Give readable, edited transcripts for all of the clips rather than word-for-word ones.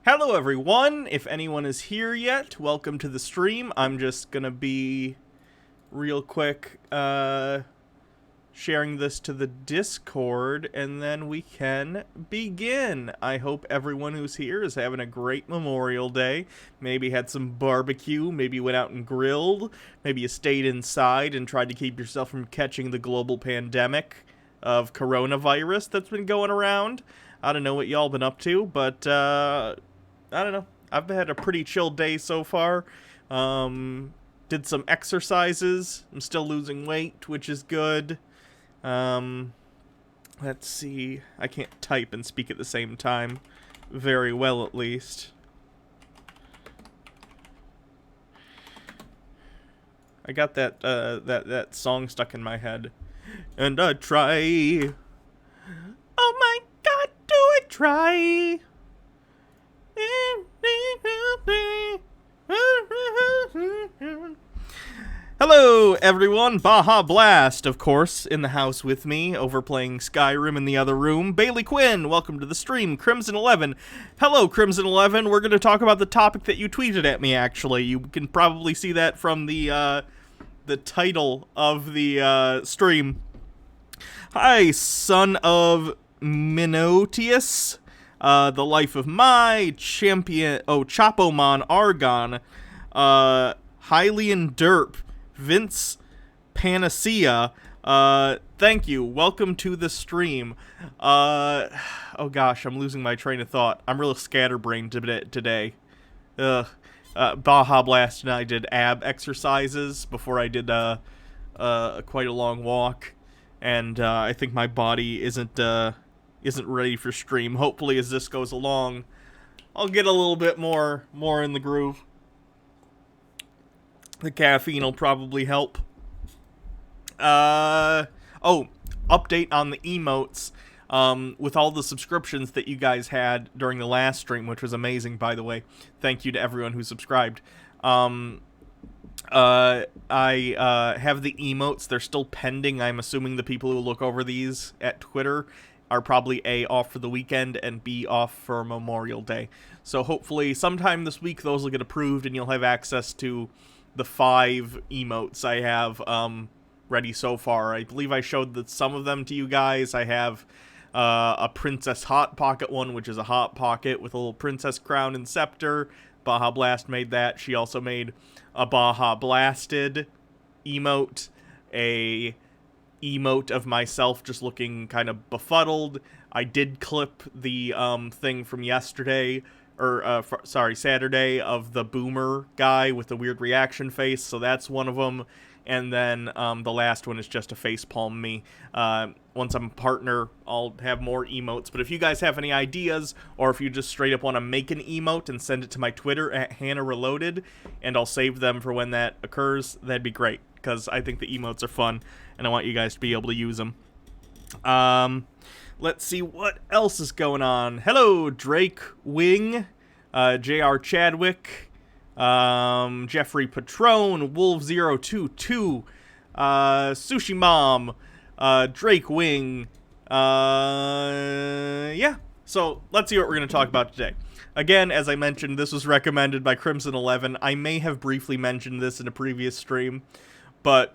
Hello everyone, if anyone is here yet, welcome to the stream. I'm just gonna be real quick sharing this to the Discord, and then we can begin. I hope everyone who's here is having a great Memorial Day. Maybe had some barbecue, maybe went out and grilled, maybe you stayed inside and tried to keep yourself from catching the global pandemic of coronavirus that's been going around. I don't know what y'all been up to, but I don't know. I've had a pretty chill day so far. Did some exercises. I'm still losing weight, which is good. Let's see. I can't type and speak at the same time. Very well, at least. I got that song stuck in my head. And I try. Oh my God, do I try? Hello, everyone. Baja Blast, of course, in the house with me, over playing Skyrim in the other room. Bailey Quinn, welcome to the stream. Crimson11. Hello, Crimson11. We're going to talk about the topic that you tweeted at me, actually. You can probably see that from the title of the stream. Hi, son of Minotius. The Life of My, Champion, Chapomon Argon, Hylian Derp, Vince Panacea, thank you, welcome to the stream. Oh gosh, I'm losing my train of thought. I'm real scatterbrained today. Baja Blast and I did ab exercises before I did quite a long walk, and I think my body isn't ready for stream. Hopefully, as this goes along, I'll get a little bit more in the groove. The caffeine will probably help. Update on the emotes. With all the subscriptions that you guys had during the last stream, which was amazing, by the way. Thank you to everyone who subscribed. I have the emotes. They're still pending. I'm assuming the people who look over these at Twitter are probably A, off for the weekend, and B, off for Memorial Day. So hopefully sometime this week those will get approved and you'll have access to the 5 emotes I have ready so far. I believe I showed some of them to you guys. I have a Princess Hot Pocket one, which is a Hot Pocket with a little princess crown and scepter. Baja Blast made that. She also made a Baja Blasted emote, a emote of myself just looking kind of befuddled. I did clip the thing from yesterday, or Saturday, of the boomer guy with the weird reaction face, so that's one of them. And then the last one is just a facepalm me. Once I'm a partner, I'll have more emotes. But if you guys have any ideas, or if you just straight up want to make an emote and send it to my Twitter at Hannah Reloaded, and I'll save them for when that occurs, that'd be great, because I think the emotes are fun, and I want you guys to be able to use them. Let's see what else is going on. Hello, Drake Wing, J.R. Chadwick, Jeffrey Patron, Wolf022, Sushi Mom, Drake Wing. Yeah, so let's see what we're going to talk about today. Again, as I mentioned, this was recommended by Crimson11. I may have briefly mentioned this in a previous stream, but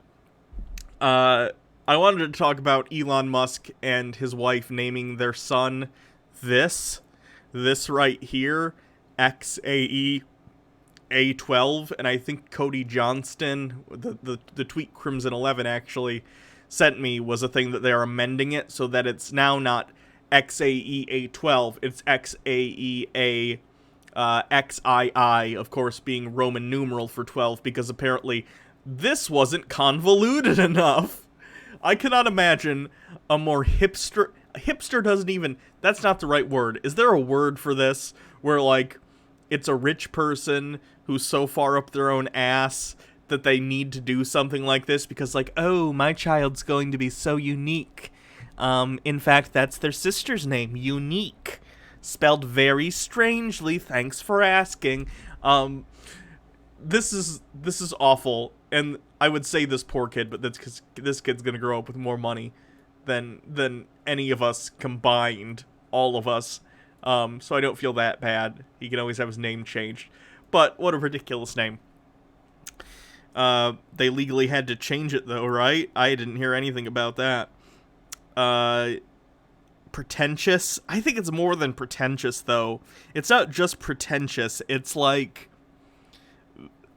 I wanted to talk about Elon Musk and his wife naming their son this right here, XAE A-12, and I think Cody Johnston, the tweet Crimson11 actually sent me, was a thing that they are amending it so that it's now not XAE A-12, it's XAE XII, of course being Roman numeral for 12, because apparently this wasn't convoluted enough. I cannot imagine a more hipster doesn't even, that's not the right word. Is there a word for this where, like, it's a rich person who's so far up their own ass that they need to do something like this because, like, oh, my child's going to be so unique. In fact, that's their sister's name, Unique. Spelled very strangely, thanks for asking. This is awful, and I would say this poor kid, but that's because this kid's gonna grow up with more money than any of us combined, all of us. So I don't feel that bad. He can always have his name changed. But what a ridiculous name. They legally had to change it, though, right? I didn't hear anything about that. Pretentious? I think it's more than pretentious, though. It's not just pretentious. It's like...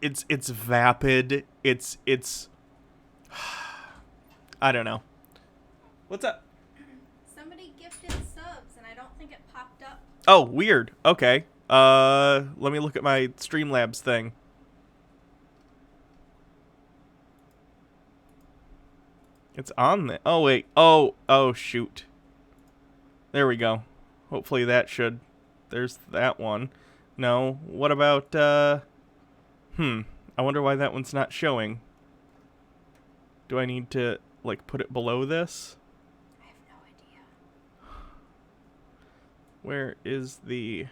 It's vapid. It's... I don't know. What's up? Somebody gifted subs, and I don't think it popped up. Oh, weird. Okay. Let me look at my Streamlabs thing. It's on there. Oh, wait. Oh, shoot. There we go. Hopefully that should... There's that one. No. What about, I wonder why that one's not showing. Do I need to, like, put it below this? I have no idea. Where is the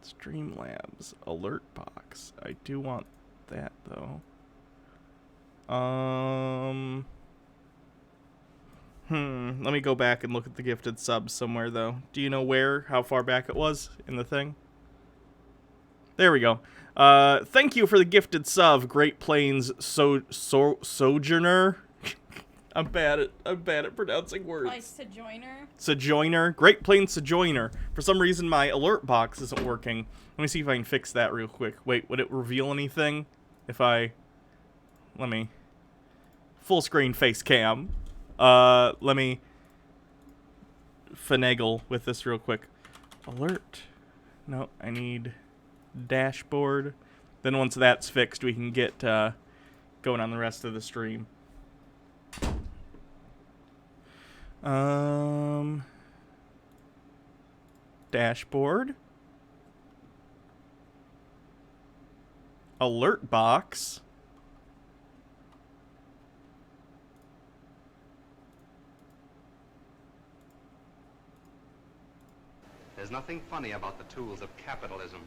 Streamlabs alert box? I do want that, though. Let me go back and look at the gifted subs somewhere, though. Do you know how far back it was in the thing? There we go. Thank you for the gifted sub, Great Plains Sojourner. I'm bad at pronouncing words. Like Sojourner. Sojourner. Great Plains Sojourner. For some reason, my alert box isn't working. Let me see if I can fix that real quick. Wait, would it reveal anything? If I... Let me... Full screen face cam. Let me... finagle with this real quick. Alert. No, I need... dashboard. Then once that's fixed, we can get, going on the rest of the stream. Dashboard. Alert box. There's nothing funny about the tools of capitalism.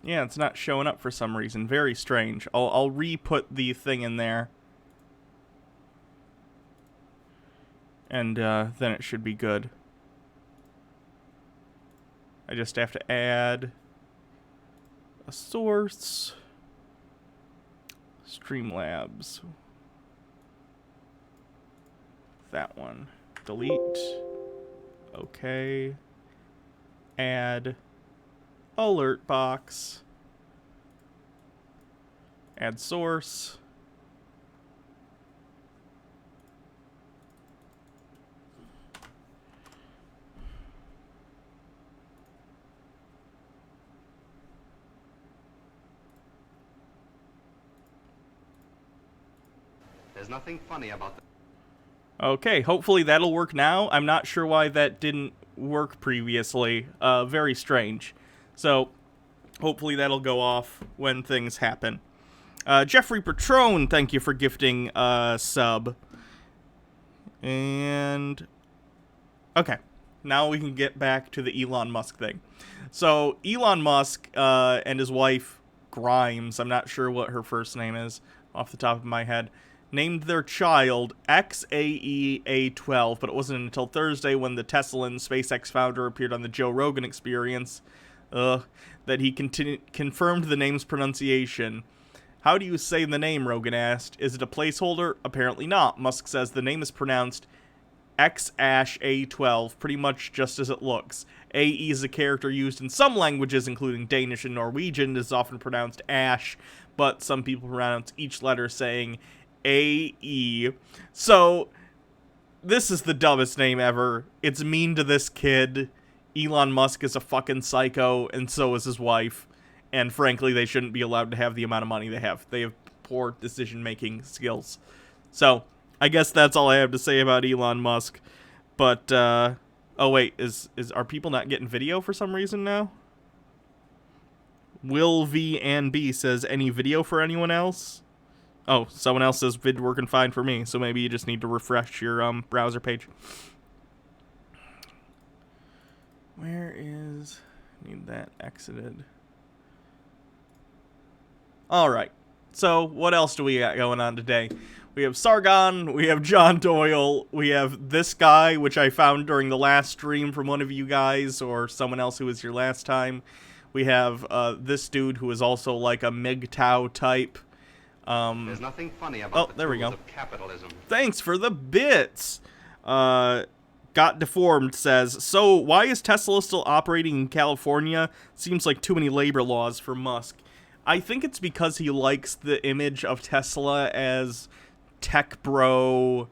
Yeah, it's not showing up for some reason. Very strange. I'll re-put the thing in there. And then it should be good. I just have to add a source. Streamlabs. That one. Delete. Okay. Add. Alert box. Add source. There's nothing funny about the... Okay, hopefully that'll work now. I'm not sure why that didn't work previously. Very strange. So, hopefully that'll go off when things happen. Jeffrey Patron, thank you for gifting a sub. And... okay, now we can get back to the Elon Musk thing. So, Elon Musk and his wife, Grimes, I'm not sure what her first name is off the top of my head, named their child A-12, but it wasn't until Thursday when the Tesla and SpaceX founder appeared on the Joe Rogan Experience that he confirmed the name's pronunciation. How do you say the name, Rogan asked. Is it a placeholder? Apparently not. Musk says the name is pronounced X-A-12, pretty much just as it looks. AE is a character used in some languages, including Danish and Norwegian. It is often pronounced Ash, but some people pronounce each letter saying A-E. So, this is the dumbest name ever. It's mean to this kid. Elon Musk is a fucking psycho, and so is his wife. And frankly, they shouldn't be allowed to have the amount of money they have. They have poor decision-making skills. So, I guess that's all I have to say about Elon Musk. But, oh wait, are people not getting video for some reason now? Will V and B says, any video for anyone else? Oh, someone else says vid working fine for me, so maybe you just need to refresh your browser page. Where is... need that exited. Alright, so what else do we got going on today? We have Sargon, we have John Doyle, we have this guy, which I found during the last stream from one of you guys, or someone else who was here last time. We have this dude who is also like a MGTOW type. There's nothing funny about there we go. of capitalism. Thanks for the bits. Got Deformed says, so why is Tesla still operating in California? Seems like too many labor laws for Musk. I think it's because he likes the image of Tesla as tech bro,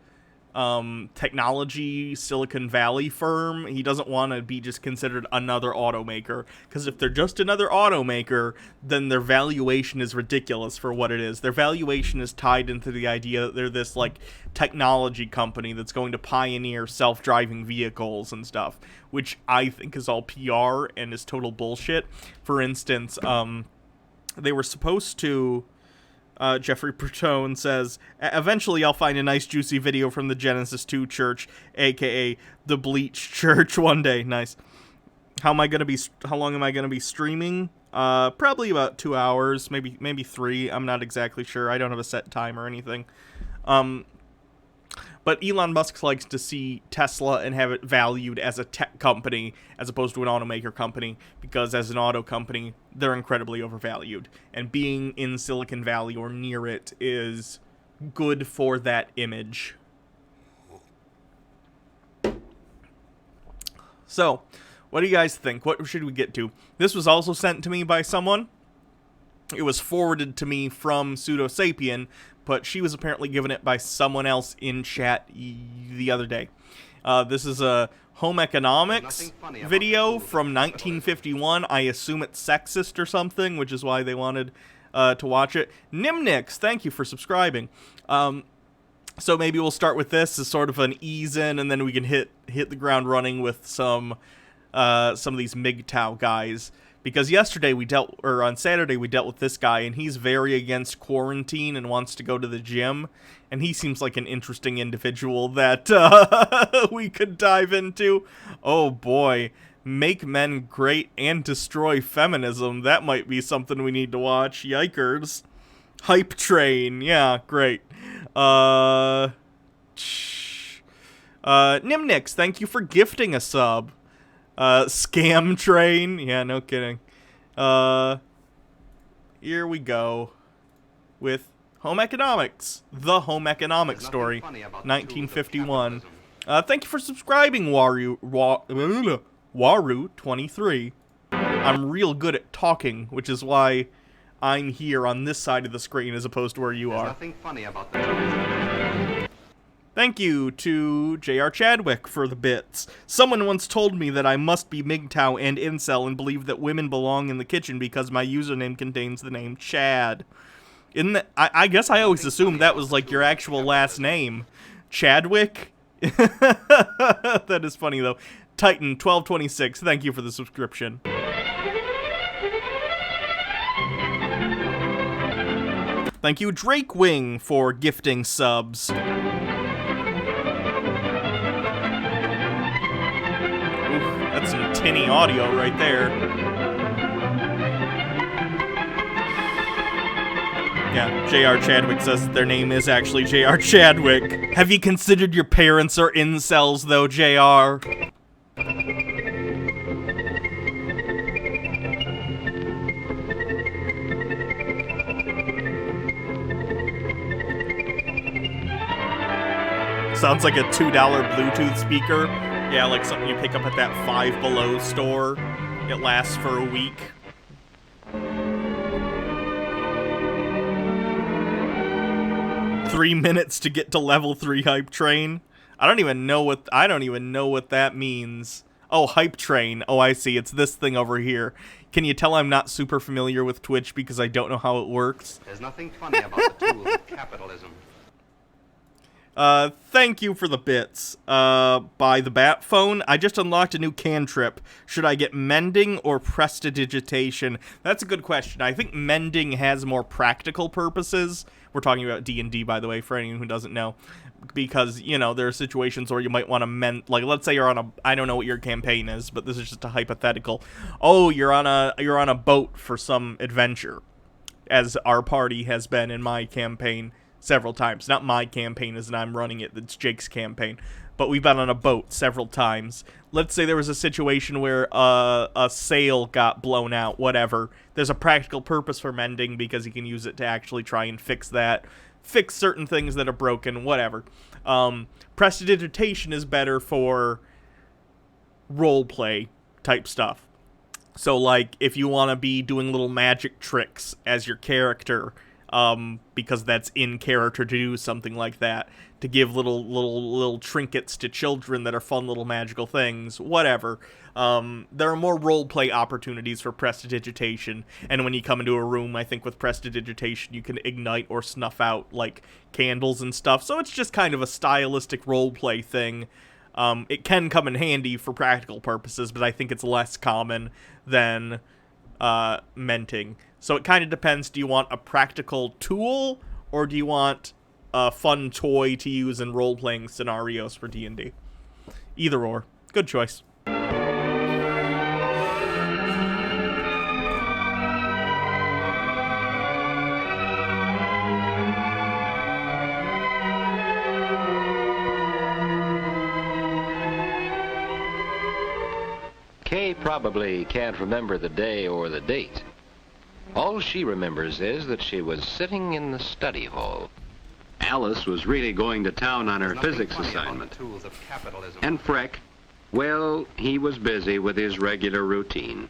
technology Silicon Valley firm. He doesn't want to be just considered another automaker, because if they're just another automaker, then their valuation is ridiculous for what it is. Their valuation is tied into the idea that they're this like technology company that's going to pioneer self-driving vehicles and stuff, which I think is all PR and is total bullshit. For instance, they were supposed to Jeffrey Bertone says, eventually I'll find a nice juicy video from the Genesis 2 church, aka the Bleach Church, one day. Nice. How long am I gonna be streaming? Probably about 2 hours, maybe 3. I'm not exactly sure. I don't have a set time or anything. But Elon Musk likes to see Tesla and have it valued as a tech company as opposed to an automaker company, because as an auto company, they're incredibly overvalued. And being in Silicon Valley or near it is good for that image. So, what do you guys think? What should we get to? This was also sent to me by someone. It was forwarded to me from Pseudo Sapien, but she was apparently given it by someone else in chat the other day. This is a home economics video from 1951. I assume it's sexist or something, which is why they wanted to watch it. Nimnix, thank you for subscribing. So maybe we'll start with this as sort of an ease in, and then we can hit the ground running with some of these MGTOW guys. Because on Saturday we dealt with this guy, and he's very against quarantine and wants to go to the gym, and he seems like an interesting individual that we could dive into. Oh boy, make men great and destroy feminism. That might be something we need to watch. Yikers. Hype train, yeah, great. Nimnix, thank you for gifting a sub. Scam train. Yeah, no kidding. Here we go with home economics. The home economics story. 1951. Thank you for subscribing, Waru23. I'm real good at talking, which is why I'm here on this side of the screen as opposed to where you are. Nothing funny about the Thank you to J.R. Chadwick for the bits. Someone once told me that I must be MGTOW and incel and believe that women belong in the kitchen because my username contains the name Chad. I guess I always assumed that was like your actual last name. Chadwick? That is funny though. Titan1226, thank you for the subscription. Thank you, Drakewing, for gifting subs. That's some tinny audio right there. Yeah, J.R. Chadwick says that their name is actually J.R. Chadwick. Have you considered your parents are incels, though, J.R.? Sounds like a $2 Bluetooth speaker. Yeah, like something you pick up at that Five Below store. It lasts for a week. "3 minutes to get to level 3 hype train." I don't even know what that means. Oh, hype train. Oh, I see. It's this thing over here. Can you tell I'm not super familiar with Twitch because I don't know how it works? There's nothing funny about the tools of capitalism. Thank you for the bits. By the Bat Phone, I just unlocked a new cantrip. Should I get Mending or Prestidigitation? That's a good question. I think Mending has more practical purposes. We're talking about D&D, by the way, for anyone who doesn't know. Because, you know, there are situations where you might want to mend, like, let's say you're on I don't know what your campaign is, but this is just a hypothetical. Oh, you're on a boat for some adventure, as our party has been in my campaign several times. Not my campaign as I'm running it, it's Jake's campaign. But we've been on a boat several times. Let's say there was a situation where a sail got blown out, whatever. There's a practical purpose for mending because you can use it to actually try and fix that. Fix certain things that are broken, whatever. Prestidigitation is better for roleplay type stuff. So, like, if you want to be doing little magic tricks as your character, because that's in character to do something like that, to give little trinkets to children that are fun little magical things, whatever. There are more roleplay opportunities for prestidigitation, and when you come into a room, I think with prestidigitation, you can ignite or snuff out, like, candles and stuff, so it's just kind of a stylistic roleplay thing. It can come in handy for practical purposes, but I think it's less common than menting. So it kind of depends, do you want a practical tool, or do you want a fun toy to use in role-playing scenarios for D&D? Either or. Good choice. Kay probably can't remember the day or the date. All she remembers is that she was sitting in the study hall. Alice was really going to town on her There's nothing physics funny about assignment. the tools of capitalism. And Freck, well, he was busy with his regular routine.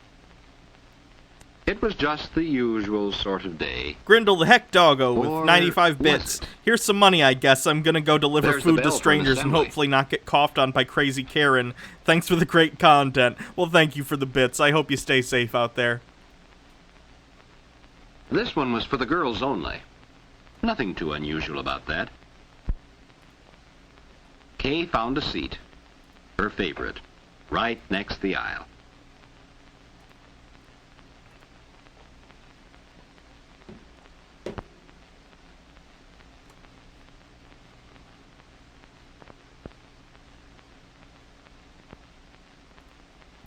It was just the usual sort of day. Grindle the Heck Doggo Or with 95 was bits. it? Here's some money, I guess. I'm gonna go deliver There's the food bell to from strangers and assembly. hopefully not get coughed on by crazy Karen. Thanks for the great content. Well, thank you for the bits. I hope you stay safe out there. This one was for the girls only. Nothing too unusual about that. Kay found a seat, her favorite, right next the aisle.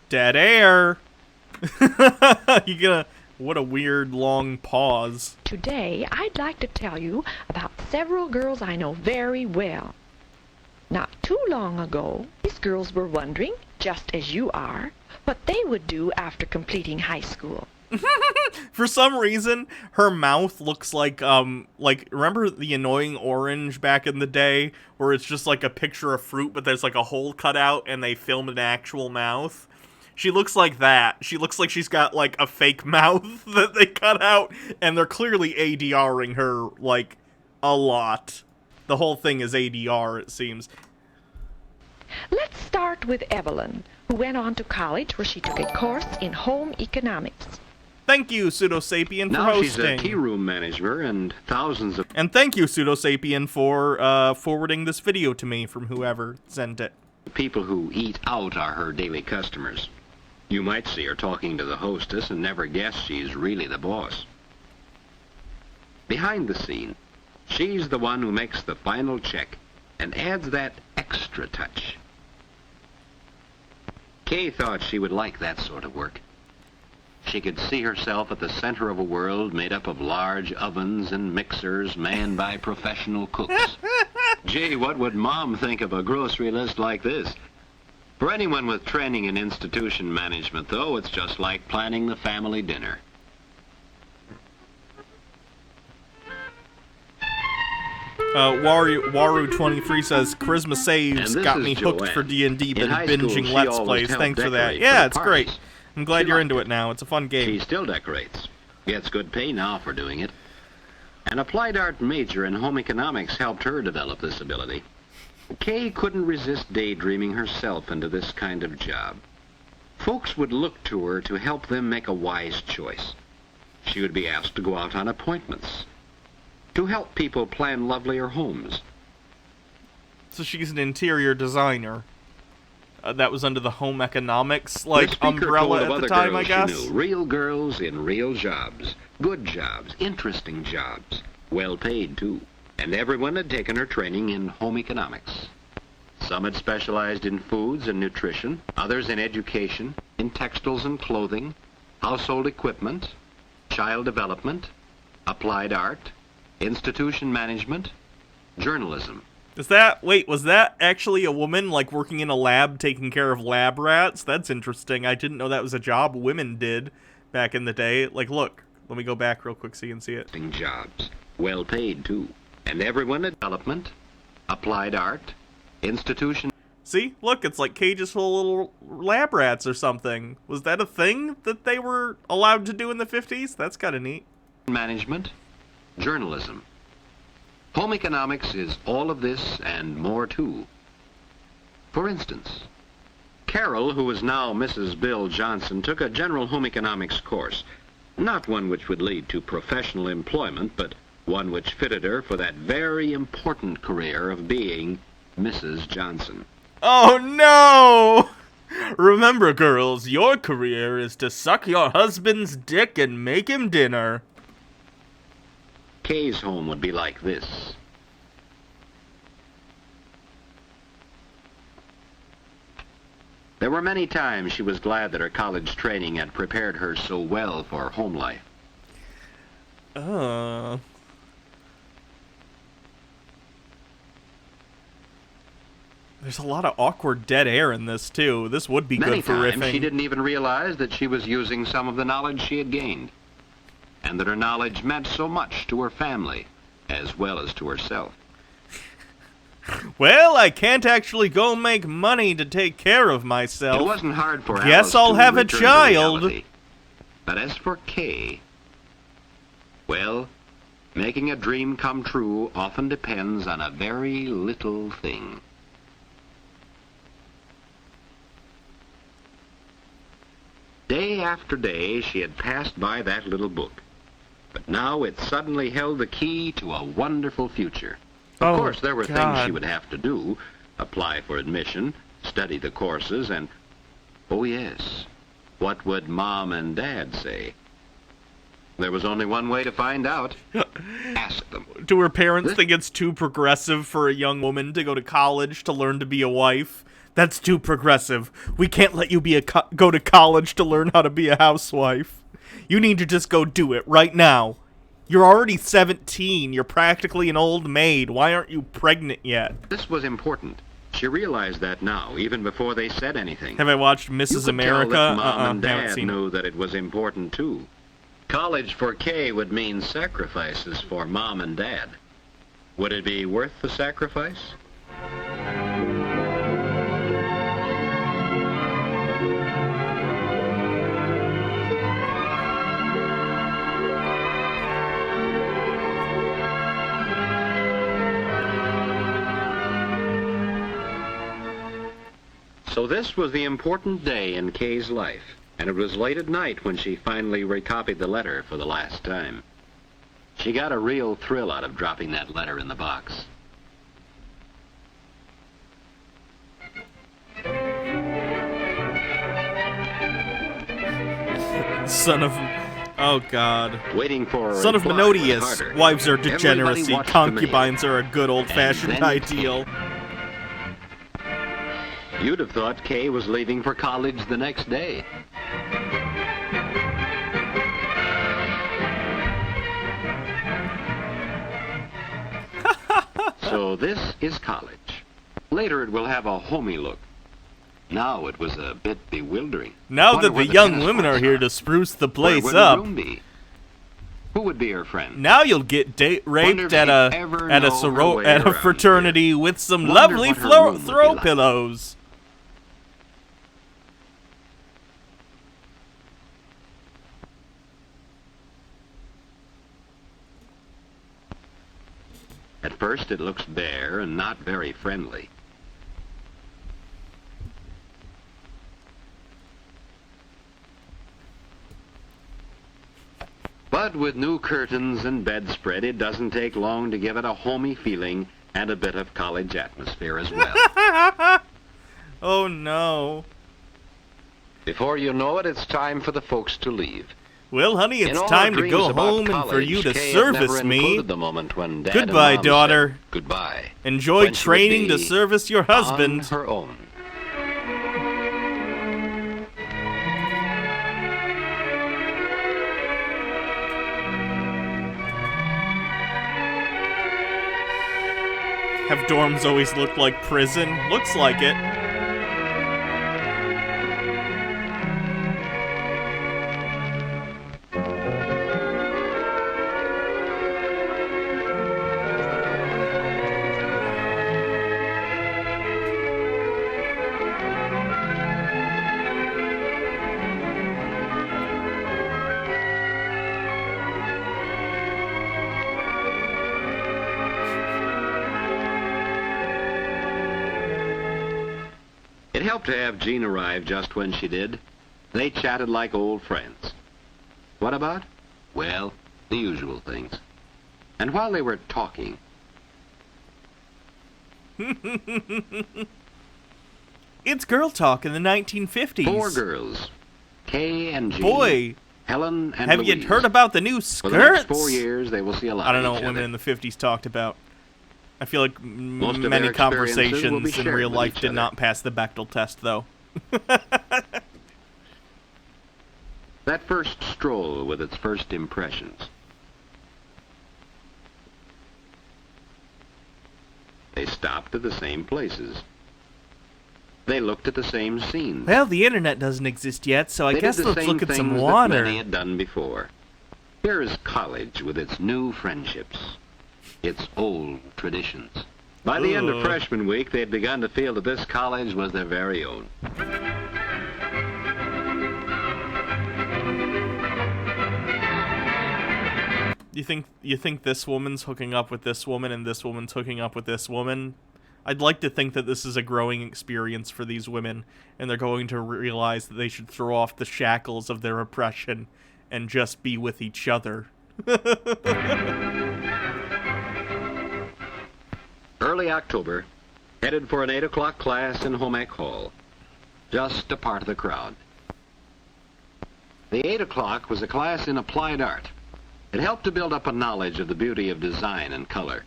Dead air. You gonna... What a weird long pause. Today, I'd like to tell you about several girls I know very well. Not too long ago, these girls were wondering, just as you are, what they would do after completing high school. For some reason, her mouth looks like remember the annoying orange back in the day, where it's just like a picture of fruit, but there's like a hole cut out and they filmed an actual mouth? She looks like that. She looks like she's got, like, a fake mouth that they cut out, and they're clearly ADRing her, like, a lot. The whole thing is ADR, it seems. Let's start with Evelyn, who went on to college where she took a course in home economics. Thank you, Pseudosapien, for Now she's a hosting. tea room manager and thousands of And thank you, Pseudosapien, for forwarding this video to me from whoever sent it. people who eat out are her daily customers. You might see her talking to the hostess and never guess she's really the boss. Behind the scene, she's the one who makes the final check and adds that extra touch. Kay thought she would like that sort of work. She could see herself at the center of a world made up of large ovens and mixers manned by professional cooks. Gee, what would Mom think of a grocery list like this? For anyone with training in institution management, though, it's just like planning the family dinner. Waru23 says, Charisma Saves And this got is me hooked Joanne. for D&D, In been high school, binging she Let's always Plays. helped Thanks for that. decorate Yeah, for it's the great. parties. I'm glad She you're liked into it. it now. It's a fun game. She still decorates. Gets good pay now for doing it. An applied art major in home economics helped her develop this ability. Kay couldn't resist daydreaming herself into this kind of job. Folks would look to her to help them make a wise choice. She would be asked to go out on appointments, to help people plan lovelier homes. So she's an interior designer. That was under the home economics, The like, speaker umbrella told of at the other time, girls I guess? She knew, real girls in real jobs, good jobs, interesting jobs, well paid too. And everyone had taken her training in home economics. Some had specialized in foods and nutrition, others in education, in textiles and clothing, household equipment, child development, applied art, institution management, journalism. Was that actually a woman, like, working in a lab taking care of lab rats? That's interesting. I didn't know that was a job women did back in the day. Like, look, let me go back real quick so you can see it. Jobs, well paid too. And everyone at development, applied art, institution. See? Look, it's like cages full of little lab rats or something. Was that a thing that they were allowed to do in the 50s? That's kind of neat. Management, journalism. Home economics is all of this and more too. For instance, Carol, who is now Mrs. Bill Johnson, took a general home economics course. Not one which would lead to professional employment, but one which fitted her for that very important career of being Mrs. Johnson. Oh no! Remember, girls, your career is to suck your husband's dick and make him dinner. Kay's home would be like this. There were many times she was glad that her college training had prepared her so well for home life. There's a lot of awkward dead air in this, too. This would be Many good for times riffing. she didn't even realize that she was using some of the knowledge she had gained, and that her knowledge meant so much to her family, as well as to herself. Well, I can't actually go make money to take care of myself. It wasn't hard for Guess Alice I'll to have a return to child. reality. But as for Kay, well, making a dream come true often depends on a very little thing. Day after day, she had passed by that little book. But now it suddenly held the key to a wonderful future. Of course, there were things she would have to do. Apply for admission, study the courses, and, oh yes, what would Mom and Dad say? There was only one way to find out. Ask them. Do her parents think it's too progressive for a young woman to go to college to learn to be a wife? That's too progressive. We can't let you be go to college to learn how to be a housewife. You need to just go do it right now. You're already 17. You're practically an old maid. Why aren't you pregnant yet? This was important. She realized that now, even before they said anything. Have I watched You Mrs. could America? tell that Mom and haven't Dad seen it. knew that it was important too. College for Kay would mean sacrifices for Mom and Dad. Would it be worth the sacrifice? So this was the important day in Kay's life, and it was late at night when she finally recopied the letter for the last time. She got a real thrill out of dropping that letter in the box. Son of... Oh, God. Waiting for a Son of reply was Menodius. harder. Wives are Everybody degeneracy. watched the mail. Concubines are a good old-fashioned And then ideal. You'd have thought Kay was leaving for college the next day. So this is college. Later it will have a homey look. Now it was a bit bewildering. Now Wonder that where the young tennis women courts are here to spruce the Where place would up, the room be? Who would be her friend? now you'll get Wonder raped if at they'd a ever at a know her way around fraternity with some Wonder lovely what her room would be throw like. pillows. At first it looks bare and not very friendly. But with new curtains and bedspread, it doesn't take long to give it a homey feeling and a bit of college atmosphere as well. Oh no. Before you know it, it's time for the folks to leave. Well, honey, In it's all time her to go dreams about home and for college, you to Kay had never service me. included the moment when Dad Goodbye, and Mom daughter. said goodbye. Enjoy When she would training to be service your husband. On her own. Have dorms always looked like prison? Looks like it. It helped to have Jean arrive just when she did. They chatted like old friends. What about? Well, the usual things. And while they were talking... It's girl talk in the 1950s. 4 girls. Kay and Jean. Boy, Helen and have Louise. you heard about the new For the next skirts? 4 years, they will see a lot I don't know of what each women other. in the 50s talked about. I feel like Most of many their experiences will be conversations in shared real with life each did other. not pass the Bechdel test, though. That first stroll with its first impressions. They stopped at the same places. They looked at the same scenes. Well, the internet doesn't exist yet, so I They guess did the let's same look at some things that water. many had done before. Here is college with its new friendships, its old traditions. By the end of Ugh. freshman week, they had begun to feel that this college was their very own. You think this woman's hooking up with this woman and this woman's hooking up with this woman? I'd like to think that this is a growing experience for these women, and they're going to realize that they should throw off the shackles of their oppression and just be with each other. Early October, headed for an 8 o'clock class in home ec hall. Just a part of the crowd. The 8 o'clock was a class in applied art. It helped to build up a knowledge of the beauty of design and color.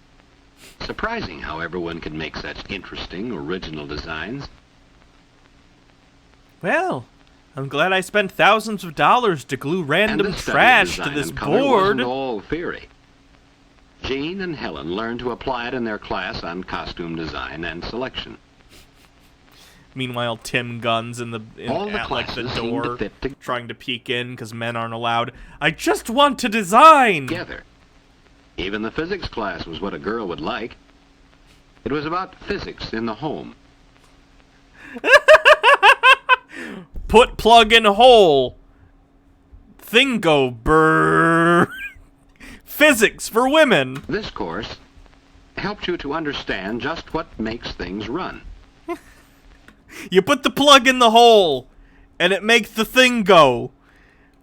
Surprising how everyone could make such interesting, original designs. Well, I'm glad I spent thousands of dollars to glue random And this study of trash to design this and color board. wasn't all theory. Jean and Helen learned to apply it in their class on costume design and selection. Meanwhile, Tim Gunn's in the All the at like the classes seemed to door, fit trying to peek in because men aren't allowed. I just want to design. together. Even the physics class was what a girl would like. It was about physics in the home. Put plug in hole. Thing go brrr. Physics for women. This course helped you to understand just what makes things run. You put the plug in the hole, and it makes the thing go.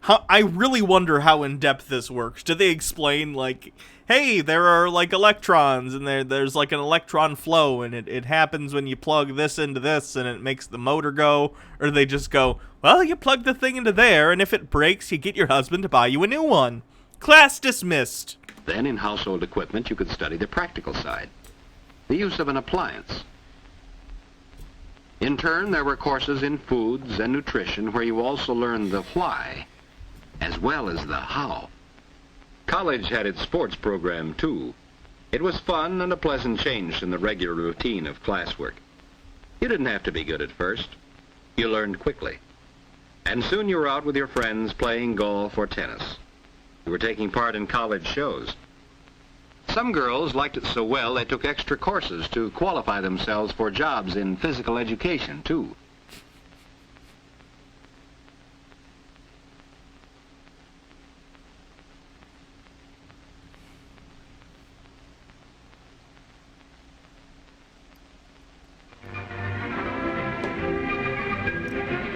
I really wonder how in-depth this works. Do they explain, like, hey, there are, like, electrons, and there's, like, an electron flow, and it happens when you plug this into this, and it makes the motor go? Or do they just go, well, you plug the thing into there, and if it breaks, you get your husband to buy you a new one. Class dismissed. Then in household equipment, you could study the practical side. The use of an appliance. In turn, there were courses in foods and nutrition where you also learned the why, as well as the how. College had its sports program, too. It was fun and a pleasant change from the regular routine of classwork. You didn't have to be good at first. You learned quickly. And soon you were out with your friends playing golf or tennis. You were taking part in college shows. Some girls liked it so well they took extra courses to qualify themselves for jobs in physical education, too.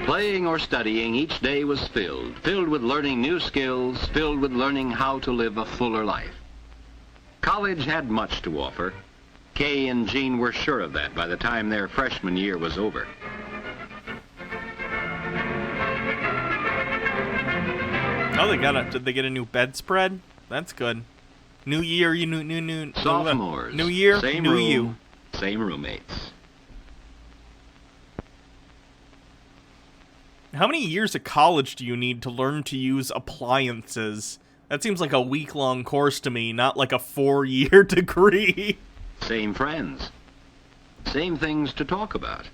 Playing or studying, each day was filled with learning new skills, filled with learning how to live a fuller life. College had much to offer. Kay and Jean were sure of that by the time their freshman year was over. Oh, did they get a new bedspread? That's good. New year, new Sophomores. New year, same new room, you. Same roommates. How many years of college do you need to learn to use appliances? That seems like a week-long course to me, not like a 4-year degree. Same friends. Same things to talk about.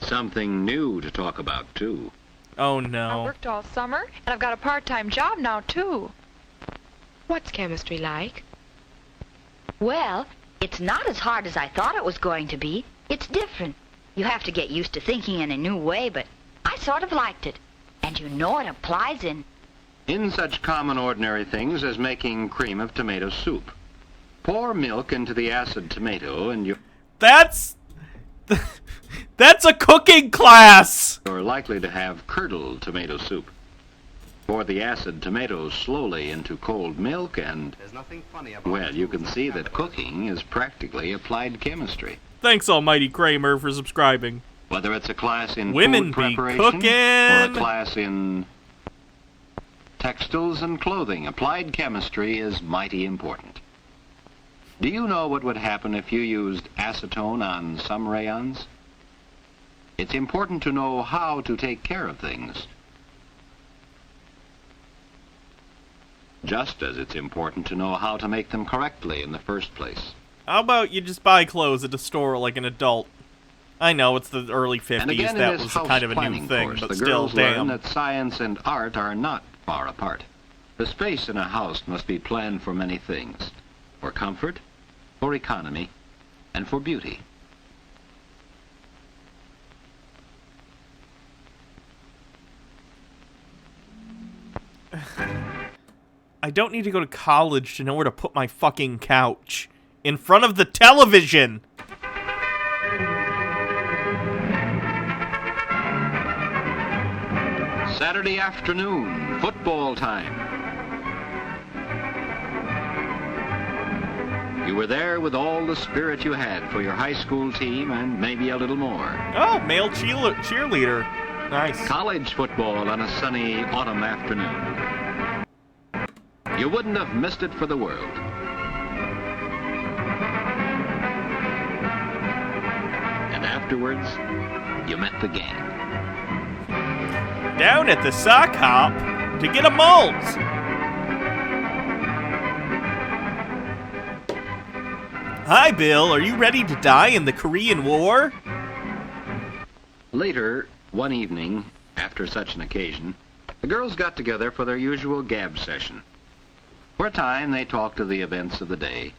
Something new to talk about, too. Oh I no. worked all summer, and I've got a part-time job now, too. What's chemistry like? Well, it's not as hard as I thought it was going to be. It's different. You have to get used to thinking in a new way, but I sort of liked it. And you know it applies in... In such common ordinary things as making cream of tomato soup. Pour milk into the acid tomato and That's a cooking class. you're likely to have curdled tomato soup. Pour the acid tomatoes slowly into cold milk and, There's nothing funny about well, the you tools can of see that capitalism. cooking is practically applied chemistry. Thanks, Almighty Kramer, for subscribing. Whether it's a class in Women food be preparation or a cooking. class in textiles and clothing, applied chemistry is mighty important. Do you know what would happen if you used acetone on some rayons? It's important to know how to take care of things. Just as it's important to know how to make them correctly in the first place. How about you just buy clothes at a store like an adult? I know it's the early 50s, And again, that in this was house kind of a new planning thing, course, but the still, girls learn damn. that science and art are not far apart. The space in a house must be planned for many things. For comfort, for economy, and for beauty. I don't need to go to college to know where to put my fucking couch. In front of the television! Saturday afternoon, football time. You were there with all the spirit you had for your high school team and maybe a little more. Oh, male cheerleader. Nice. College football on a sunny autumn afternoon. You wouldn't have missed it for the world. And afterwards, you met the gang. Down at the sock hop to get a malt. Hi, Bill. Are you ready to die in the Korean War? Later, one evening, after such an occasion, the girls got together for their usual gab session. For a time, they talked of the events of the day.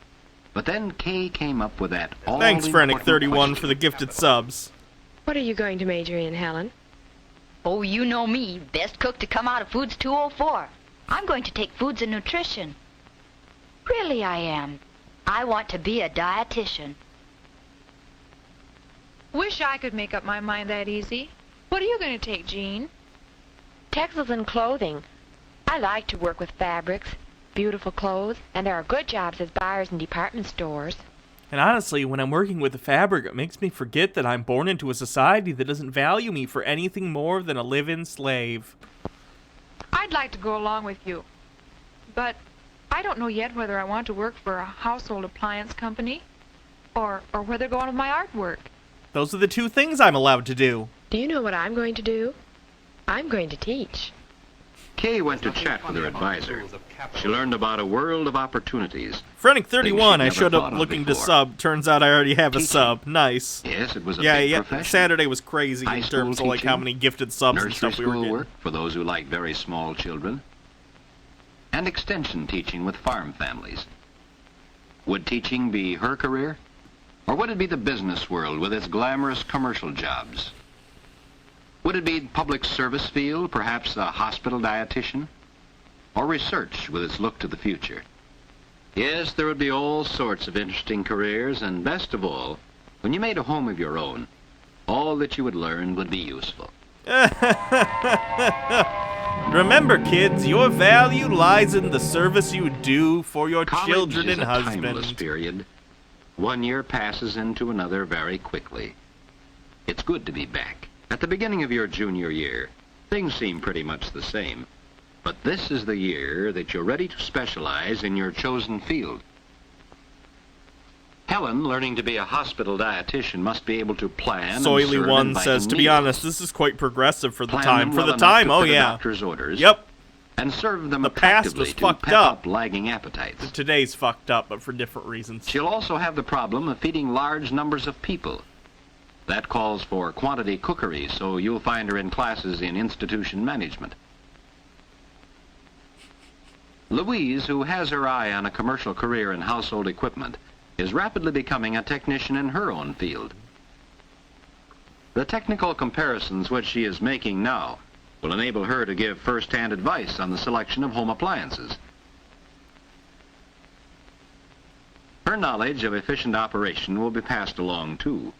But then Kay came up with that Thanks, all-important Frenic31, question. for the gifted subs. What are you going to major in, Helen? Oh, you know me, best cook to come out of Foods 204. I'm going to take Foods and Nutrition. Really, I am. I want to be a dietitian. Wish I could make up my mind that easy. What are you going to take, Jean? Textiles and clothing. I like to work with fabrics, beautiful clothes, and there are good jobs as buyers in department stores. And honestly, when I'm working with the fabric, it makes me forget that I'm born into a society that doesn't value me for anything more than a live-in slave. I'd like to go along with you. But I don't know yet whether I want to work for a household appliance company or whether go on with my artwork. Those are the two things I'm allowed to do. Do you know what I'm going to do? I'm going to teach. Kay went to There's chat nothing with her funny about the advisor. tools of She capitalism. learned about a world of opportunities. Frenic31, I never showed thought up of looking to before. sub. Turns out I already have a Teaching. sub. Nice. Yes, it was a Yeah, big yeah. profession. Saturday was crazy High in school terms of like how teaching, many gifted subs and Nursery stuff we were school getting. work for those who like very small children. And extension teaching with farm families. Would teaching be her career? Or would it be the business world with its glamorous commercial jobs? Would it be public service field, perhaps a hospital dietitian? Or research with its look to the future? Yes, there would be all sorts of interesting careers, and best of all, when you made a home of your own, all that you would learn would be useful. Remember, kids, your value lies in the service you do for your College children is and a timeless husband. period. 1 year passes into another very quickly. It's good to be back. At the beginning of your junior year, things seem pretty much the same. But this is the year that you're ready to specialize in your chosen field. Helen, learning to be a hospital dietitian, must be able to plan and Soily serve One inviting says, to be meals. honest, this is quite progressive for the Plan time. them For well the enough time, to oh fit a yeah. doctor's orders. Yep. and serve them The past effectively was to fucked pep up. up lagging appetites. Today's fucked up, but for different reasons. She'll also have the problem of feeding large numbers of people. That calls for quantity cookery, so you'll find her in classes in institution management. Louise, who has her eye on a commercial career in household equipment, is rapidly becoming a technician in her own field. The technical comparisons which she is making now will enable her to give first-hand advice on the selection of home appliances. Her knowledge of efficient operation will be passed along too.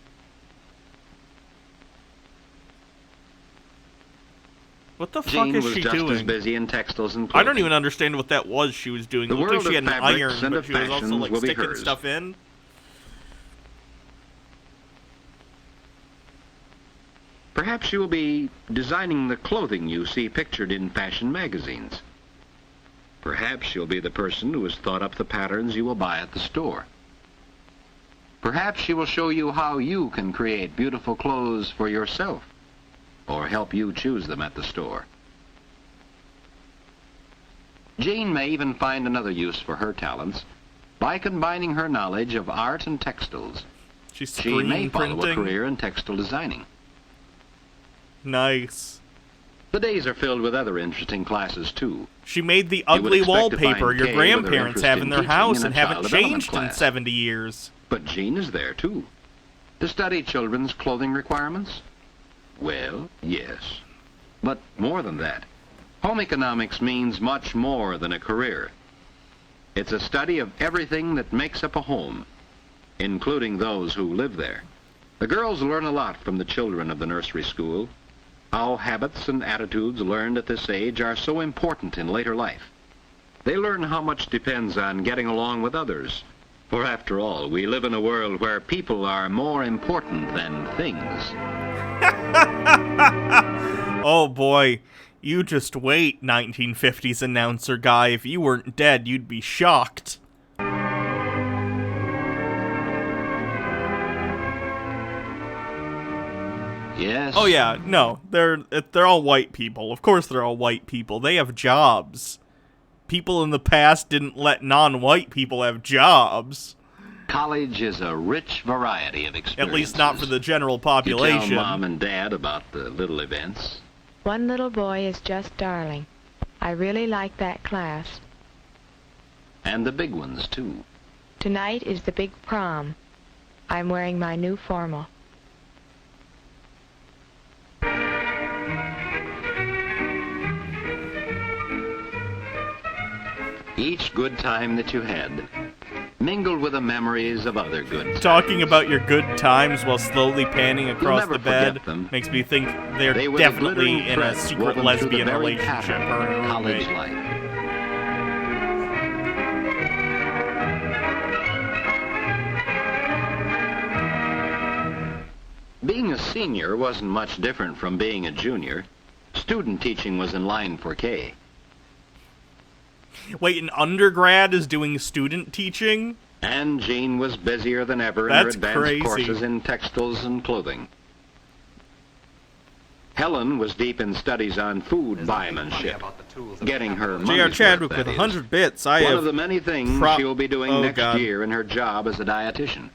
What the fuck Jean is was she just as doing? busy in textiles and clothing. I don't even understand what that was she was doing. The It looked like world she had of an fabrics iron, and but of she was also fashions like will be sticking hers. stuff in. Perhaps she will be designing the clothing you see pictured in fashion magazines. Perhaps she'll be the person who has thought up the patterns you will buy at the store. Perhaps she will show you how you can create beautiful clothes for yourself, or help you choose them at the store. Jane may even find another use for her talents by combining her knowledge of art and textiles. She's She may screen follow a printing. career in textile designing. Nice. The days are filled with other interesting classes too. She made the You would ugly expect to wallpaper find your Kay with her grandparents interest have in in their teaching house in a and child haven't development changed in class. 70 years. But Jean is there too. To study children's clothing requirements? Well, yes. But more than that, home economics means much more than a career. It's a study of everything that makes up a home, including those who live there. The girls learn a lot from the children of the nursery school. How habits and attitudes learned at this age are so important in later life. They learn how much depends on getting along with others. For after all, we live in a world where people are more important than things. Oh boy, you just wait, 1950s announcer guy. If you weren't dead, you'd be shocked. Yes. Oh yeah, no, they're all white people. Of course they're all white people. They have jobs. People in the past didn't let non-white people have jobs. College is a rich variety of experiences. At least not for the general You population. tell Mom and Dad about the little events. One little boy is just darling. I really like that class. And the big ones, too. Tonight is the big prom. I'm wearing my new formal. Each good time that you had, mingled with the memories of other good times. Talking about your good times while slowly panning across never the bed forget them. makes me think they're They were the definitely glittering in a threads secret woven through the lesbian very relationship. pattern Her and her of college roommate. life. Being a senior wasn't much different from being a junior. Student teaching was in line for Kay. Wait, an undergrad is doing student teaching? And Jean was busier than ever in That's her advanced crazy. courses in textiles and clothing. Helen was deep in studies on food There's nothing funny biomanship, about the tools of getting her capitalism. J.R. money's Chadwick worth, with that is. 100 bits. I One have of the many things she'll be doing Oh, next God. year in her job as a dietitian.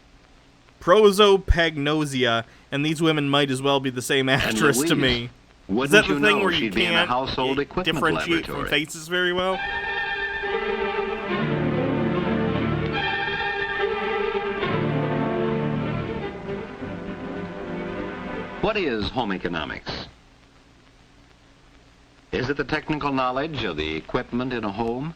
prosopagnosia, and these women might as well be the same actress to Louise, me. Is Wouldn't that the you thing know where you she'd be in a can't household equipment differentiate from laboratory? faces very well? What is home economics? Is it the technical knowledge of the equipment in a home?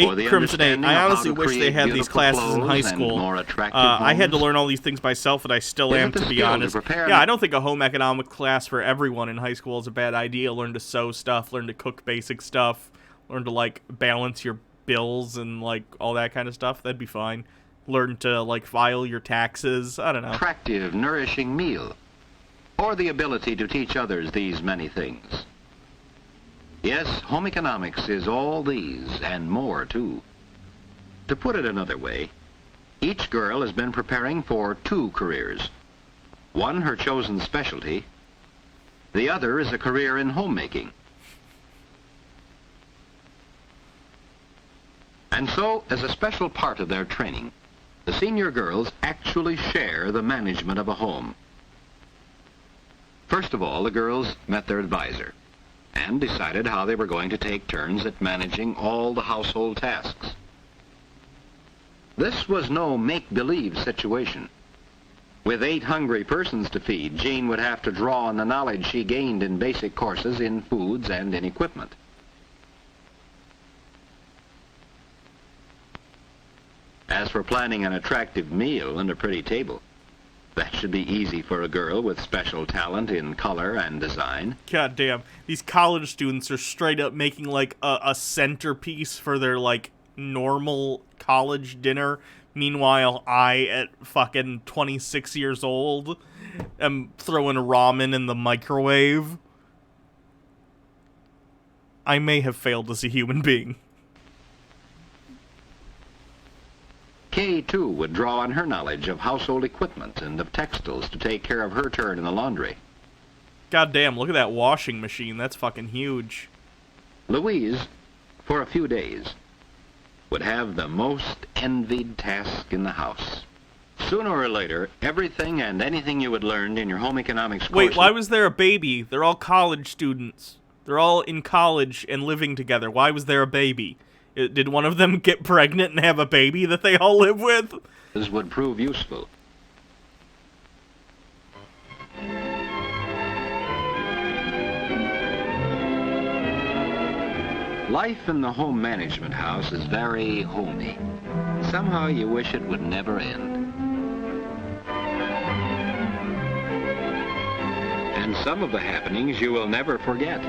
Or the Crimson 8. understanding I of how honestly to wish they create had these beautiful classes in high clothes and school. more attractive I had to homes? learn all these things myself, and I still Is am, it the to be skill to honest. prepare Yeah, an- I don't think a home economic class for everyone in high school is a bad idea. Learn to sew stuff, learn to cook basic stuff, learn to, like, balance your bills and, like, all that kind of stuff. That'd be fine. Learn to, like, file your taxes. I don't know. Attractive, nourishing meal, or the ability to teach others these many things. Yes, home economics is all these and more, too. To put it another way, each girl has been preparing for two careers. One, her chosen specialty. The other is a career in homemaking. And so, as a special part of their training, the senior girls actually share the management of a home. First of all, the girls met their advisor and decided how they were going to take turns at managing all the household tasks. This was no make-believe situation. With 8 hungry persons to feed, Jean would have to draw on the knowledge she gained in basic courses in foods and in equipment. As for planning an attractive meal and a pretty table, that should be easy for a girl with special talent in color and design. God damn. These college students are straight up making, like, a centerpiece for their, like, normal college dinner. Meanwhile, I, at fucking 26 years old, am throwing ramen in the microwave. I may have failed as a human being. Kay, too, would draw on her knowledge of household equipment and of textiles to take care of her turn in the laundry. God damn, look at that washing machine. That's fucking huge. Louise, for a few days, would have the most envied task in the house. Sooner or later, everything and anything you had learned in your home economics course... Wait, why was there a baby? They're all college students. They're all in college and living together. Why was there a baby? Did one of them get pregnant and have a baby that they all live with? This would prove useful. Life in the home management house is very homey. Somehow you wish it would never end. And some of the happenings you will never forget.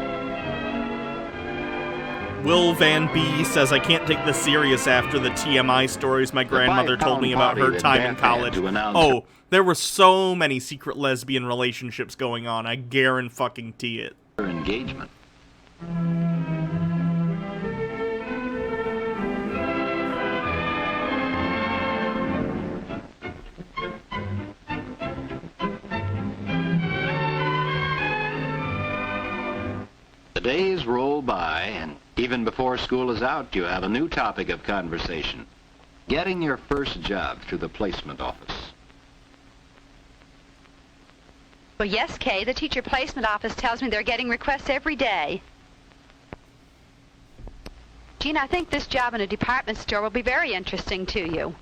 Will Van B says, I can't take this serious after the TMI stories my grandmother told me about her time in college. Oh, there were so many secret lesbian relationships going on. I guarantee it. Her engagement. The days roll by, and even before school is out, you have a new topic of conversation. Getting your first job through the placement office. Well, yes, Kay, the teacher placement office tells me they're getting requests every day. Jean, I think this job in a department store will be very interesting to you.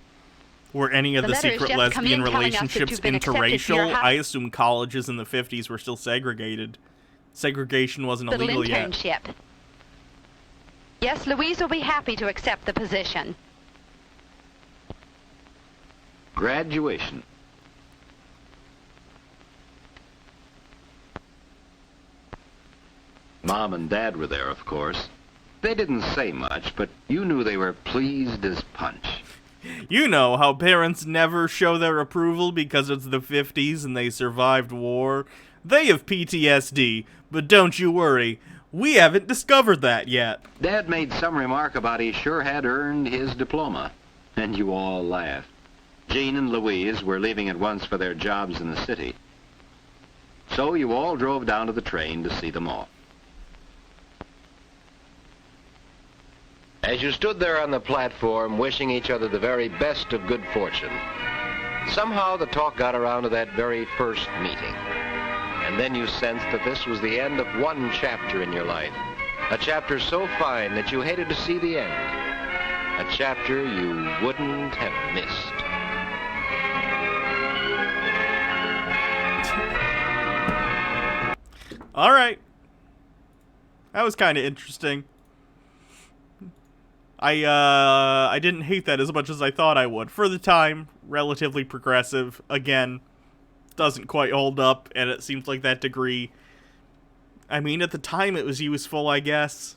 Were any of the secret lesbian relationships interracial? I assume colleges in the 50s were still segregated. Segregation wasn't illegal yet. Internship. Yes, Louise will be happy to accept the position. Graduation. Mom and Dad were there, of course. They didn't say much, but you knew they were pleased as punch. You know how parents never show their approval because it's the 50s and they survived war. They have PTSD, but don't you worry, we haven't discovered that yet. Dad made some remark about he sure had earned his diploma, and you all laughed. Jean and Louise were leaving at once for their jobs in the city. So you all drove down to the train to see them off. As you stood there on the platform wishing each other the very best of good fortune, somehow the talk got around to that very first meeting. And then you sensed that this was the end of one chapter in your life. A chapter so fine that you hated to see the end. A chapter you wouldn't have missed. All right. That was kind of interesting. I didn't hate that as much as I thought I would. For the time, relatively progressive. Again, doesn't quite hold up, and it seems like that degree... I mean, at the time it was useful, I guess.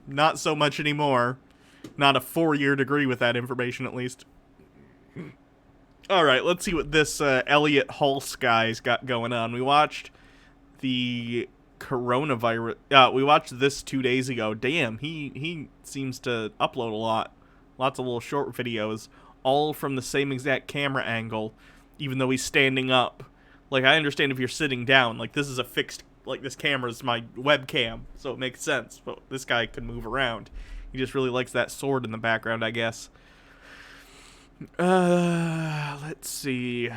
Not so much anymore. Not a 4-year degree with that information, at least. Alright, let's see what this Elliot Hulse guy's got going on. We watched the coronavirus... we watched this 2 days ago. Damn, he seems to upload a lot. Lots of little short videos, all from the same exact camera angle, even though he's standing up. Like, I understand if you're sitting down. Like, this is a fixed... Like, this camera's my webcam, so it makes sense. But this guy can move around. He just really likes that sword in the background, I guess. Let's see.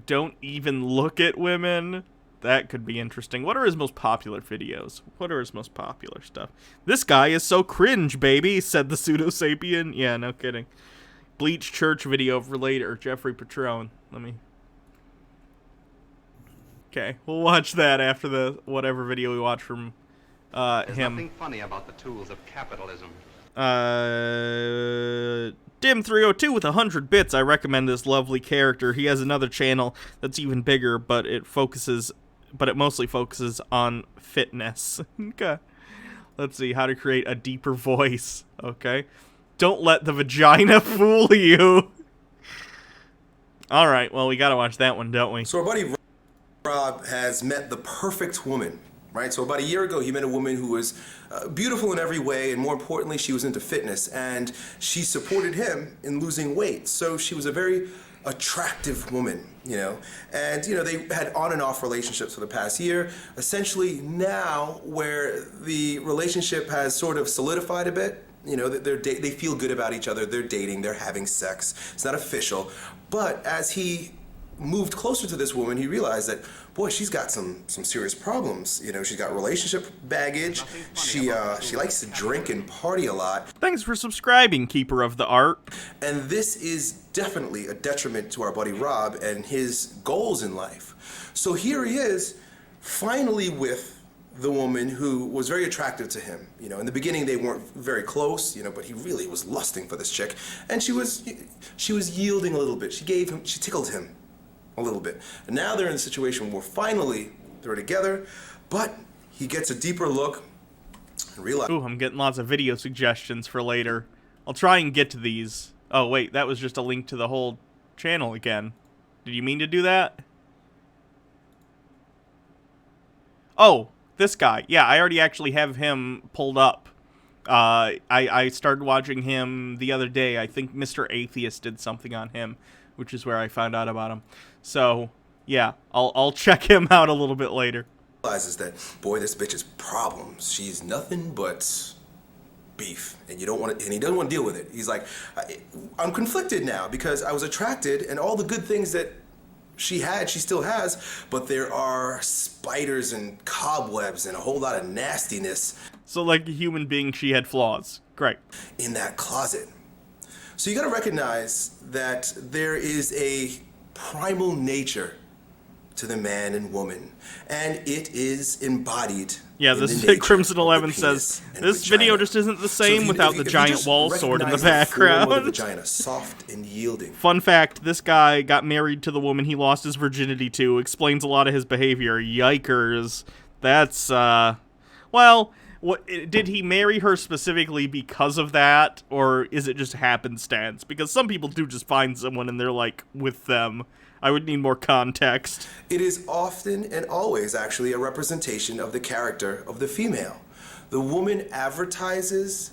Don't even look at women. That could be interesting. What are his most popular videos? What are his most popular stuff? This guy is so cringe, baby, said the pseudo-sapien. Yeah, no kidding. Bleach Church video for later. Jeffrey Patron. Let me... Okay, we'll watch that after the whatever video we watch from There's him. nothing funny about the tools of capitalism. Dim302 with 100 bits. I recommend this lovely character. He has another channel that's even bigger, but it mostly focuses on fitness. Okay. Let's see how to create a deeper voice. Okay. Don't let the vagina fool you. All right. Well, we got to watch that one, don't we? So our buddy Rob has met the perfect woman. Right? So about a year ago, he met a woman who was beautiful in every way, and more importantly, she was into fitness, and she supported him in losing weight. So she was a very attractive woman, you know, and, you know, they had on and off relationships for the past year. Essentially now, where the relationship has sort of solidified a bit, you know, they feel good about each other, they're dating, they're having sex, it's not official, but as he moved closer to this woman, he realized that, boy, she's got some serious problems. You know, she's got relationship baggage. She likes to drink and party a lot. Thanks for subscribing, Keeper of the Art. And this is definitely a detriment to our buddy Rob and his goals in life. So here he is, finally with the woman who was very attractive to him. You know, in the beginning they weren't very close, you know, but he really was lusting for this chick, and she was yielding a little bit. She tickled him a little bit. And now they're in a situation where finally they're together, but he gets a deeper look and realizes... Ooh, I'm getting lots of video suggestions for later. I'll try and get to these. Oh, wait, that was just a link to the whole channel again. Did you mean to do that? Oh, this guy. Yeah, I already actually have him pulled up. I started watching him the other day. I think Mr. Atheist did something on him, which is where I found out about him. So, yeah, I'll check him out a little bit later. Realizes that, boy, this bitch is problems. She's nothing but beef, and he doesn't want to deal with it. He's like, I'm conflicted now because I was attracted, and all the good things that she had, she still has, but there are spiders and cobwebs and a whole lot of nastiness. So, like a human being, she had flaws. Great. In that closet. So you got to recognize that there is a primal nature to the man and woman, and it is embodied. Yeah, this Crimson 11 says this video just isn't the same without the giant wall sword in the background. The vagina, soft and yielding. Fun fact: this guy got married to the woman he lost his virginity to. Explains a lot of his behavior. Yikers! That's well. What, did he marry her specifically because of that, or is it just happenstance? Because some people do just find someone and they're, like, with them. I would need more context. It is often and always, actually, a representation of the character of the female. The woman advertises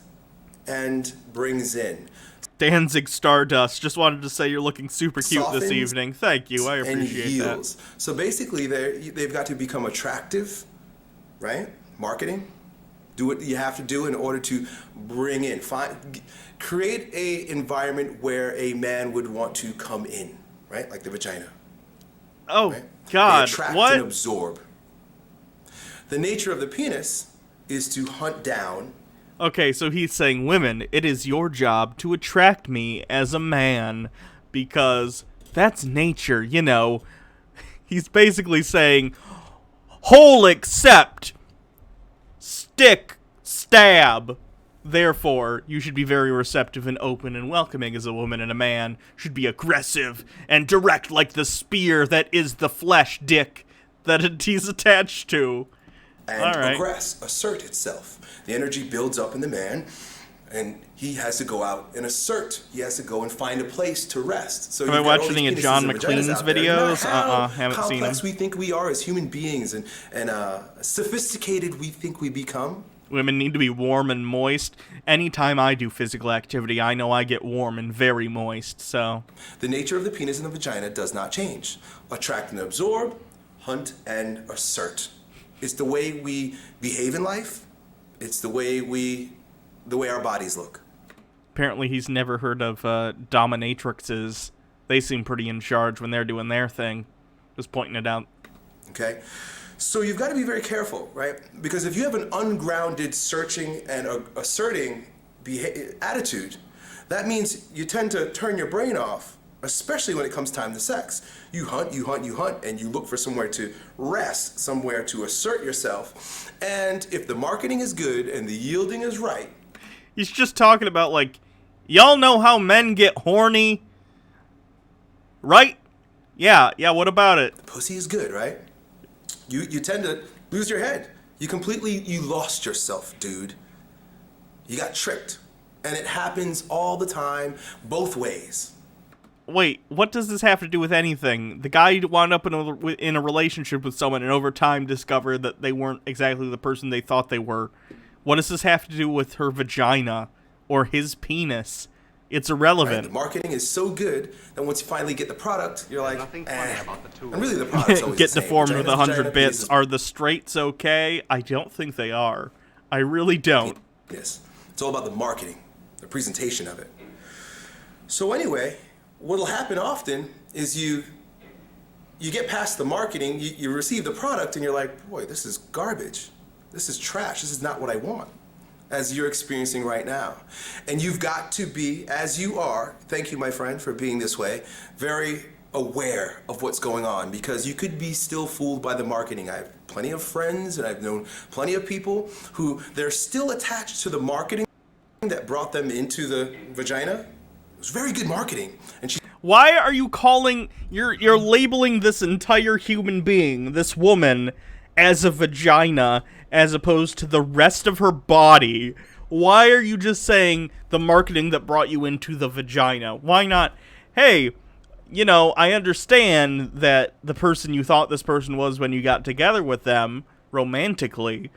and brings in. Danzig Stardust, just wanted to say you're looking super cute this evening. Thank you, I appreciate that. So basically, they've got to become attractive, right? Marketing. Do what you have to do in order to bring in, create a environment where a man would want to come in, right? Like the vagina. Oh, right? God, they attract what? and absorb. The nature of the penis is to hunt down. Okay, so he's saying, women, it is your job to attract me as a man, because that's nature, you know. He's basically saying, whole accept, stick, stab. Therefore, you should be very receptive and open and welcoming as a woman, and a man should be aggressive and direct like the spear that is the flesh dick that he's attached to. And aggress, assert itself. The energy builds up in the man, and he has to go out and assert. He has to go and find a place to rest. So have I watched any of John McLean's videos? Haven't seen them. Complex we think we are as human beings, and sophisticated we think we become. Women need to be warm and moist. Anytime I do physical activity, I know I get warm and very moist, so... The nature of the penis and the vagina does not change. Attract and absorb, hunt and assert. It's the way we behave in life. It's the way we the way our bodies look. Apparently he's never heard of dominatrixes. They seem pretty in charge when they're doing their thing. Just pointing it out. Okay? So you've got to be very careful, right? Because if you have an ungrounded searching and asserting attitude, that means you tend to turn your brain off, especially when it comes time to sex. You hunt, and you look for somewhere to rest, somewhere to assert yourself. And if the marketing is good and the yielding is right... He's just talking about, like, y'all know how men get horny? Right? Yeah, what about it? The pussy is good, right? You tend to lose your head. You lost yourself, dude. You got tricked. And it happens all the time, both ways. Wait, what does this have to do with anything? The guy wound up in a relationship with someone and over time discovered that they weren't exactly the person they thought they were. What does this have to do with her vagina or his penis? It's irrelevant. Right, the marketing is so good that once you finally get the product, you're like, nothing funny about the tool. And really the product's always Get the same. deformed Vagina, with 100 vagina, bits. penis, Are the straights okay? I don't think they are. I really don't. Yes. It's all about the marketing, the presentation of it. So anyway, what'll happen often is you get past the marketing, you receive the product, and you're like, boy, this is garbage. This is trash. This is not what I want, as you're experiencing right now. And you've got to be, as you are, thank you, my friend, for being this way, very aware of what's going on, because you could be still fooled by the marketing. I have plenty of friends, and I've known plenty of people who they're still attached to the marketing that brought them into the vagina. It was very good marketing. And why are you calling, you're labeling this entire human being, this woman, as a vagina, as opposed to the rest of her body? Why are you just saying the marketing that brought you into the vagina? Why not, hey, you know, I understand that the person you thought this person was when you got together with them, romantically,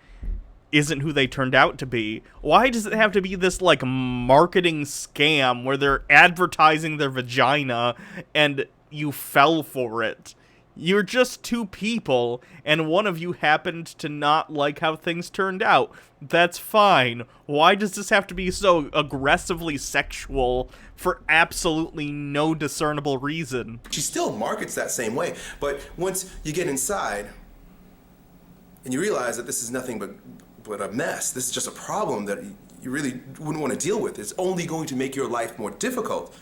isn't who they turned out to be. Why does it have to be this, like, marketing scam where they're advertising their vagina and you fell for it? You're just two people, and one of you happened to not like how things turned out. That's fine. Why does this have to be so aggressively sexual for absolutely no discernible reason? she still markets that same way, but once you get inside and you realize that this is nothing but a mess, this is just a problem that you really wouldn't want to deal with, it's only going to make your life more difficult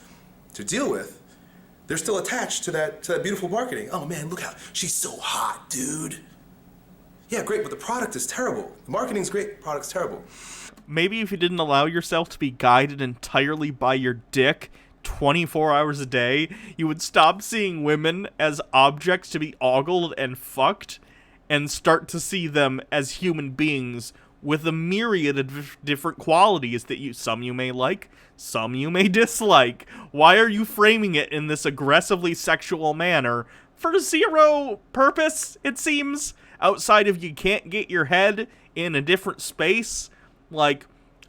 to deal with, they're still attached to that beautiful marketing. Oh man, look how she's so hot, dude. Yeah, great, but the product is terrible. The marketing's great, the product's terrible. Maybe if you didn't allow yourself to be guided entirely by your dick 24 hours a day, you would stop seeing women as objects to be ogled and fucked, and start to see them as human beings with a myriad of different qualities that some you may like, some you may dislike. Why are you framing it in this aggressively sexual manner? For zero purpose, it seems, outside of you can't get your head in a different space. Like,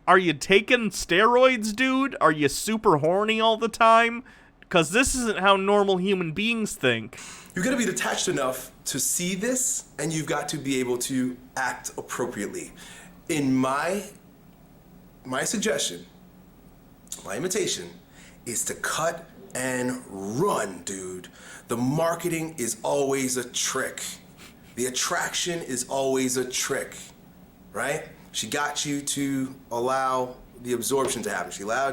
are you taking steroids, dude? Are you super horny all the time? Because this isn't how normal human beings think. You've got to be detached enough to see this, and you've got to be able to act appropriately. In my suggestion, my invitation, is to cut and run, dude. The marketing is always a trick. The attraction is always a trick, right? She got you to allow the absorption to happen.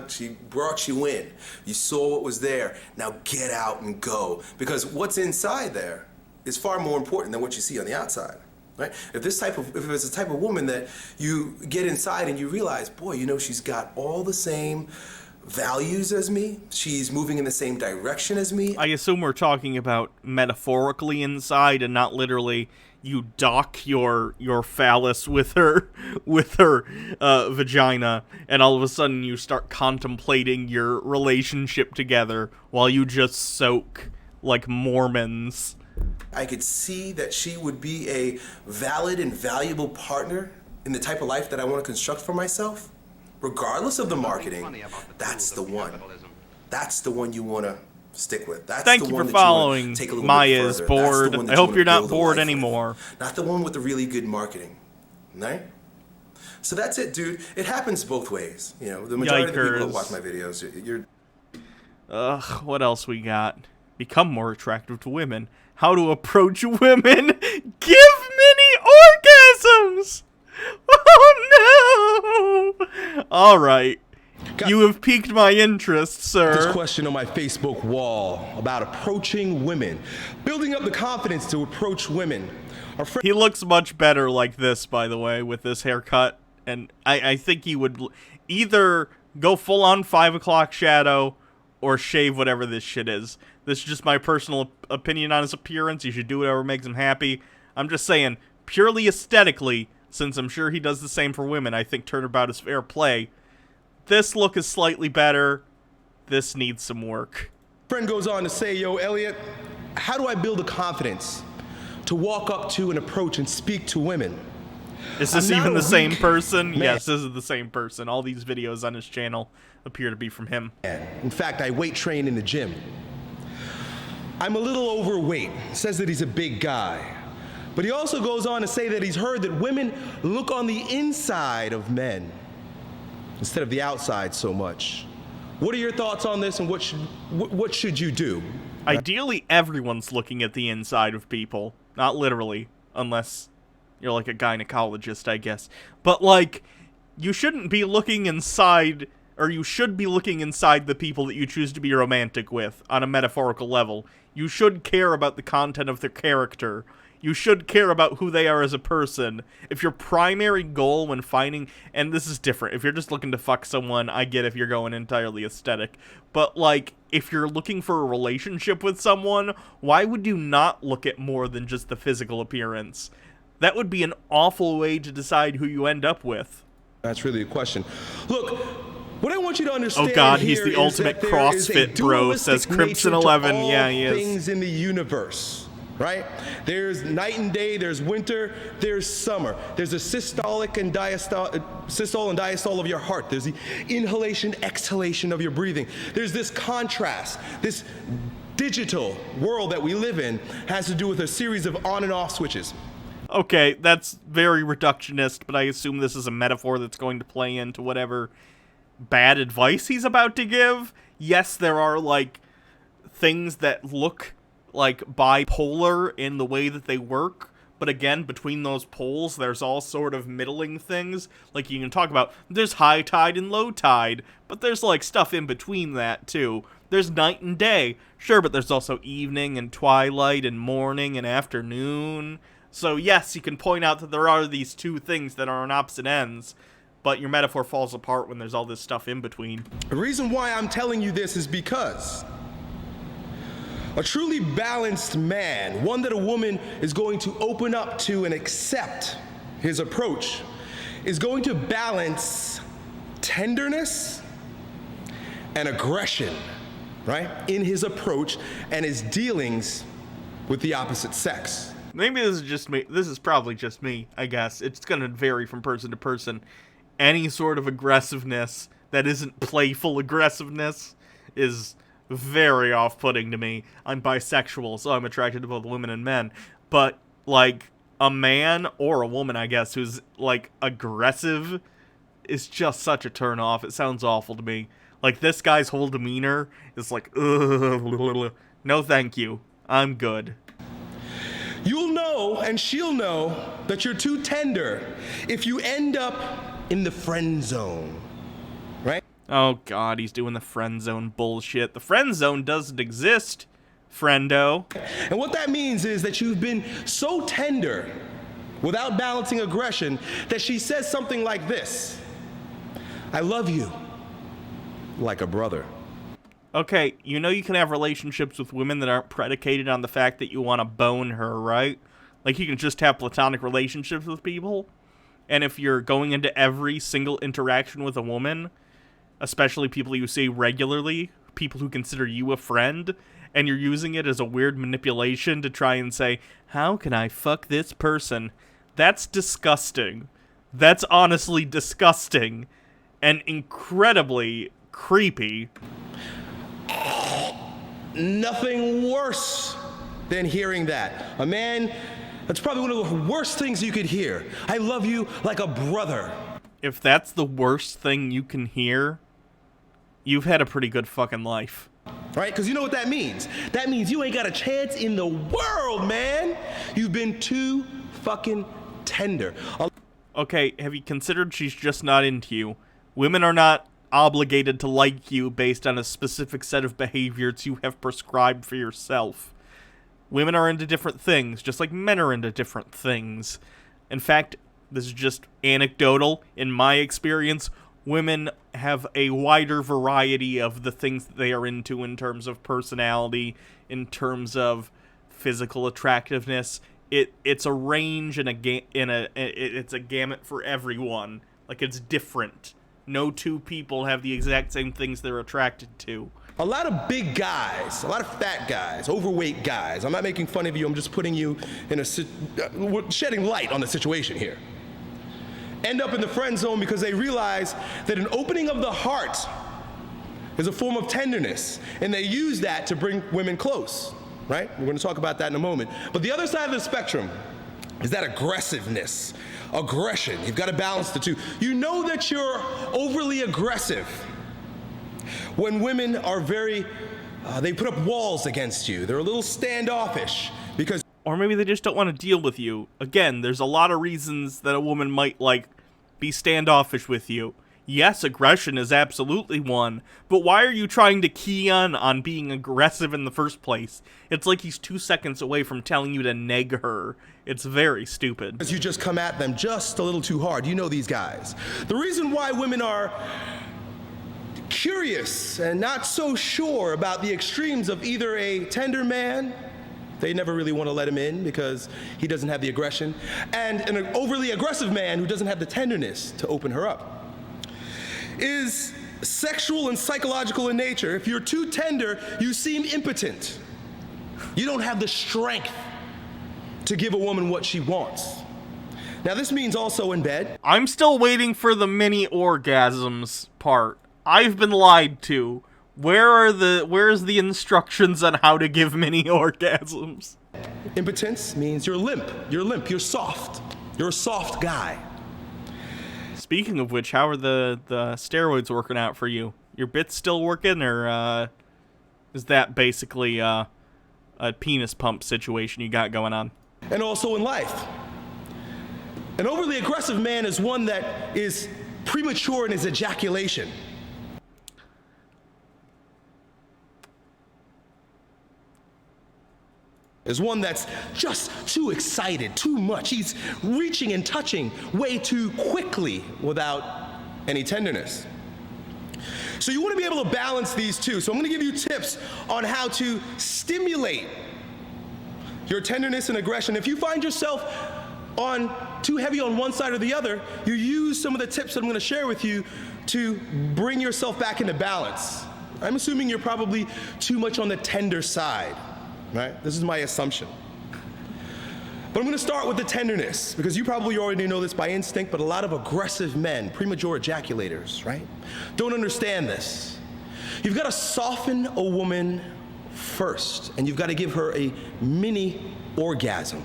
She brought you in. You saw what was there. Now get out and go. Because what's inside there is far more important than what you see on the outside. Right? If it's the type of woman that you get inside and you realize, boy, you know, she's got all the same values as me. She's moving in the same direction as me. I assume we're talking about metaphorically inside and not literally you dock your phallus with her vagina, and all of a sudden you start contemplating your relationship together while you just soak like Mormons. I could see that she would be a valid and valuable partner in the type of life that I want to construct for myself, regardless of the marketing. That's the one. That's the one you want to stick with. That's Thank the you one for that you wanna following. take a little Maya bit is further. That's the bored. one that I you hope wanna you're not build a bored life with. anymore. Not the one with the really good marketing. Right? So that's it, dude. It happens both ways. You know, the majority of the people that watch my videos, you're... Ugh, what else we got? Become more attractive to women. How to approach women. Give mini orgasms! Oh no! Alright. You have piqued my interest, sir. This question on my Facebook wall about approaching women. Building up the confidence to approach women. He looks much better like this, by the way, with this haircut. And I think he would either go full-on 5 o'clock shadow or shave whatever this shit is. This is just my personal opinion on his appearance. You should do whatever makes him happy. I'm just saying, purely aesthetically, since I'm sure he does the same for women, I think turnabout is fair play. This look is slightly better. This needs some work. Friend goes on to say, yo, Elliot, how do I build the confidence to walk up to and approach and speak to women? Is this even the same person? Man. Yes, this is the same person. All these videos on his channel appear to be from him. In fact, I weight train in the gym. I'm a little overweight. Says that he's a big guy. But he also goes on to say that he's heard that women look on the inside of men instead of the outside so much. What are your thoughts on this, and what should you do? Ideally, everyone's looking at the inside of people. Not literally, unless you're like a gynecologist, I guess. But, like, you shouldn't be looking inside, or you should be looking inside the people that you choose to be romantic with on a metaphorical level. You should care about the content of their character. You should care about who they are as a person. If your primary goal when finding... And this is different. If you're just looking to fuck someone, I get if you're going entirely aesthetic. But, like, if you're looking for a relationship with someone, why would you not look at more than just the physical appearance? That would be an awful way to decide who you end up with. That's really a question. Look, what I want you to understand. Oh god, he's the ultimate CrossFit bro, says Crimson11. Yeah, he is. Things in the universe. Right? There's night and day, there's winter, there's summer. There's a systolic and systole and diastole of your heart. There's the inhalation, exhalation of your breathing. There's this contrast. This digital world that we live in has to do with a series of on and off switches. Okay, that's very reductionist, but I assume this is a metaphor that's going to play into whatever bad advice he's about to give. Yes, there are, like, things that look like bipolar in the way that they work, but again, between those poles, there's all sort of middling things. Like, you can talk about, there's high tide and low tide, but there's, like, stuff in between that, too. There's night and day, sure, but there's also evening and twilight and morning and afternoon. So, yes, you can point out that there are these two things that are on opposite ends, but your metaphor falls apart when there's all this stuff in between. The reason why I'm telling you this is because a truly balanced man, one that a woman is going to open up to and accept his approach, is going to balance tenderness and aggression, right, in his approach and his dealings with the opposite sex. Maybe this is just me. This is probably just me, I guess. It's going to vary from person to person. Any sort of aggressiveness that isn't playful aggressiveness is very off-putting to me. I'm bisexual, so I'm attracted to both women and men. But, like, a man, or a woman, I guess, who's, like, aggressive is just such a turn-off. It sounds awful to me. Like, this guy's whole demeanor is like, ugh, no thank you. I'm good. You'll know, and she'll know, that you're too tender if you end up in the friend zone, right? Oh god, he's doing the friend zone bullshit. The friend zone doesn't exist, friendo. And what that means is that you've been so tender without balancing aggression that she says something like this: I love you like a brother. Okay, you know you can have relationships with women that aren't predicated on the fact that you want to bone her, right? Like, you can just have platonic relationships with people. And if you're going into every single interaction with a woman, especially people you see regularly, people who consider you a friend, and you're using it as a weird manipulation to try and say, how can I fuck this person? That's disgusting. That's honestly disgusting. And incredibly creepy. Nothing worse than hearing that. A man, that's probably one of the worst things you could hear. I love you like a brother. if that's the worst thing you can hear, you've had a pretty good fucking life. Right? Because you know what that means? That means you ain't got a chance in the world, man. You've been too fucking tender. Okay, have you considered she's just not into you? Women are not obligated to like you based on a specific set of behaviors you have prescribed for yourself. Women are into different things, just like men are into different things. In fact, this is just anecdotal. In my experience, women have a wider variety of the things that they are into in terms of personality, in terms of physical attractiveness. It's a range and it's a gamut for everyone. Like, it's different. No two people have the exact same things they're attracted to. A lot of big guys, a lot of fat guys, overweight guys. I'm not making fun of you. I'm just putting you in shedding light on the situation here. End up in the friend zone because they realize that an opening of the heart is a form of tenderness, and they use that to bring women close, right? We're going to talk about that in a moment. But the other side of the spectrum is that aggressiveness, aggression. You've got to balance the two. You know that you're overly aggressive when women are they put up walls against you. They're a little standoffish because... Or maybe they just don't want to deal with you. Again, there's a lot of reasons that a woman might, be standoffish with you. Yes, aggression is absolutely one, but why are you trying to key on being aggressive in the first place? It's like he's 2 seconds away from telling you to neg her. It's very stupid. Because you just come at them just a little too hard. You know these guys. The reason why women are curious and not so sure about the extremes of either a tender man, they never really want to let him in because he doesn't have the aggression, and an overly aggressive man who doesn't have the tenderness to open her up, is sexual and psychological in nature. If you're too tender, you seem impotent. You don't have the strength to give a woman what she wants. Now, this means also in bed. I'm still waiting for the mini orgasms part. I've been lied to. Where's the instructions on how to give mini orgasms? Impotence means you're limp. You're soft. You're a soft guy. Speaking of which, how are the steroids working out for you? Your bits still working, or is that basically a penis pump situation you got going on? And also in life. An overly aggressive man is one that is premature in his ejaculation. Is one that's just too excited, too much. He's reaching and touching way too quickly without any tenderness. So you want to be able to balance these two. So I'm going to give you tips on how to stimulate your tenderness and aggression. If you find yourself too heavy on one side or the other, you use some of the tips that I'm going to share with you to bring yourself back into balance. I'm assuming you're probably too much on the tender side. Right? This is my assumption. But I'm going to start with the tenderness, because you probably already know this by instinct, but a lot of aggressive men, premature ejaculators, right, don't understand this. You've got to soften a woman first, and you've got to give her a mini orgasm.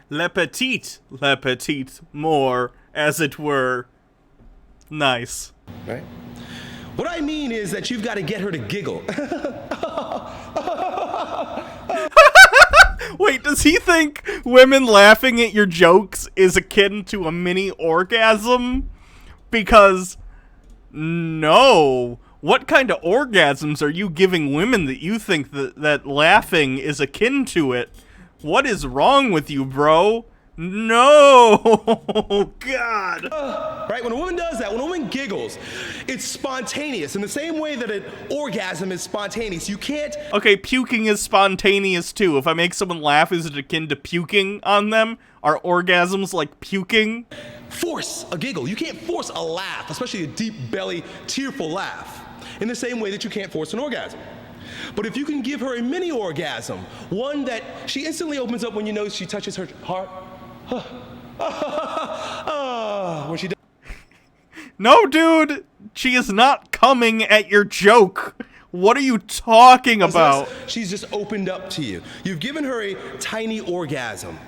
Le petite, more, as it were. Nice. Right? What I mean is that you've got to get her to giggle. Wait, does he think women laughing at your jokes is akin to a mini orgasm? Because, no. What kind of orgasms are you giving women that you think that laughing is akin to it? What is wrong with you, bro? No! God! Right? When a woman does that, when a woman giggles, it's spontaneous. In the same way that an orgasm is spontaneous, you can't... Okay, puking is spontaneous too. If I make someone laugh, is it akin to puking on them? Are orgasms like puking? Force a giggle. You can't force a laugh, especially a deep belly, tearful laugh, in the same way that you can't force an orgasm. But if you can give her a mini orgasm, one that she instantly opens up when you know she touches her heart, when she does. No, dude, she is not coming at your joke. What are you talking about? She's just opened up to you. You've given her a tiny orgasm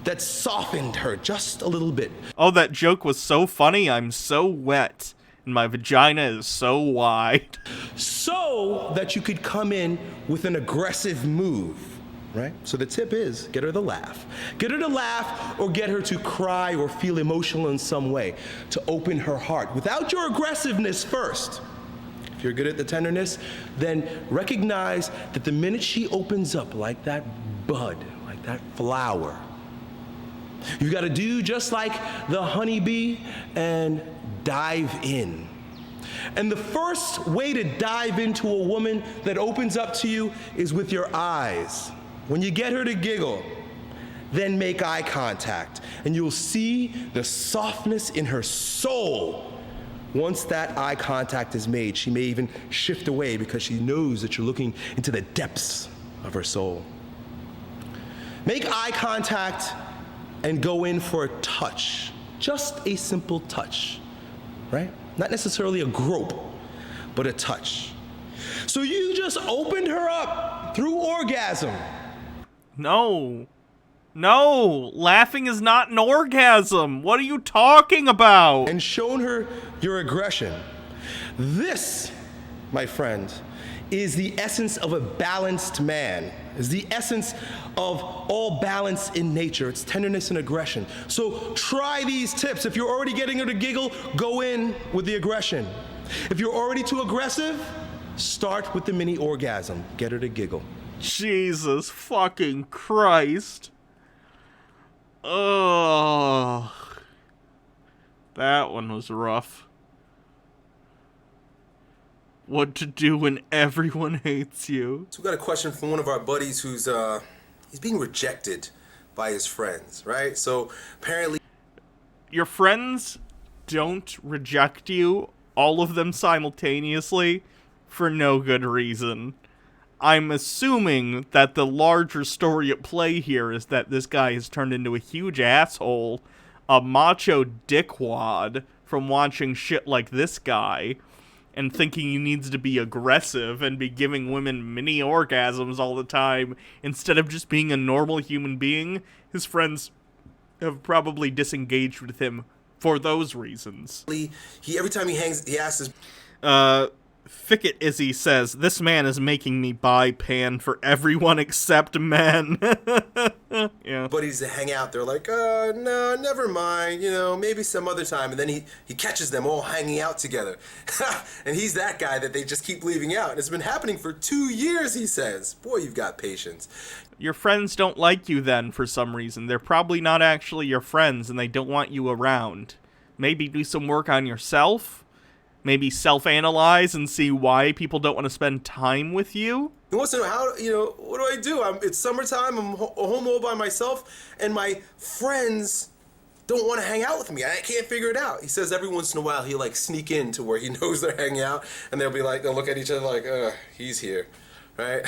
that softened her just a little bit. Oh, that joke was so funny. I'm so wet. And my vagina is so wide. So that you could come in with an aggressive move, right? So the tip is, get her to laugh. Get her to laugh or get her to cry or feel emotional in some way to open her heart without your aggressive first. If you're good at the tenderness, then recognize that the minute she opens up like that bud, like that flower, you've got to do just like the honeybee and dive in. And the first way to dive into a woman that opens up to you is with your eyes. When you get her to giggle, then make eye contact, and you'll see the softness in her soul. Once that eye contact is made, she may even shift away because she knows that you're looking into the depths of her soul. Make eye contact and go in for a touch. Just a simple touch, right? Not necessarily a grope, but a touch. So you just opened her up through orgasm. No. No. Laughing is not an orgasm. What are you talking about? And shown her your aggression. This, my friend, is the essence of a balanced man, is the essence of all balance in nature. It's tenderness and aggression. So try these tips. If you're already getting her to giggle, go in with the aggression. If you're already too aggressive, start with the mini orgasm. Get her to giggle. Jesus fucking Christ. Ugh. That one was rough. What to do when everyone hates you. So we got a question from one of our buddies who's he's being rejected by his friends, right? So apparently your friends don't reject you, all of them simultaneously, for no good reason. I'm assuming that the larger story at play here is that this guy has turned into a huge asshole, a macho dickwad from watching shit like this guy, and thinking he needs to be aggressive and be giving women mini orgasms all the time instead of just being a normal human being. His friends have probably disengaged with him for those reasons. he every time he asks his Fickett Izzy says, this man is making me buy Pan for everyone except men. Yeah. buddies to hang out. They're like, no, never mind, maybe some other time. And then he catches them all hanging out together. And he's that guy that they just keep leaving out. And it's been happening for 2 years, he says. Boy, you've got patience. Your friends don't like you then for some reason. They're probably not actually your friends and they don't want you around. Maybe do some work on yourself. Maybe self-analyze and see why people don't want to spend time with you. He wants to know how, what do I do? It's summertime, I'm home all by myself, and my friends don't want to hang out with me. I can't figure it out. He says every once in a while he'll sneak in to where he knows they're hanging out, and they'll look at each other like, he's here, right?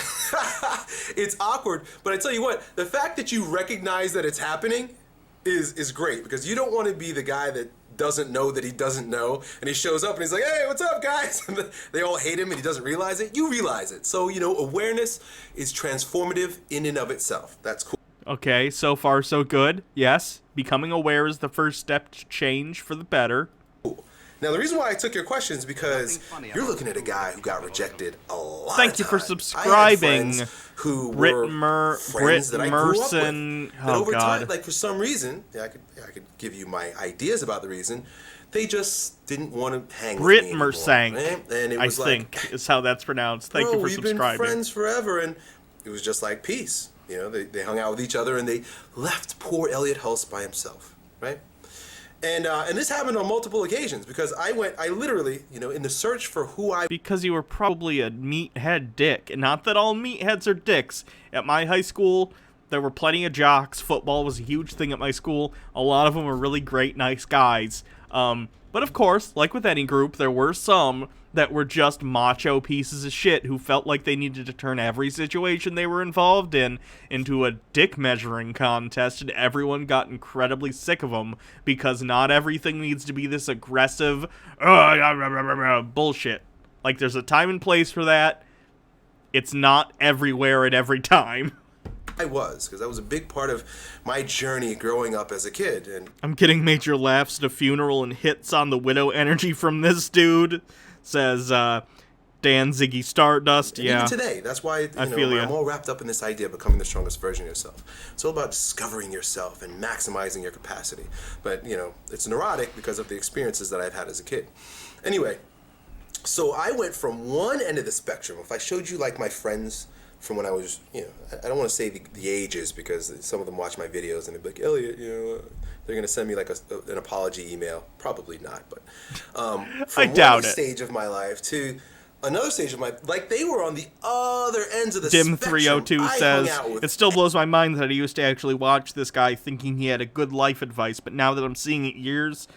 It's awkward, but I tell you what, the fact that you recognize that it's happening is great, because you don't want to be the guy that doesn't know that he doesn't know, and he shows up and he's like, hey, what's up, guys? And they all hate him and he doesn't realize it. You realize it. So, awareness is transformative in and of itself. That's cool. Okay, so far so good. Yes, becoming aware is the first step to change for the better. Now, the reason why I took your question is because you're looking at a guy who got rejected a lot. Thank you for subscribing, who Britt were friends that I grew up with. Merson. But over God. time, for some reason, I could give you my ideas about the reason. They just didn't want to hang with me anymore. Britt Mersang, right? And it was think, is how that's pronounced. Thank you for subscribing. We've been friends forever, and it was just like peace. They hung out with each other, and they left poor Elliot Hulse by himself, right? And this happened on multiple occasions, because I literally, in the search for who I... Because you were probably a meathead dick. And not that all meatheads are dicks. At my high school, there were plenty of jocks. Football was a huge thing at my school. A lot of them were really great, nice guys. But of course, like with any group, there were some that were just macho pieces of shit who felt like they needed to turn every situation they were involved in into a dick measuring contest, and everyone got incredibly sick of them because not everything needs to be this aggressive bullshit. Like, there's a time and place for that. It's not everywhere at every time. I was, because that was a big part of my journey growing up as a kid. And I'm getting major laughs at a funeral and hits on the widow energy from this dude, says Dan Ziggy Stardust. and Yeah. even today, that's why I feel ya. I'm all wrapped up in this idea of becoming the strongest version of yourself. It's all about discovering yourself and maximizing your capacity. But, it's neurotic because of the experiences that I've had as a kid. Anyway, so I went from one end of the spectrum. If I showed you like my friends from when I was, I don't want to say the ages because some of them watch my videos and they're like, Elliot, they're going to send me like an apology email. Probably not, but from I doubt one it. stage of my life to another stage of my like they were on the other ends of the Dim spectrum. 302 I says, hung out with it still blows my mind that I used to actually watch this guy thinking he had a good life advice, but now that I'm seeing it years,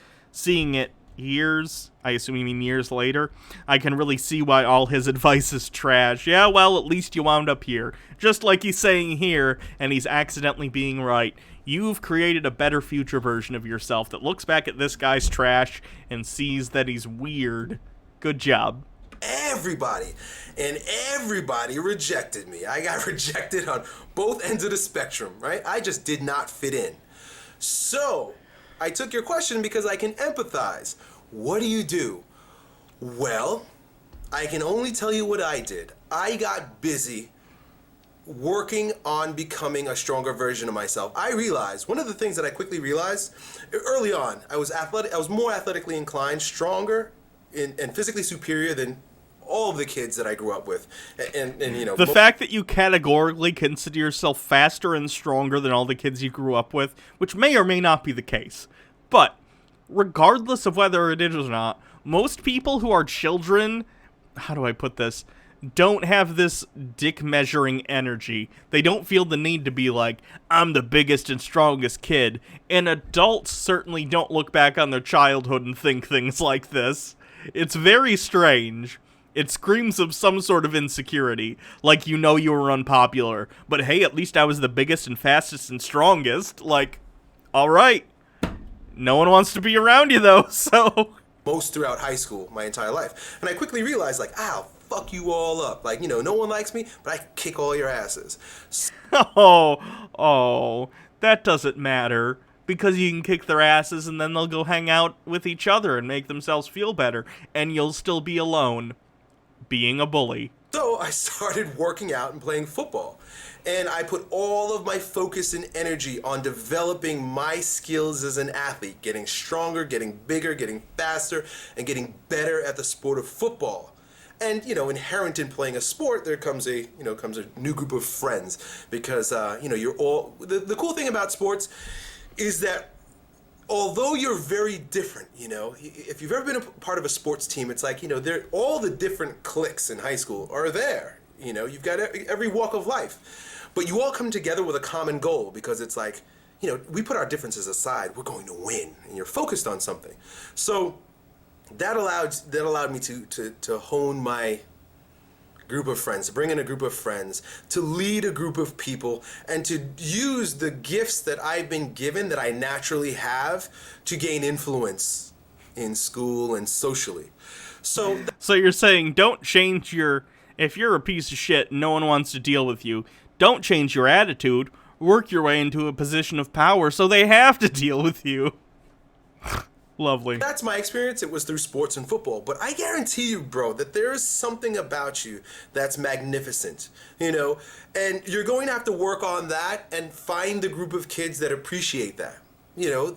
I assume you mean years later, I can really see why all his advice is trash. Yeah, well, at least you wound up here. Just like he's saying here, and he's accidentally being right. You've created a better future version of yourself that looks back at this guy's trash and sees that he's weird. Good job. everybody, and everybody rejected me. I got rejected on both ends of the spectrum, right? I just did not fit in. So, I took your question because I can empathize. What do you do? Well, I can only tell you what I did. I got busy working on becoming a stronger version of myself. I realized, one of the things that I quickly realized, early on, I was athletic, I was more athletically inclined, stronger, and physically superior than all of the kids that I grew up with. And you know, the fact that you categorically consider yourself faster and stronger than all the kids you grew up with, which may or may not be the case, but regardless of whether it is or not, most people who are children, how do I put this, don't have this dick measuring energy. They don't feel the need to be like, I'm the biggest and strongest kid. And adults certainly don't look back on their childhood and think things like this. It's very strange. It screams of some sort of insecurity, like you know you were unpopular, but hey, at least I was the biggest and fastest and strongest. Like, alright. No one wants to be around you though, so... most throughout high school, my entire life. And I quickly realized, like, I'll fuck you all up. Like, you know, no one likes me, but I kick all your asses. Oh, that doesn't matter. Because you can kick their asses and then they'll go hang out with each other and make themselves feel better. And you'll still be alone. Being a bully. So I started working out and playing football. And I put all of my focus and energy on developing my skills as an athlete, getting stronger, getting bigger, getting faster, and getting better at the sport of football. And, you know, inherent in playing a sport, there comes a new group of friends. Because, you know, you're all... The cool thing about sports is that although you're very different, you know, if you've ever been a part of a sports team, it's like, you know, all the different cliques in high school are there. You know, you've got every walk of life. But you all come together with a common goal because it's like, you know, we put our differences aside. We're going to win. And you're focused on something. So that allowed me to hone my group of friends, to bring in a group of friends, to lead a group of people, and to use the gifts that I've been given, that I naturally have, to gain influence in school and socially. So you're saying don't change your... If you're a piece of shit and no one wants to deal with you, don't change your attitude. Work your way into a position of power so they have to deal with you. Lovely. That's my experience. It was through sports and football. But I guarantee you, bro, that there is something about you that's magnificent, you know? And you're going to have to work on that and find the group of kids that appreciate that. You know,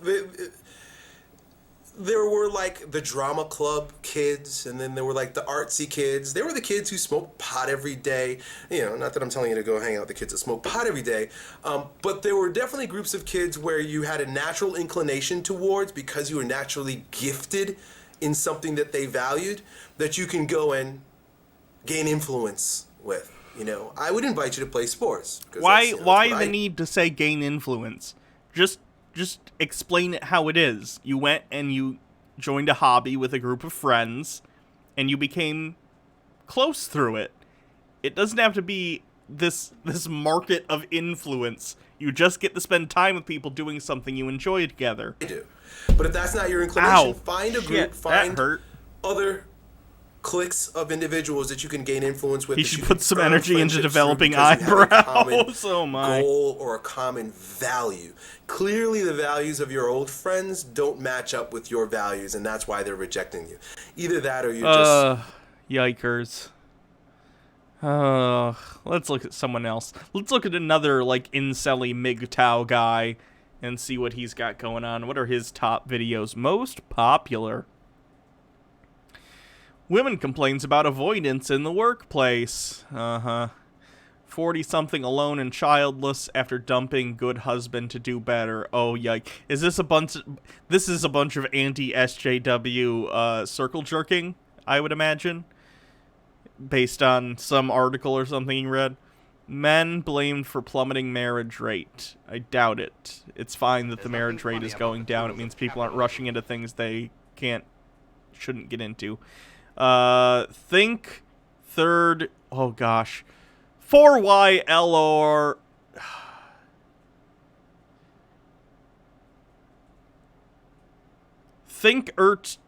there were like the drama club kids, and then there were like the artsy kids. There were the kids who smoked pot every day. You know, not that I'm telling you to go hang out with the kids that smoke pot every day, but there were definitely groups of kids where you had a natural inclination towards, because you were naturally gifted in something that they valued, that you can go and gain influence with. You know, I would invite you to play sports. Why the need to say gain influence? Just explain it how it is. You went and you joined a hobby with a group of friends, and you became close through it. It doesn't have to be this market of influence. You just get to spend time with people doing something you enjoy together. I do. But if that's not your inclination, Ow. find a group, Shit, find that hurt. other cliques of individuals that you can gain influence with. He that should you put can some earn energy into friendships through developing because you have a common eyebrows. Oh my. goal or a common value. Clearly, the values of your old friends don't match up with your values, and that's why they're rejecting you. Either that or you just... Yikers. Let's look at someone else. Let's look at another, like, incel-y MGTOW guy and see what he's got going on. What are his top videos? Most popular. Women complains about avoidance in the workplace. 40-something alone and childless after dumping good husband to do better. Oh, yike. Is this a bunch of... This is a bunch of anti-SJW, circle jerking, I would imagine. Based on some article or something you read. Men blamed for plummeting marriage rate. I doubt it. It's fine that the marriage rate is going down. It means people aren't rushing into things they shouldn't get into. Think third... Oh, gosh. 4YLR... Think Ert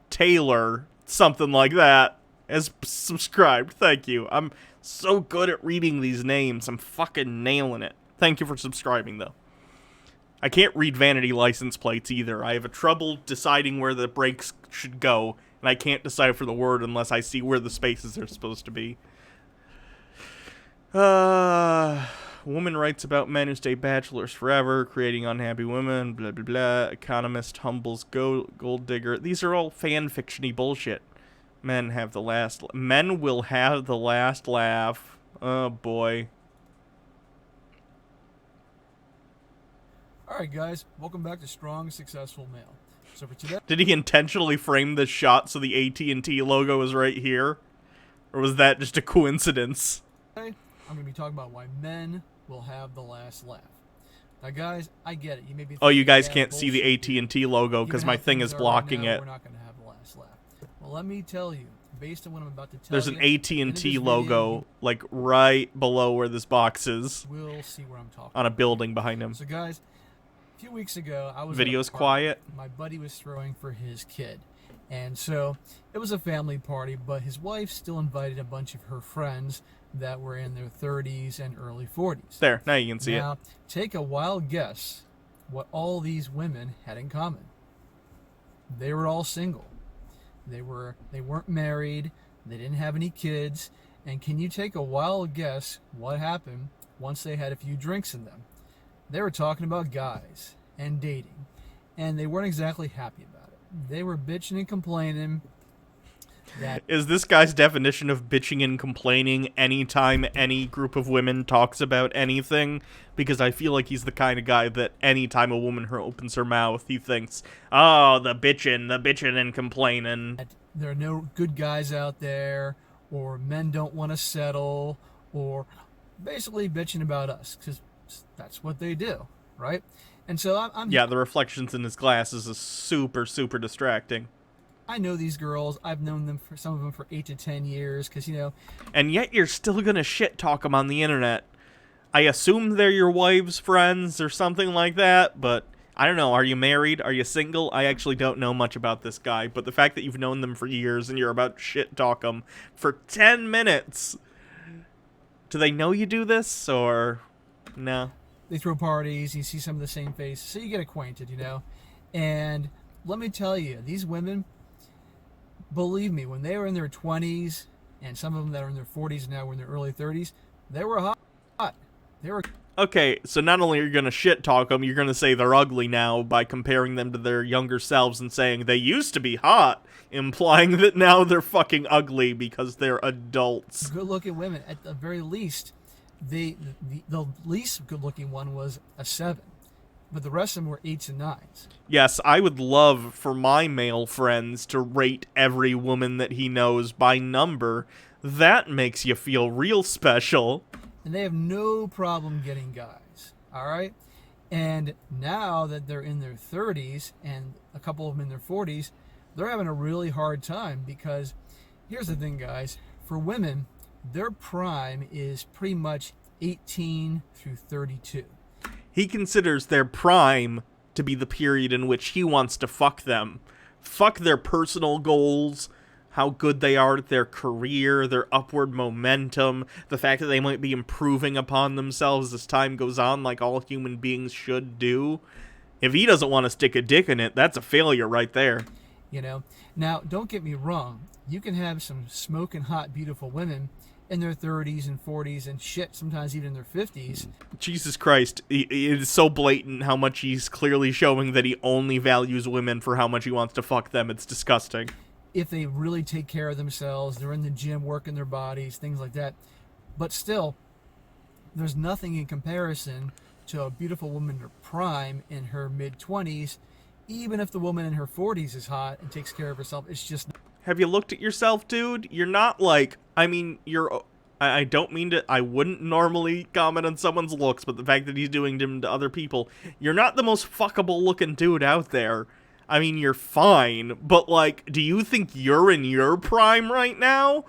Taylor, something like that, has subscribed. Thank you. I'm so good at reading these names. I'm fucking nailing it. Thank you for subscribing, though. I can't read vanity license plates either. I have a trouble deciding where the brakes should go, and I can't decipher the word unless I see where the spaces are supposed to be. Woman writes about men who stay bachelors forever, creating unhappy women, blah, blah, blah. Economist humbles gold digger. These are all fan fiction-y bullshit. Men will have the last laugh. Oh, boy. Alright, guys. Welcome back to Strong, Successful Male. So for today... Did he intentionally frame this shot so the AT&T logo is right here? Or was that just a coincidence? I'm going to be talking about why men will have the last laugh. Now, guys, I get it. You may be oh, you guys thinking, can't see the AT&T logo because my thing is blocking it. We're not going to have the last laugh. Well, let me tell you, based on what I'm about to tell There's you... There's an AT&T logo, like, right below where this box is. We'll see where I'm talking on a building behind him. So, guys, a few weeks ago, I was Video's at a party. quiet. My buddy was throwing for his kid. And so, it was a family party, but his wife still invited a bunch of her friends that were in their 30s and early 40s. There, now you can see it. Now, take a wild guess what all these women had in common. They were all single. They weren't married. They didn't have any kids. And can you take a wild guess what happened once they had a few drinks in them? They were talking about guys and dating. And they weren't exactly happy about it. They were bitching and complaining. Is this guy's definition of bitching and complaining anytime any group of women talks about anything? Because I feel like he's the kind of guy that anytime a woman opens her mouth, he thinks, oh, the bitching and complaining. There are no good guys out there, or men don't want to settle, or basically bitching about us, because that's what they do, right? And so I'm yeah, the reflections in his glasses is super, super distracting. I know these girls. I've known them for some of them for 8 to 10 years, because and yet you're still gonna shit talk them on the internet. I assume they're your wife's friends or something like that, but I don't know. Are you married? Are you single? I actually don't know much about this guy, but the fact that you've known them for years and you're about to shit talk them for 10 minutes, do they know you do this or no? They throw parties. You see some of the same faces, so you get acquainted, And let me tell you, these women. Believe me, when they were in their 20s, and some of them that are in their 40s now were in their early 30s, they were hot. They were... Okay, so not only are you going to shit talk them, you're going to say they're ugly now by comparing them to their younger selves and saying they used to be hot, implying that now they're fucking ugly because they're adults. Good-looking women, at the very least, the least good-looking one was a 7. But the rest of them were 8s and 9s. Yes, I would love for my male friends to rate every woman that he knows by number. That makes you feel real special. And they have no problem getting guys, all right? And now that they're in their 30s and a couple of them in their 40s, they're having a really hard time because here's the thing, guys. For women, their prime is pretty much 18 through 32. He considers their prime to be the period in which he wants to fuck them. Fuck their personal goals, how good they are at their career, their upward momentum, the fact that they might be improving upon themselves as time goes on, like all human beings should do. If he doesn't want to stick a dick in it, that's a failure right there. You know, now don't get me wrong. You can have some smoking hot, beautiful women in their 30s and 40s and shit, sometimes even in their 50s. Jesus Christ, it is so blatant how much he's clearly showing that he only values women for how much he wants to fuck them. It's disgusting. If they really take care of themselves, they're in the gym working their bodies, things like that. But still, there's nothing in comparison to a beautiful woman in her prime in her mid-20s. Even if the woman in her 40s is hot and takes care of herself, it's just... Have you looked at yourself, dude? You're not like... I mean, you're... I don't mean to... I wouldn't normally comment on someone's looks, but the fact that he's doing them to other people, you're not the most fuckable looking dude out there. I mean, you're fine, but, like, do you think you're in your prime right now?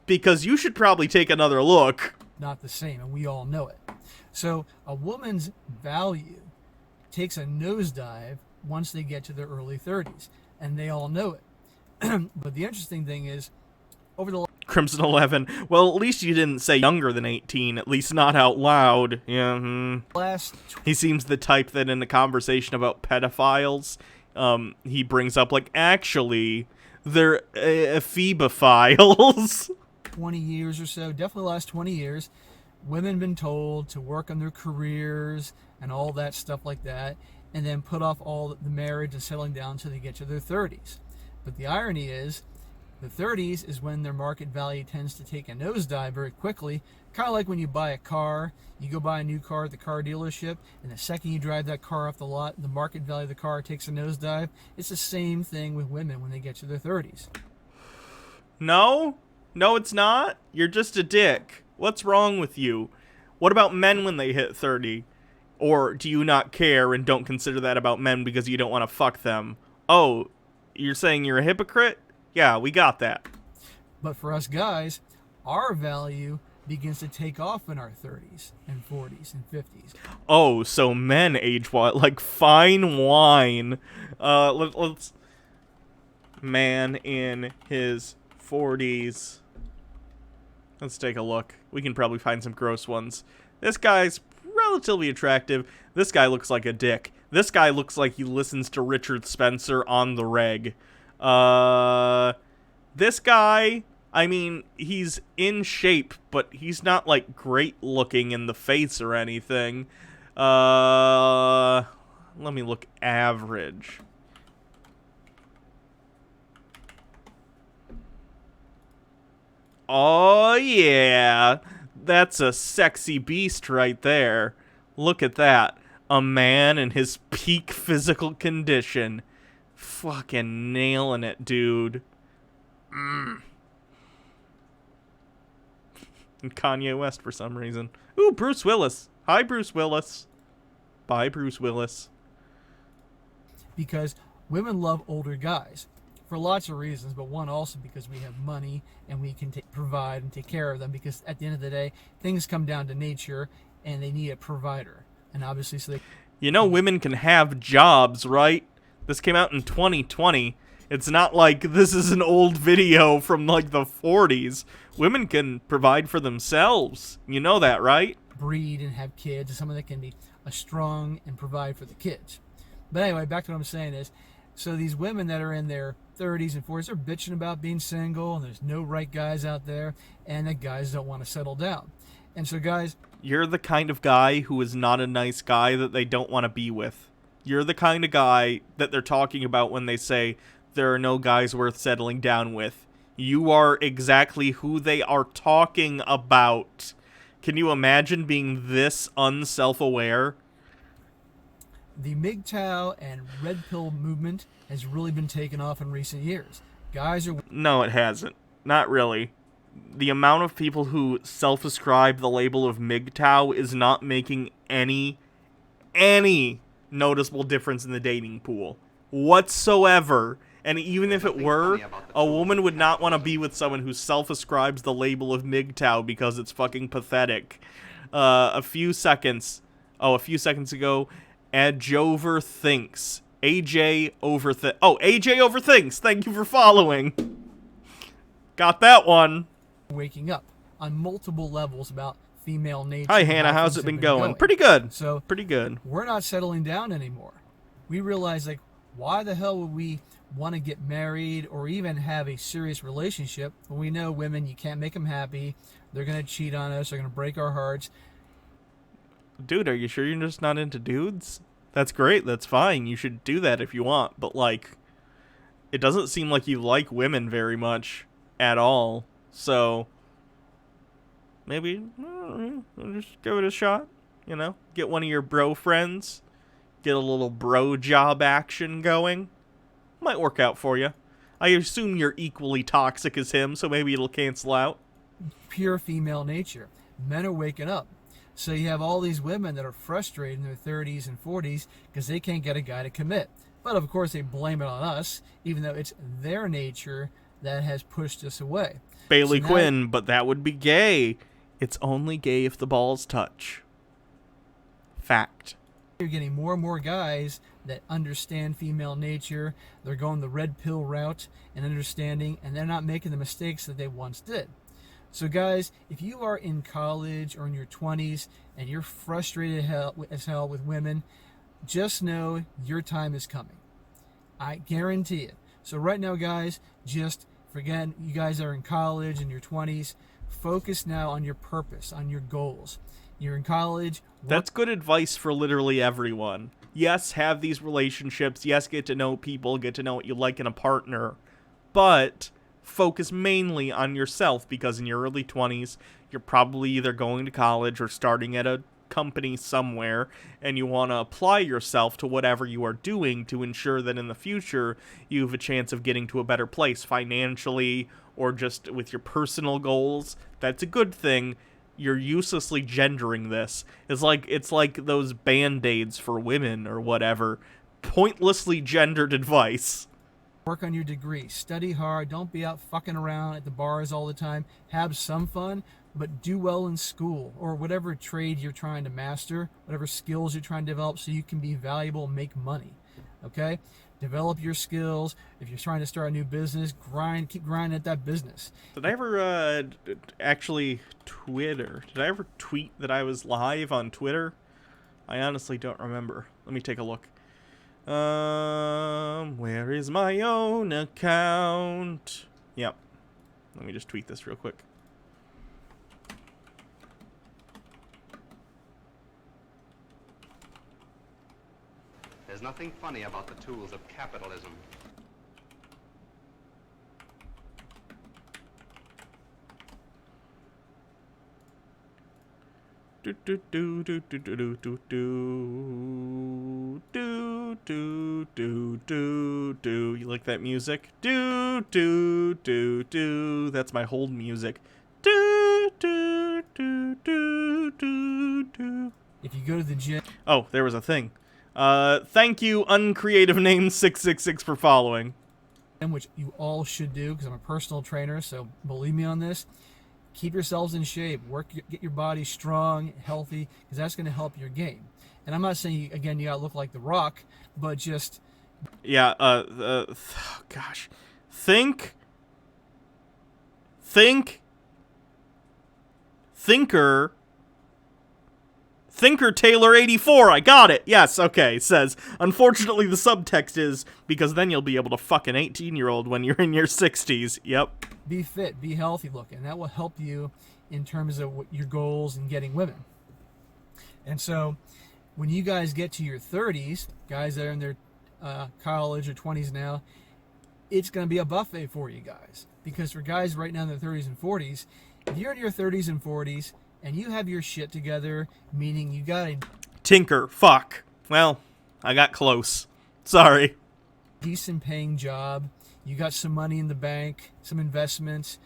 Because you should probably take another look. Not the same, and we all know it. So, a woman's value takes a nosedive once they get to their early 30s, and they all know it. But the interesting thing is, over the... Crimson 11. Well, at least you didn't say younger than 18, at least not out loud. Yeah, He seems the type that in a conversation about pedophiles... he brings up, like, actually, they're ephebophiles. 20 years or so, definitely the last 20 years, women been told to work on their careers and all that stuff like that, and then put off all the marriage and settling down until they get to their 30s. But the irony is, the 30s is when their market value tends to take a nosedive very quickly, kind of like when you buy a car. You go buy a new car at the car dealership, and the second you drive that car off the lot, the market value of the car takes a nosedive. It's the same thing with women when they get to their 30s. No, it's not. You're just a dick. What's wrong with you? What about men when they hit 30? Or do you not care and don't consider that about men because you don't want to fuck them? Oh, you're saying you're a hypocrite? Yeah, we got that. But for us guys, our value begins to take off in our 30s and 40s and 50s. Oh, so men age what? Like fine wine. Let's... Man in his 40s. Let's take a look. We can probably find some gross ones. This guy's relatively attractive. This guy looks like a dick. This guy looks like he listens to Richard Spencer on the reg. This guy, I mean, he's in shape, but he's not, like, great looking in the face or anything. Let me look average. Oh, yeah. That's a sexy beast right there. Look at that. A man in his peak physical condition. Fucking nailing it, dude. And Kanye West for some reason. Ooh, Bruce Willis. Hi, Bruce Willis. Bye, Bruce Willis. Because women love older guys for lots of reasons, but one also because we have money and we can provide and take care of them, because at the end of the day, things come down to nature and they need a provider. And obviously, so they... You know, women can have jobs, right? This came out in 2020. It's not like this is an old video from, like, the 40s. Women can provide for themselves. You know that, right? Breed and have kids, and someone that can be strong and provide for the kids. But anyway, back to what I'm saying is, so these women that are in their 30s and 40s are bitching about being single, and there's no right guys out there, and the guys don't want to settle down. And so, guys... You're the kind of guy who is not a nice guy that they don't want to be with. You're the kind of guy that they're talking about when they say there are no guys worth settling down with. You are exactly who they are talking about. Can you imagine being this unself-aware? The MGTOW and Red Pill movement has really been taken off in recent years. Guys are... No, it hasn't. Not really. The amount of people who self-ascribe the label of MGTOW is not making any noticeable difference in the dating pool whatsoever. And even if it were, a woman would not want to be with someone who self-ascribes the label of MGTOW because it's fucking pathetic. A few seconds ago, Adjover thinks. AJ overthinks. Thank you for following. Got that one. waking up on multiple levels about female nature. Hi, and Hannah. how How's things it have been going? going. Pretty good. So Pretty good. we're not settling down anymore. We realize, like, why the hell would we want to get married or even have a serious relationship when we know women, you can't make them happy. They're going to cheat on us. They're going to break our hearts. Dude, are you sure you're just not into dudes? That's great. That's fine. You should do that if you want. But, like, it doesn't seem like you like women very much at all. So, maybe just give it a shot. You know? Get one of your bro friends. Get a little bro job action going. Might work out for you. I assume you're equally toxic as him, so maybe it'll cancel out. Pure female nature. Men are waking up. So you have all these women that are frustrated in their 30s and 40s because they can't get a guy to commit. But of course they blame it on us, even though it's their nature that has pushed us away. Bailey So now- Quinn, but that would be gay. It's only gay if the balls touch. Fact. You're getting more and more guys that understand female nature. They're going the red pill route and understanding, and they're not making the mistakes that they once did. So guys, if you are in college or in your 20s and you're frustrated as hell with women, just know your time is coming. I guarantee it. So right now, guys, just forget you guys are in college in your 20s. Focus now on your purpose, on your goals. You're in college. That's good advice for literally everyone. Yes, have these relationships. Yes, get to know people, get to know what you like in a partner. But focus mainly on yourself, because in your early 20s, you're probably either going to college or starting at a company somewhere, and you want to apply yourself to whatever you are doing to ensure that in the future you have a chance of getting to a better place financially or just with your personal goals. That's a good thing. You're uselessly gendering this. It's like those band-aids for women or whatever. Pointlessly gendered advice. Work on your degree. Study hard. Don't be out fucking around at the bars all the time. Have some fun, but do well in school or whatever trade you're trying to master, whatever skills you're trying to develop so you can be valuable and make money. Okay? Develop your skills. If you're trying to start a new business, keep grinding at that business. Did I ever actually Twitter? Did I ever tweet that I was live on Twitter? I honestly don't remember. Let me take a look. Where is my own account? Yep. Let me just tweet this real quick. There's nothing funny about the tools of capitalism. Do do do do do do do do do do do do do. You like that music? Do do do do. That's my hold music. Do do do do do do. If you go to the gym, Oh, there was a thing. Thank you, uncreative name 666 for following. which you all should do because I'm a personal trainer, so believe me on this. Keep yourselves in shape. Get your body strong, healthy, because that's going to help your game. And I'm not saying, again, you got to look like The Rock, but just... Yeah, gosh. Thinker Taylor 84. I got it. Yes, okay. It says, unfortunately, the subtext is because then you'll be able to fuck an 18-year-old when you're in your 60s. Yep. Be fit, be healthy looking. That will help you in terms of your goals and getting women. And so when you guys get to your 30s, guys that are in their college or 20s now, it's going to be a buffet for you guys. Because for guys right now in their 30s and 40s, if you're in your 30s and 40s and you have your shit together, meaning you got a Tinker. Fuck. Well, I got close. Sorry. decent paying job, you got some money in the bank, some investments,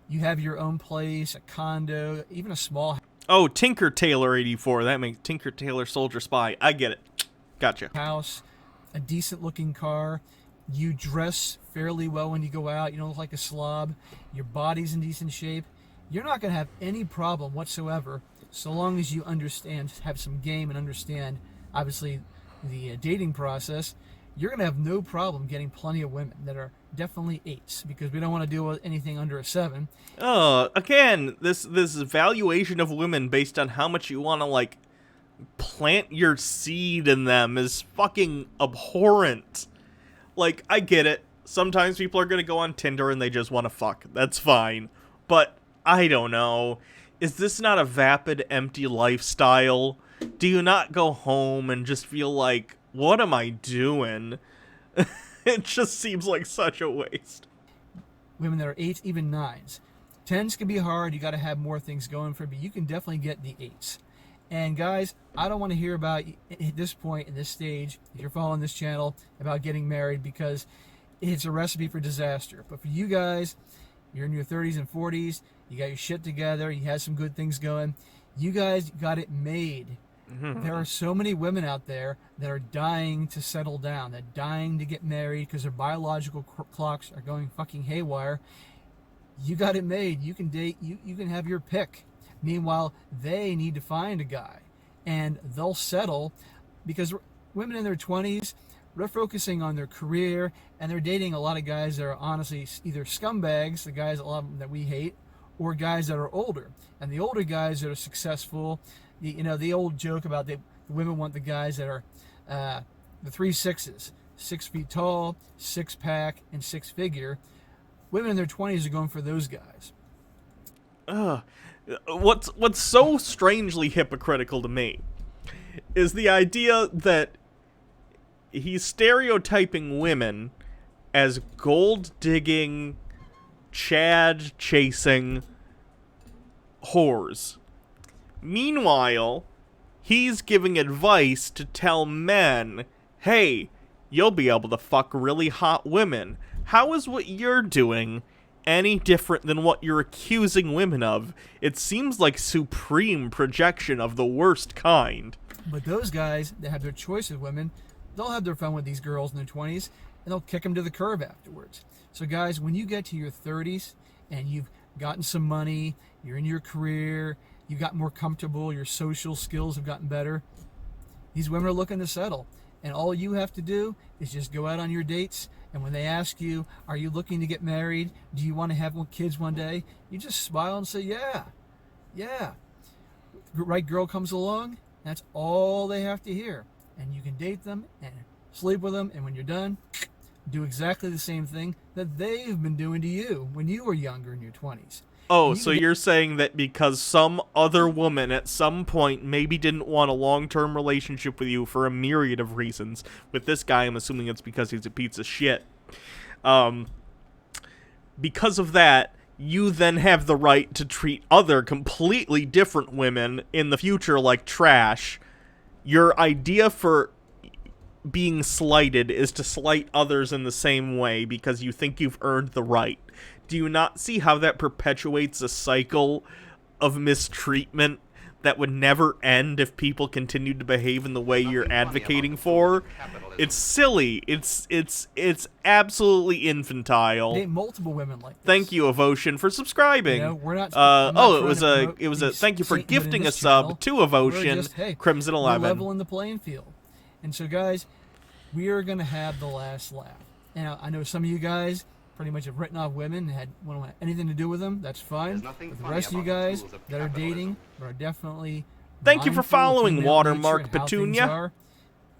you have your own place, a condo, even a small Oh, Tinker Taylor 84. That makes Tinker Taylor Soldier Spy. I get it. Gotcha. house, a decent looking car, you dress fairly well when you go out, you don't look like a slob, your body's in decent shape, you're not going to have any problem whatsoever so long as you understand, have some game and understand, obviously, the dating process. you're going to have no problem getting plenty of women that are definitely 8s, because we don't want to deal with anything under a 7. Again, this valuation of women based on how much you want to, like, plant your seed in them is fucking abhorrent. Like, I get it. Sometimes people are going to go on Tinder and they just want to fuck. That's fine. But, I don't know. Is this not a vapid, empty lifestyle? Do you not go home and just feel like, what am I doing? It just seems like such a waste. Women that are 8s, even 9s. 10s can be hard. You got to have more things going for you, but you can definitely get the 8s. And guys, I don't want to hear about, at this point, in this stage, if you're following this channel, about getting married, because it's a recipe for disaster. But for you guys, you're in your 30s and 40s, you got your shit together, you had some good things going, you guys got it made. There are so many women out there that are dying to settle down, that are dying to get married because their biological clocks are going fucking haywire. You got it made. You can date, you can have your pick. Meanwhile, they need to find a guy, and they'll settle, because women in their 20s, they're focusing on their career, and they're dating a lot of guys that are honestly either scumbags, the guys, a lot of them that we hate, or guys that are older. And the older guys that are successful, you know, the old joke about the women want the guys that are the 3 6s, 6 feet tall, 6-pack, and 6-figure. Women in their 20s are going for those guys. What's so strangely hypocritical to me is the idea that he's stereotyping women as gold-digging, Chad-chasing whores. Meanwhile, he's giving advice to tell men, hey, you'll be able to fuck really hot women. How is what you're doing any different than what you're accusing women of? It seems like supreme projection of the worst kind. But those guys that have their choice of women, they'll have their fun with these girls in their 20s, and they'll kick them to the curb afterwards. So guys, when you get to your 30s and you've gotten some money, you're in your career, you got more comfortable, your social skills have gotten better, these women are looking to settle. And all you have to do is just go out on your dates, and when they ask you, are you looking to get married? Do you want to have kids one day? You just smile and say, yeah. The right girl comes along, that's all they have to hear. And you can date them and sleep with them, and when you're done, do exactly the same thing that they've been doing to you when you were younger in your 20s. Oh, so you're saying that because some other woman at some point maybe didn't want a long-term relationship with you for a myriad of reasons. With this guy, I'm assuming it's because he's a piece of shit. Because of that, you then have the right to treat other completely different women in the future like trash. Your idea for being slighted is to slight others in the same way because you think you've earned the right. Do you not see how that perpetuates a cycle of mistreatment that would never end if people continued to behave in the way you're advocating for? It's silly. It's absolutely infantile. Date multiple women like this. Thank you, Evotion, for subscribing. You know, we're not. It was a thank you for gifting a sub to Evotion. Crimson 11. We're leveling the playing field, and so guys, we are gonna have the last laugh. Now I know some of you guys pretty much have written off women and don't want anything to do with them. That's fine. But the rest of you guys that are dating are definitely. Thank you for following, Watermark Petunia.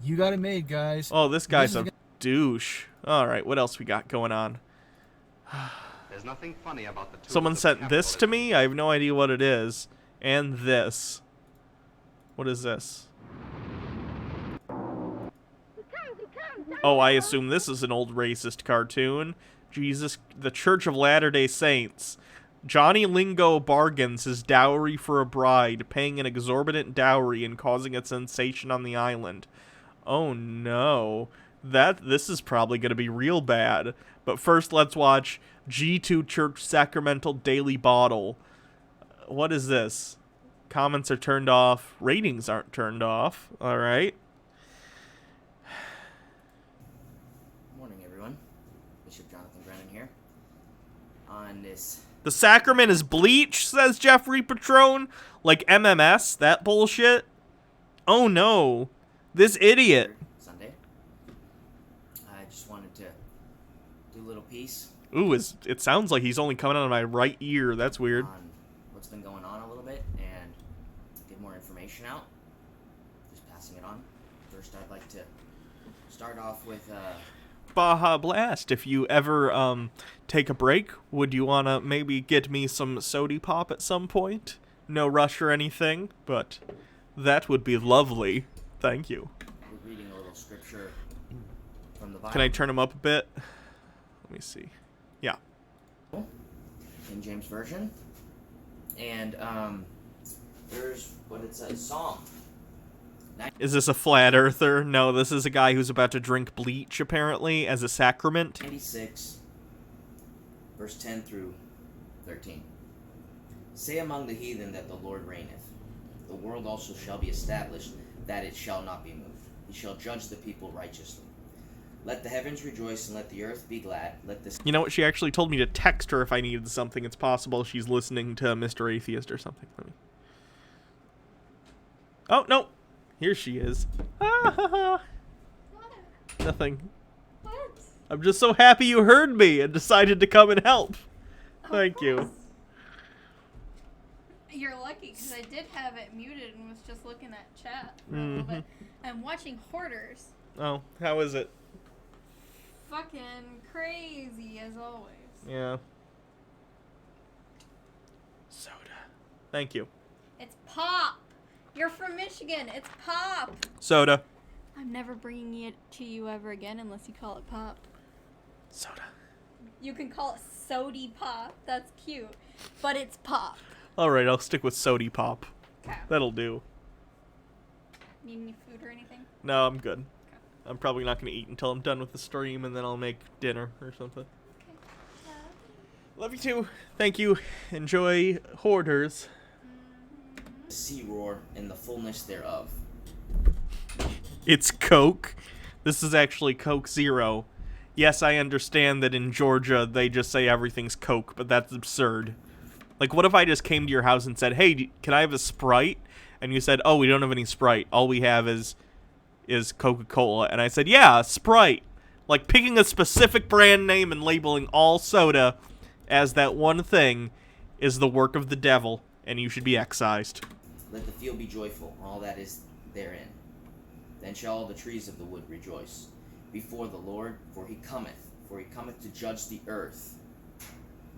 You got it made, guys. Oh, this guy's a douche. All right, what else we got going on? There's nothing funny about the tools Someone of sent this to capitalism. me. I have no idea what it is. And this. What is this? Oh, I assume this is an old racist cartoon. Jesus, the Church of Latter-day Saints. Johnny Lingo bargains his dowry for a bride, paying an exorbitant dowry and causing a sensation on the island. Oh no. This is probably going to be real bad. But first, let's watch G2 Church Sacramental Daily Bottle. What is this? Comments are turned off. Ratings aren't turned off. Alright. Morning, everyone. Bishop Jonathan Brennan here. On this... The sacrament is bleach, says Jeffrey Patron. Like MMS? That bullshit? Oh no. This idiot. Sunday. piece. Ooh, it sounds like he's only coming out of my right ear. That's weird. On what's been going on a little bit and get more information out. Just passing it on. First, I'd like to start off with Baja Blast. If you ever take a break, would you wanna maybe get me some sody pop at some point? No rush or anything, but that would be lovely. Thank you. we're reading a little scripture from the Bible. Can I turn him up a bit? Let me see. Yeah. King James Version. And there's what it says, Psalm. Is this a flat earther? No, this is a guy who's about to drink bleach, apparently, as a sacrament. 96, verse 10 through 13. Say among the heathen that the Lord reigneth. The world also shall be established, that it shall not be moved. He shall judge the people righteously. Let the heavens rejoice, and let the earth be glad. Let the... You know what? She actually told me to text her if I needed something. It's possible she's listening to Mr. Atheist or something. Let me... Oh, no. Here she is. Ah, ha, ha. Nothing. What? I'm just so happy you heard me and decided to come and help. Thank you. You're lucky, because I did have it muted and was just looking at chat for a little bit. I'm watching Hoarders. Oh, how is it? Fucking crazy, as always. Yeah. Soda. Thank you. It's pop! You're from Michigan. It's pop! Soda. I'm never bringing it to you ever again unless you call it pop. Soda. You can call it sody pop. That's cute. But it's pop. Alright, I'll stick with sody pop. Okay. That'll do. Need any food or anything? No, I'm good. I'm probably not going to eat until I'm done with the stream, and then I'll make dinner or something. Okay. Love you too. Thank you. Enjoy Hoarders. The sea roar and the fullness thereof. It's Coke. This is actually Coke Zero. Yes, I understand that in Georgia they just say everything's Coke, but that's absurd. Like, what if I just came to your house and said, hey, can I have a Sprite? And you said, oh, we don't have any Sprite. All we have is Coca-Cola. And I said, yeah, Sprite. Like, picking a specific brand name and labeling all soda as that one thing is the work of the devil, and you should be excised. Let the field be joyful, all that is therein. Then shall all the trees of the wood rejoice before the Lord, for he cometh to judge the earth.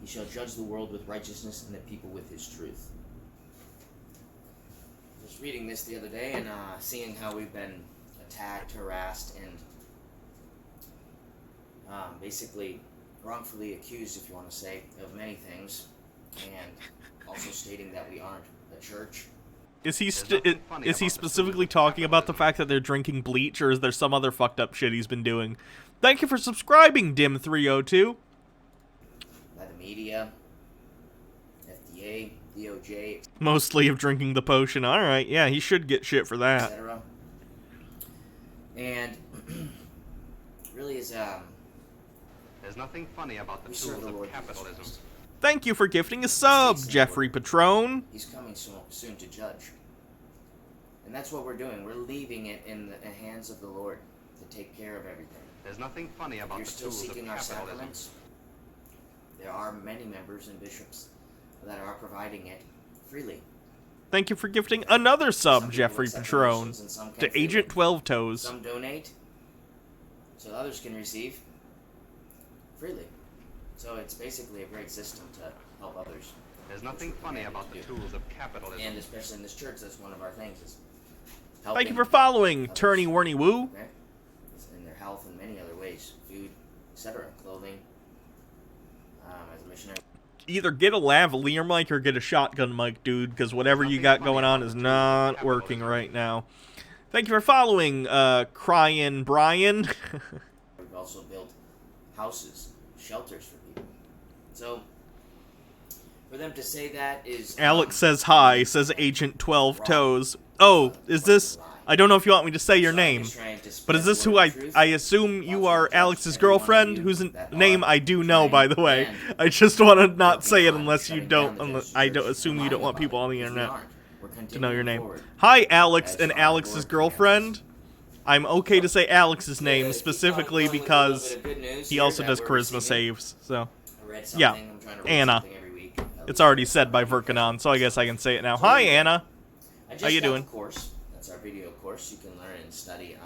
He shall judge the world with righteousness and the people with his truth. I was reading this the other day and seeing how we've been attacked, harassed, and basically wrongfully accused, if you want to say, of many things, and also stating that we aren't a church. Is he specifically talking about the fact that they're drinking bleach, or is there some other fucked up shit he's been doing? Thank you for subscribing, Dim302. By the media, FDA, DOJ, Mostly of drinking the potion. Alright, yeah, he should get shit for that. etc. And really is There's nothing funny about the we serve tools the of Lord capitalism. Jesus Christ. Thank you for gifting a sub, Jeffrey Patron. He's coming soon to judge. And that's what we're doing. We're leaving it in the hands of the Lord to take care of everything. There's nothing funny about If you're the still tools of seeking our capitalism. sacraments, there are many members and bishops that are providing it freely. Thank you for gifting another Some sub, people Jeffrey accept Patron. donations and some can To freely. Agent 12 Toes. Some donate so others can receive freely. So it's basically a great system to help others. There's nothing funny about the tools of capitalism. And especially in this church, that's one of our things is Thank you for following, others. Turney Warney Woo. Okay? In their health and many other ways, food, etc., clothing. As a missionary. Either get a lavalier mic or get a shotgun mic, dude, because whatever you got going on is not working right now. Thank you for following, Cryin' Brian. We've also built houses, shelters for people. So, for them to say that is... Alex says hi, says Agent 12 Toes. Oh, is this... I don't know if you want me to say your name, but is this who I assume you are Alex's girlfriend, whose name I do know, by the way. I just want to not say it unless you don't, I don't assume you don't want people on the internet to know your name. Hi, Alex and Alex's girlfriend. I'm okay to say Alex's name keep specifically going with a little because bit of good news he here also that does we're charisma receiving. saves. So, I read something. yeah, I'm trying to read Anna. something every week. It's already said by Verkanon, so I guess I can say it now. Hi, Anna. I just How you got doing? the course. That's our video course. You can learn and study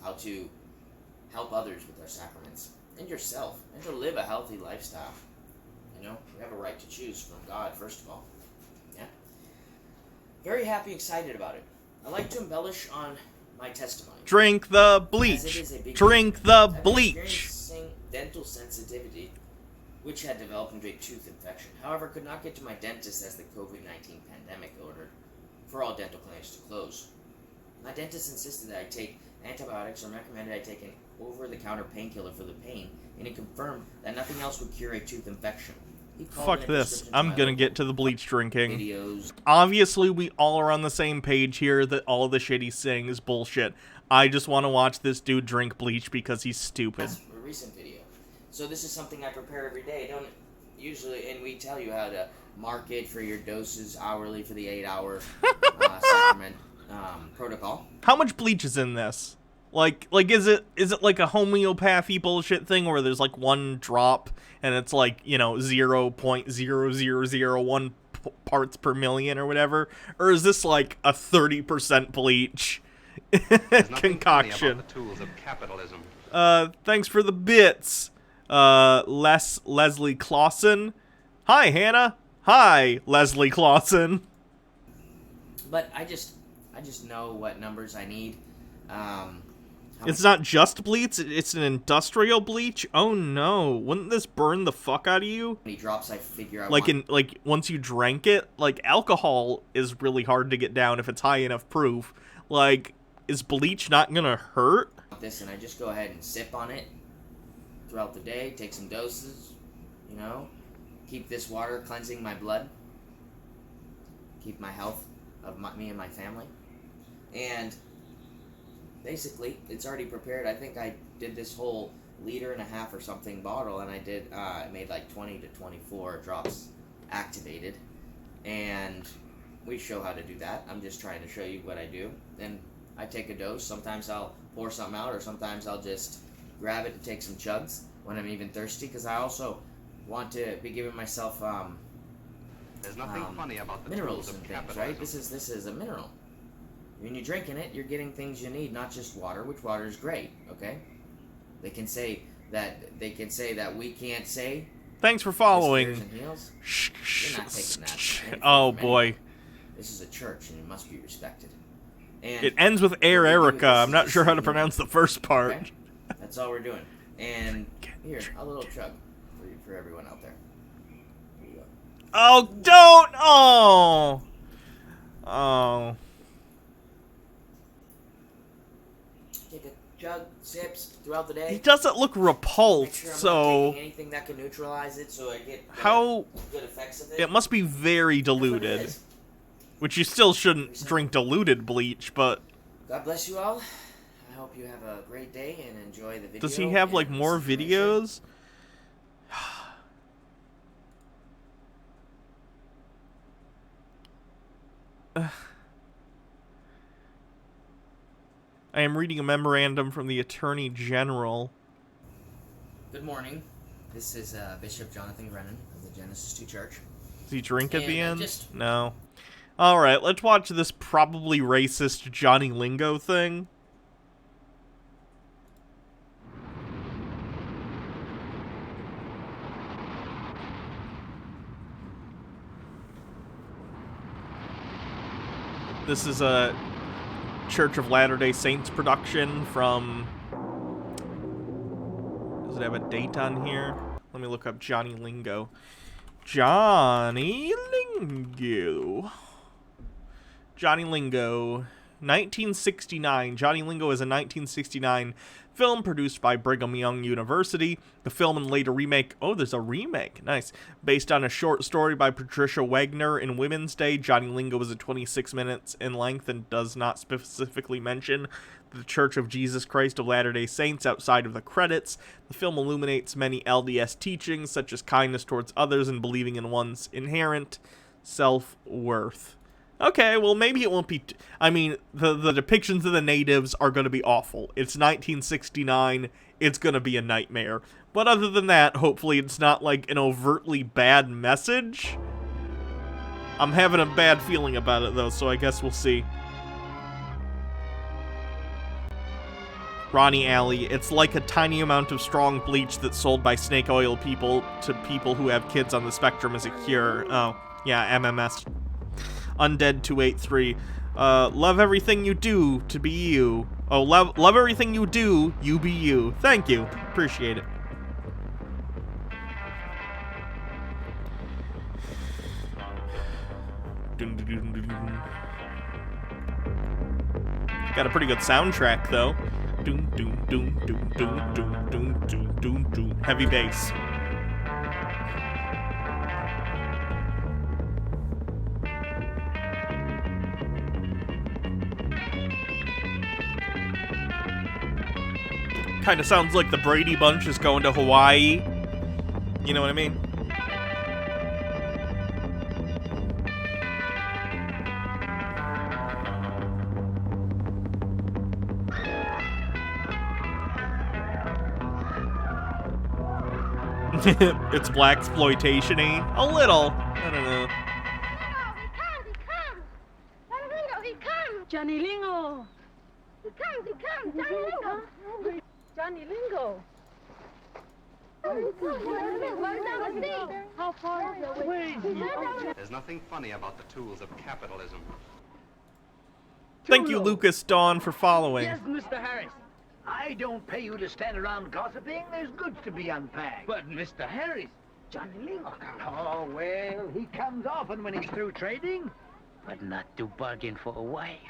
how to help others with our sacraments and yourself, and to live a healthy lifestyle. You know, we have a right to choose from God, first of all. Yeah. Very happy, excited about it. I like to embellish on my testimony. Drink the As it bleach. is a big Drink deal. the I've bleach. experiencing dental sensitivity, which had developed into a tooth infection. However, could not get to my dentist as the COVID-19 pandemic ordered for all dental clinics to close. My dentist insisted that I take antibiotics and recommended I take an over-the-counter painkiller for the pain, and he confirmed that nothing else would cure a tooth infection. He called Fuck in a this. prescription to I'm my gonna local get to the bleach drinking. videos. Obviously, we all are on the same page here that all the shit he's saying is bullshit. I just want to watch this dude drink bleach because he's stupid. That's a recent video. So this is something I prepare every day. I don't usually, and we tell you how to mark it for your doses hourly for the 8-hour sacrament protocol. How much bleach is in this? Like is it like a homeopathy bullshit thing where there's like one drop and it's like, you know, 0.0001 parts per million or whatever? Or is this like a 30% bleach concoction? The tools of capitalism. Thanks for the bits. Leslie Clausen. Hi, Hannah. Hi, Leslie Clausen. But I just know what numbers I need. It's not just bleach, it's an industrial bleach? Oh no, wouldn't this burn the fuck out of you? How many drops I figure I Like want. like once you drank it, like alcohol is really hard to get down if it's high enough proof. Like, is bleach not gonna hurt? This, and I just go ahead and sip on it throughout the day, take some doses, you know, keep this water cleansing my blood, keep my health of me and my family, and basically it's already prepared. I think I did this whole 1.5 liters or something bottle, and I did I made like 20 to 24 drops activated, and we show how to do that. I'm just trying to show you what I do. Then I take a dose. Sometimes I'll pour something out, or sometimes I'll just grab it and take some chugs when I'm even thirsty, because I also want to be giving myself There's nothing funny about the minerals tools and of things, capitalism. right? This is a mineral. When you're drinking it, you're getting things you need, not just water, which water is great, okay? They can say that we can't say. Thanks for this following. cures and heals. You're not taking that info Oh from boy. anyone. This is a church, and it must be respected. And It ends with Air what we do with Erica. this I'm is not just sure how to you know, pronounce the first part. okay? That's all we're doing. And here, a little chug for everyone out there. Here you go. Oh, don't! Oh! Oh. Take a chug, sips throughout the day. He doesn't look Make repulsed, sure I'm not so taking anything that can neutralize it, so I get how... good effects of it. It must be very That's what it diluted. is. Which you still shouldn't drink diluted bleach, but... God bless you all. I hope you have a great day and enjoy the video. Does he have, like, and more this information. videos? I am reading a memorandum from the Attorney General. Good morning. This is Bishop Jonathan Grennan of the Genesis 2 Church. Does he drink at the And, end? No. Alright, let's watch this probably racist Johnny Lingo thing. This is a Church of Latter-day Saints production from... Does it have a date on here? Let me look up Johnny Lingo. Johnny Lingo. Johnny Lingo. 1969. Johnny Lingo is a 1969 film produced by Brigham Young University. The film and later remake... Oh, there's a remake. Nice. Based on a short story by Patricia Wagner in Women's Day. Johnny Lingo is 26 minutes in length and does not specifically mention the Church of Jesus Christ of Latter-day Saints outside of the credits. The film illuminates many LDS teachings, such as kindness towards others and believing in one's inherent self-worth. Okay, well, maybe it won't be... I mean, the depictions of the natives are going to be awful. It's 1969. It's going to be a nightmare. But other than that, hopefully it's not, like, an overtly bad message. I'm having a bad feeling about it, though, so I guess we'll see. Ronnie Alley, it's like a tiny amount of strong bleach that's sold by snake oil people to people who have kids on the spectrum as a cure. Oh, yeah, MMS. Undead 283. Love everything you do to be you. Oh, love everything you do, you be you. Thank you. Appreciate it. Got a pretty good soundtrack, though. Doom, doom, doom, doom, doom, doom, doom, doom, doom, doom. Heavy bass. Kind of sounds like the Brady Bunch is going to Hawaii. You know what I mean? It's blaxploitation-y. A little. I don't know. He comes! Johnny Lingo! He comes! Johnny Lingo! Johnny Lingo! How far is it away? There's nothing funny about the tools of capitalism. Thank you, Lucas Dawn, for following. Yes, Mr. Harris. I don't pay you to stand around gossiping. There's goods to be unpacked. But, Mr. Harris, Johnny Lingo... Oh, well, he comes often when he's through trading. But not to bargain for a wife.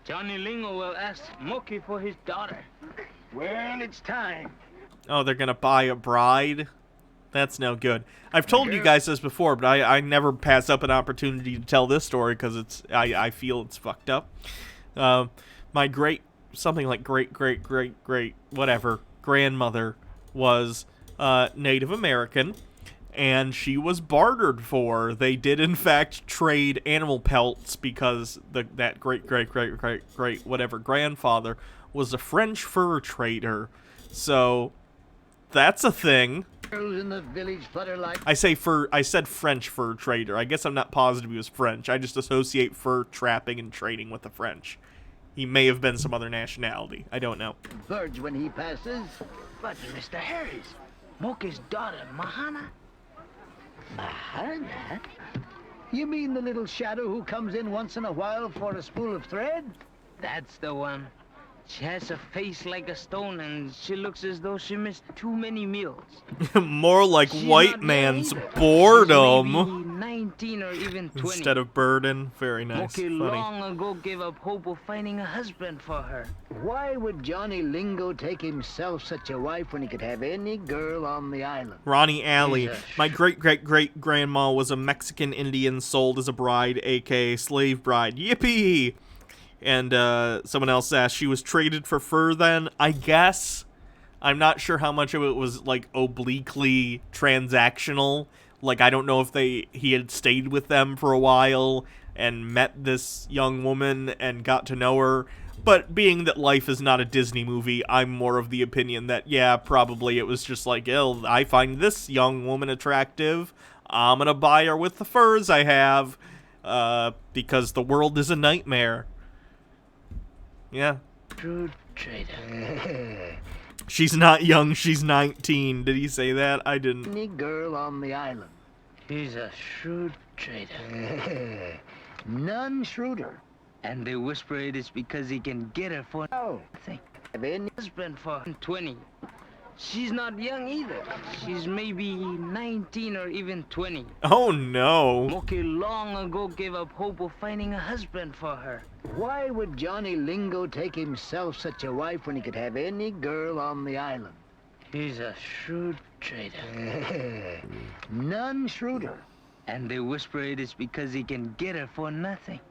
Johnny Lingo will ask Mookie for his daughter. Well, it's time. Oh, they're gonna buy a bride? That's no good. I've told you guys this before, but I never pass up an opportunity to tell this story because I feel it's fucked up. My something like great whatever grandmother was Native American, and she was bartered for. They did in fact trade animal pelts because that great whatever grandfather was a French fur trader. So that's a thing. Girls in the village flutter like... I said French fur trader. I guess I'm not positive he was French. I just associate fur trapping and trading with the French. He may have been some other nationality. I don't know. Birds when he passes. But Mr. Harris, Mookie's daughter, Mahana? Mahana? You mean the little shadow who comes in once in a while for a spool of thread? That's the one. She has a face like a stone, and she looks as though she missed too many meals. More like white man's boredom. Maybe 19 or even 20. Instead of burden. Very nice. Mookie Funny. long ago gave up hope of finding a husband for her. Why would Johnny Lingo take himself such a wife when he could have any girl on the island? Ronnie Alley. My great-great-great-grandma was a Mexican Indian sold as a bride, aka slave bride. Yippee! And someone else asked, she was traded for fur then? I guess. I'm not sure how much of it was, like, obliquely transactional. Like, I don't know if he had stayed with them for a while and met this young woman and got to know her. But being that life is not a Disney movie, I'm more of the opinion that, yeah, probably it was just like, I find this young woman attractive. I'm gonna buy her with the furs I have. Because the world is a nightmare. Yeah. True trader. She's not young, she's 19. Did he say that? I didn't. Any girl on the island. He's a shrewd trader. None shrewder. And they whisper it is because he can get her for nothing. Husband for 20. She's not young either. She's maybe 19 or even 20. Oh no. Mookie long ago gave up hope of finding a husband for her. Why would Johnny Lingo take himself such a wife when he could have any girl on the island? He's a shrewd trader. None shrewder. And they whisper it is because he can get her for nothing.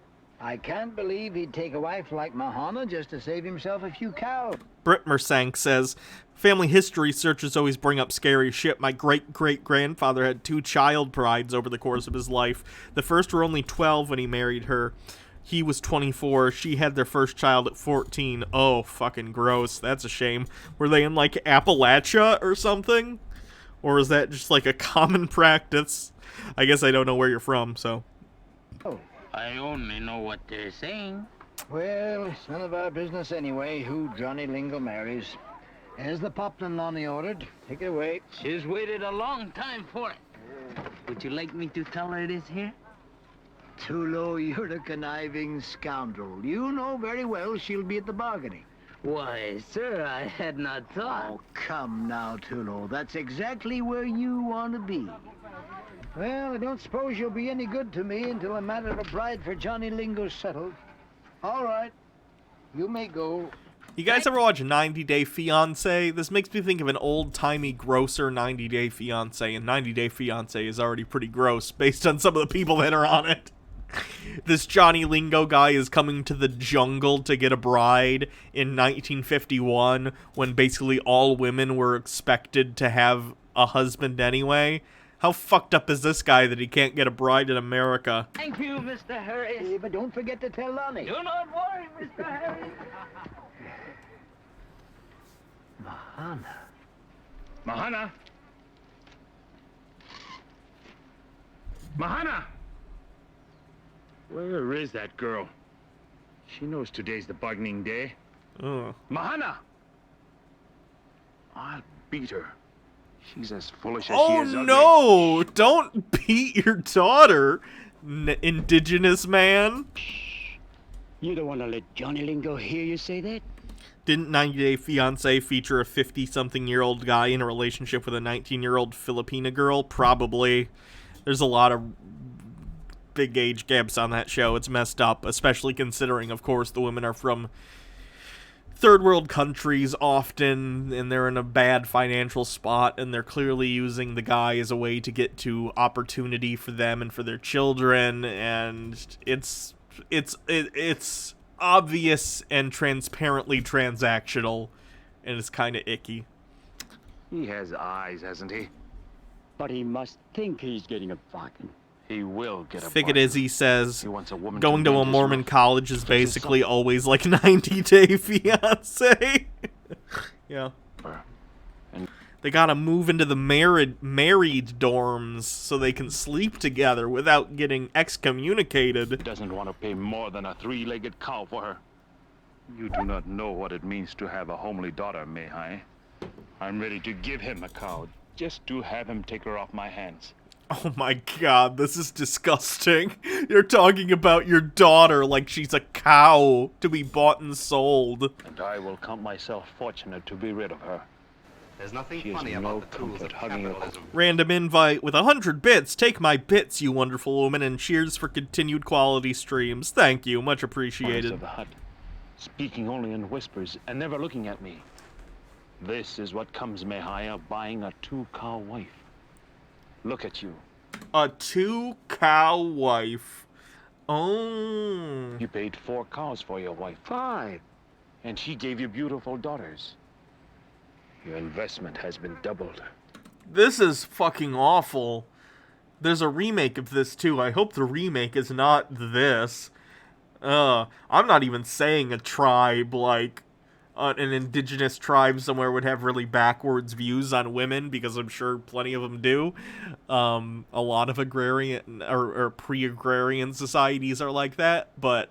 I can't believe he'd take a wife like Mahana just to save himself a few cows. Britt Mersank says, family history searches always bring up scary shit. My great-great-grandfather had 2 child brides over the course of his life. The first were only 12 when he married her. He was 24. She had their first child at 14. Oh, fucking gross. That's a shame. Were they in, like, Appalachia or something? Or is that just, like, a common practice? I guess I don't know where you're from, so. I only know what they're saying. Well, it's none of our business anyway who Johnny Lingo marries. Here's the poplin Lonnie ordered. Take it away. She's waited a long time for it. Would you like me to tell her it is here? Tulo, you're a conniving scoundrel. You know very well she'll be at the bargaining. Why, sir, I had not thought. Oh, come now, Tulo. That's exactly where you want to be. Well, I don't suppose you'll be any good to me until the matter of a bride for Johnny Lingo's settled. All right. You may go. You guys ever watch 90 Day Fiancé? This makes me think of an old-timey, grosser 90 Day Fiancé, and 90 Day Fiancé is already pretty gross based on some of the people that are on it. This Johnny Lingo guy is coming to the jungle to get a bride in 1951 when basically all women were expected to have a husband anyway. How fucked up is this guy that he can't get a bride in America? Thank you, Mr. Harris. Hey, but don't forget to tell Lonnie. Do not worry, Mr. Harris. Mahana. Mahana? Mahana! Where is that girl? She knows today's the bargaining day. Mahana! I'll beat her. She's as foolish as she is ugly. Oh no! Don't beat your daughter, indigenous man. You don't want to let Johnny Lingo hear you say that? Didn't 90 Day Fiancé feature a 50-something-year-old guy in a relationship with a 19-year-old Filipina girl? Probably. There's a lot of big age gaps on that show. It's messed up, especially considering, of course, the women are from third world countries often, and they're in a bad financial spot, and they're clearly using the guy as a way to get to opportunity for them and for their children, and it's obvious and transparently transactional, and it's kind of icky. He has eyes, hasn't he? But he must think he's getting a bargain. He will get a Thicket as he says, He wants a woman going to mend a his Mormon roof. college is basically always like 90 Day Fiancé. Yeah. They gotta move into the married dorms so they can sleep together without getting excommunicated. He doesn't want to pay more than a 3-legged cow for her. You do not know what it means to have a homely daughter, Mehai. I'm ready to give him a cow, just to have him take her off my hands. Oh my god, this is disgusting. You're talking about your daughter like she's a cow to be bought and sold. And I will count myself fortunate to be rid of her. There's nothing She is funny no about the tools of comfort hugging a capitalism. Random invite with 100 bits. Take my bits, you wonderful woman, and cheers for continued quality streams. Thank you, much Corners appreciated. of the hut, speaking only in whispers and never looking at me. This is what comes, Mehai, of buying a 2-cow wife. Look at you. A 2-cow wife. Oh. You paid 4 cows for your wife. 5. And she gave you beautiful daughters. Your investment has been doubled. This is fucking awful. There's a remake of this too. I hope the remake is not this. I'm not even saying a tribe like an indigenous tribe somewhere would have really backwards views on women, because I'm sure plenty of them do. A lot of agrarian or pre-agrarian societies are like that, but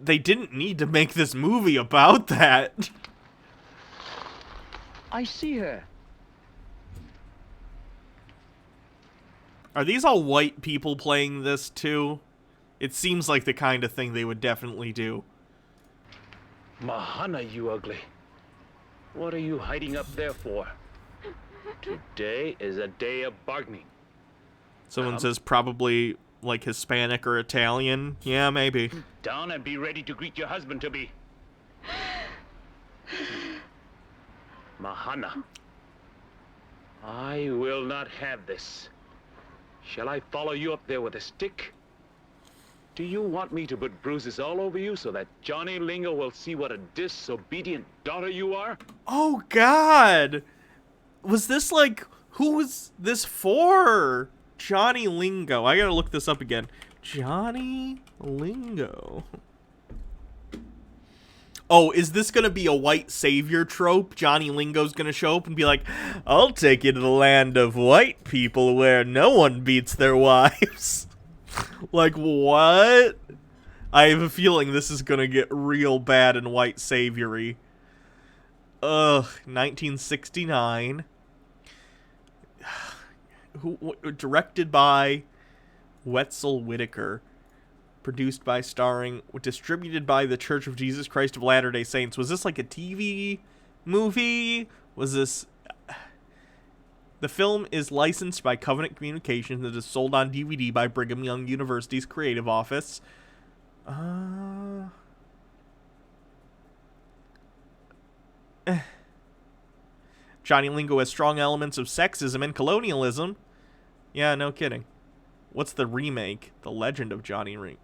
they didn't need to make this movie about that. I see her. Are these all white people playing this too? It seems like the kind of thing they would definitely do. Mahana, you ugly. What are you hiding up there for? Today is a day of bargaining. Someone says probably like Hispanic or Italian. Yeah, maybe. Down and be ready to greet your husband-to-be. Mahana, I will not have this. Shall I follow you up there with a stick? Do you want me to put bruises all over you so that Johnny Lingo will see what a disobedient daughter you are? Oh, God. Was this like... Who was this for? Johnny Lingo. I gotta look this up again. Johnny Lingo. Oh, is this gonna be a white savior trope? Johnny Lingo's gonna show up and be like, I'll take you to the land of white people where no one beats their wives. Like, what? I have a feeling this is gonna get real bad and white saviory. Ugh, 1969. Directed by Wetzel Whitaker. Produced by, starring, distributed by the Church of Jesus Christ of Latter-day Saints. Was this like a TV movie? Was this... The film is licensed by Covenant Communications and is sold on DVD by Brigham Young University's Creative Office. Johnny Lingo has strong elements of sexism and colonialism. Yeah, no kidding. What's the remake? The Legend of Johnny Ring.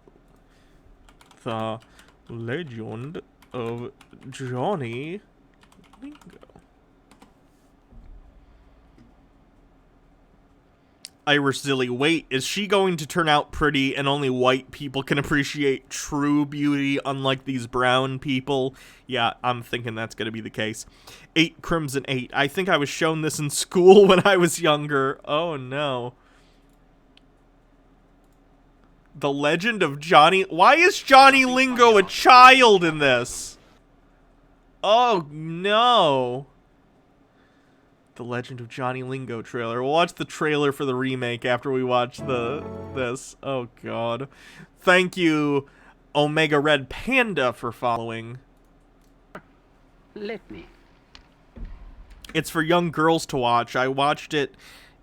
The Legend of Johnny Lingo. Irish Zilly, wait, is she going to turn out pretty and only white people can appreciate true beauty unlike these brown people? Yeah, I'm thinking that's going to be the case. 8 Crimson 8. I think I was shown this in school when I was younger. Oh, no. The Legend of Johnny... Why is Johnny Lingo a child in this? Oh, no. The Legend of Johnny Lingo trailer. We'll watch the trailer for the remake after we watch this. Oh, God. Thank you, Omega Red Panda, for following. Let me. It's for young girls to watch. I watched it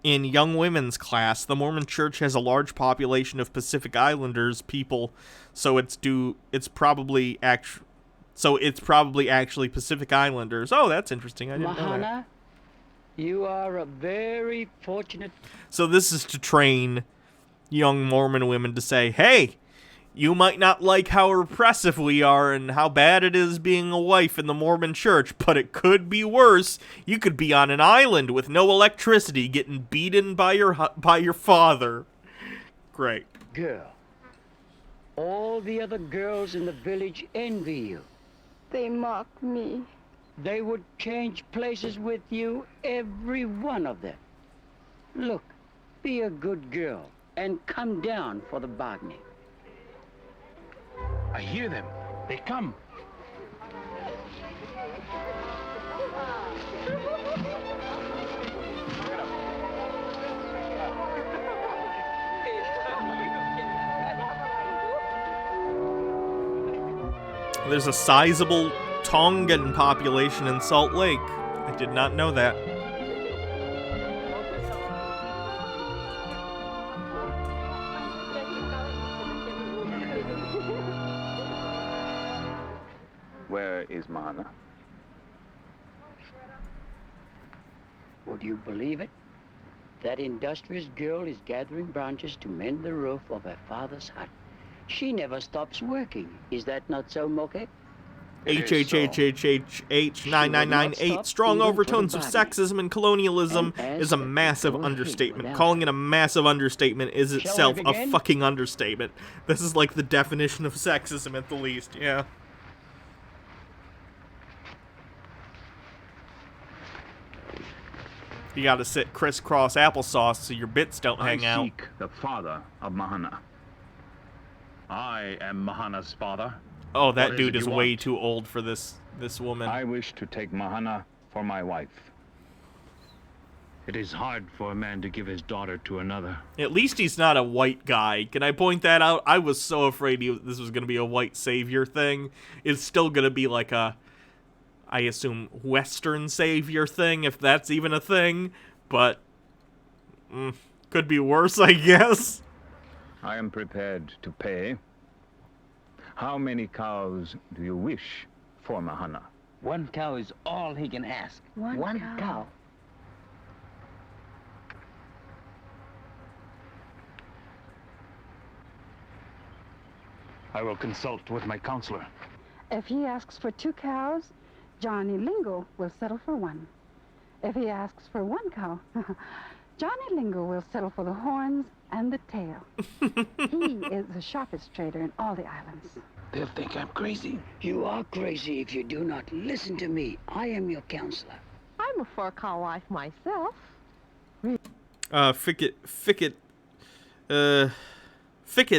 in young women's class. The Mormon Church has a large population of Pacific Islanders people, so it's probably actually Pacific Islanders. Oh, that's interesting. I didn't know that. You are a very fortunate... So this is to train young Mormon women to say, hey, you might not like how repressive we are and how bad it is being a wife in the Mormon Church, but it could be worse. You could be on an island with no electricity getting beaten by your father. Great. Girl. All the other girls in the village envy you. They mock me. They would change places with you, every one of them. Look, be a good girl and come down for the bargaining. I hear them. They come. There's a sizable Tongan population in Salt Lake. I did not know that. Where is Mahana? Would you believe it? That industrious girl is gathering branches to mend the roof of her father's hut. She never stops working. Is that not so, Moke? HHHHH9998. Strong overtones of sexism and colonialism is a massive understatement. Calling it a massive understatement is itself a fucking understatement. This is like the definition of sexism at the least, yeah. You gotta sit crisscross applesauce so your bits don't hang out. I seek the father of Mahana. I am Mahana's father. Oh, that dude is way too old for this woman. I wish to take Mahana for my wife. It is hard for a man to give his daughter to another. At least he's not a white guy. Can I point that out? I was so afraid this was going to be a white savior thing. It's still going to be like a, I assume, Western savior thing, if that's even a thing. But, could be worse, I guess. I am prepared to pay. How many cows do you wish for Mahana? 1 cow is all he can ask. One cow. I will consult with my counselor. If he asks for 2 cows, Johnny Lingo will settle for 1. If he asks for 1 cow, Johnny Lingo will settle for the horns and the tail. He is the sharpest trader in all the islands. They'll think I'm crazy. You are crazy if you do not listen to me. I am your counselor. I'm a 4-cow wife myself. Fickett,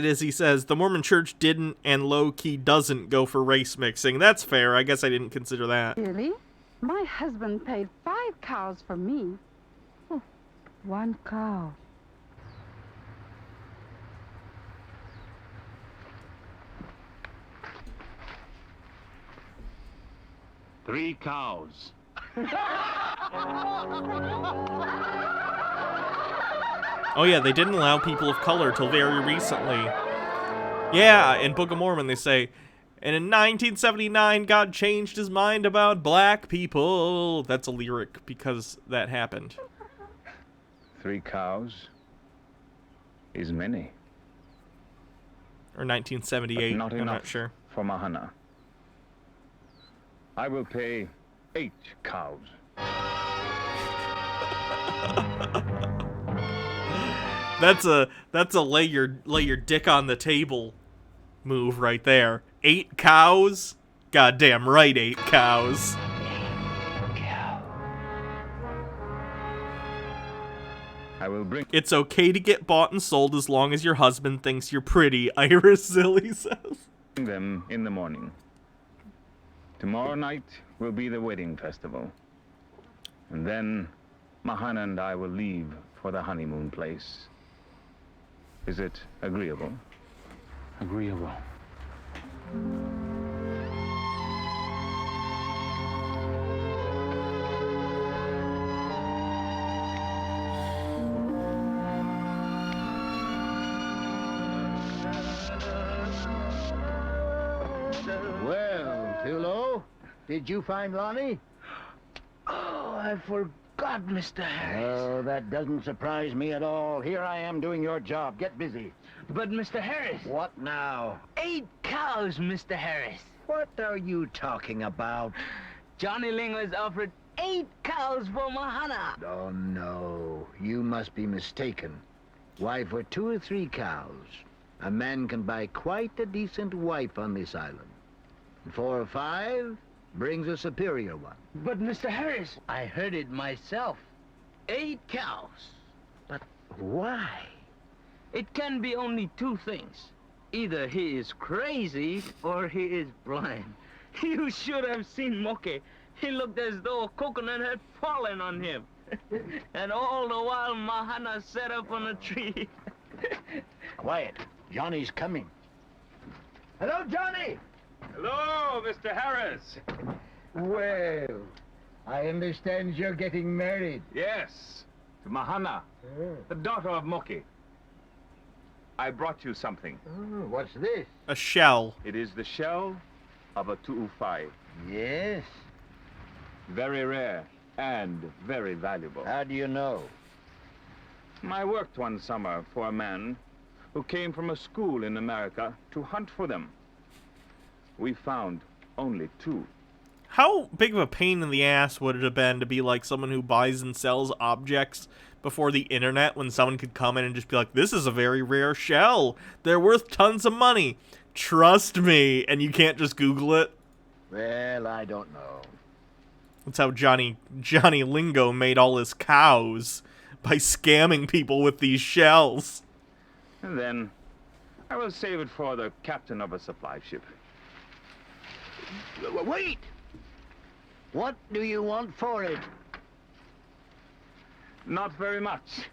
as he says, the Mormon Church didn't and low-key doesn't go for race mixing. That's fair. I guess I didn't consider that. Really? My husband paid 5 cows for me. 1 cow. Three cows. Oh yeah, they didn't allow people of color till very recently. Yeah, in Book of Mormon they say, and in 1979 God changed his mind about black people. That's a lyric because that happened. 3 cows is many. Or 1978, But I'm not sure. For Mahana. I will pay 8 cows. That's a lay your dick on the table move right there. 8 cows? Goddamn right, 8 cows. I will bring. It's okay to get bought and sold as long as your husband thinks you're pretty, Iris Zilly says. Them in the morning. Tomorrow night will be the wedding festival. And then Mahana and I will leave for the honeymoon place. Is it agreeable? Agreeable. Well, Philo, did you find Lonnie? Oh, I forgot, Mr. Harris. Oh, that doesn't surprise me at all. Here I am doing your job. Get busy. But, Mr. Harris. What now? 8 cows, Mr. Harris. What are you talking about? Johnny Lingo has offered 8 cows for Mahana. Oh, no. You must be mistaken. Why, for 2 or 3 cows, a man can buy quite a decent wife on this island. 4 or 5 brings a superior one. But, Mr. Harris, I heard it myself. 8 cows. But why? It can be only 2 things. Either he is crazy or he is blind. You should have seen Moke. He looked as though a coconut had fallen on him. And all the while Mahana sat up on a tree. Quiet. Johnny's coming. Hello, Johnny! Hello, Mr. Harris. Well, I understand you're getting married. Yes, to Mahana, the daughter of Moki. I brought you something. What's this? A shell. It is the shell of a 205. Yes. Very rare and very valuable. How do you know? I worked one summer for a man who came from a school in America to hunt for them. We found only 2. How big of a pain in the ass would it have been to be like someone who buys and sells objects before the internet, when someone could come in and just be like, this is a very rare shell. They're worth tons of money. Trust me. And you can't just Google it. Well, I don't know. That's how Johnny Lingo made all his cows, by scamming people with these shells. And then I will save it for the captain of a supply ship. Wait! What do you want for it? Not very much.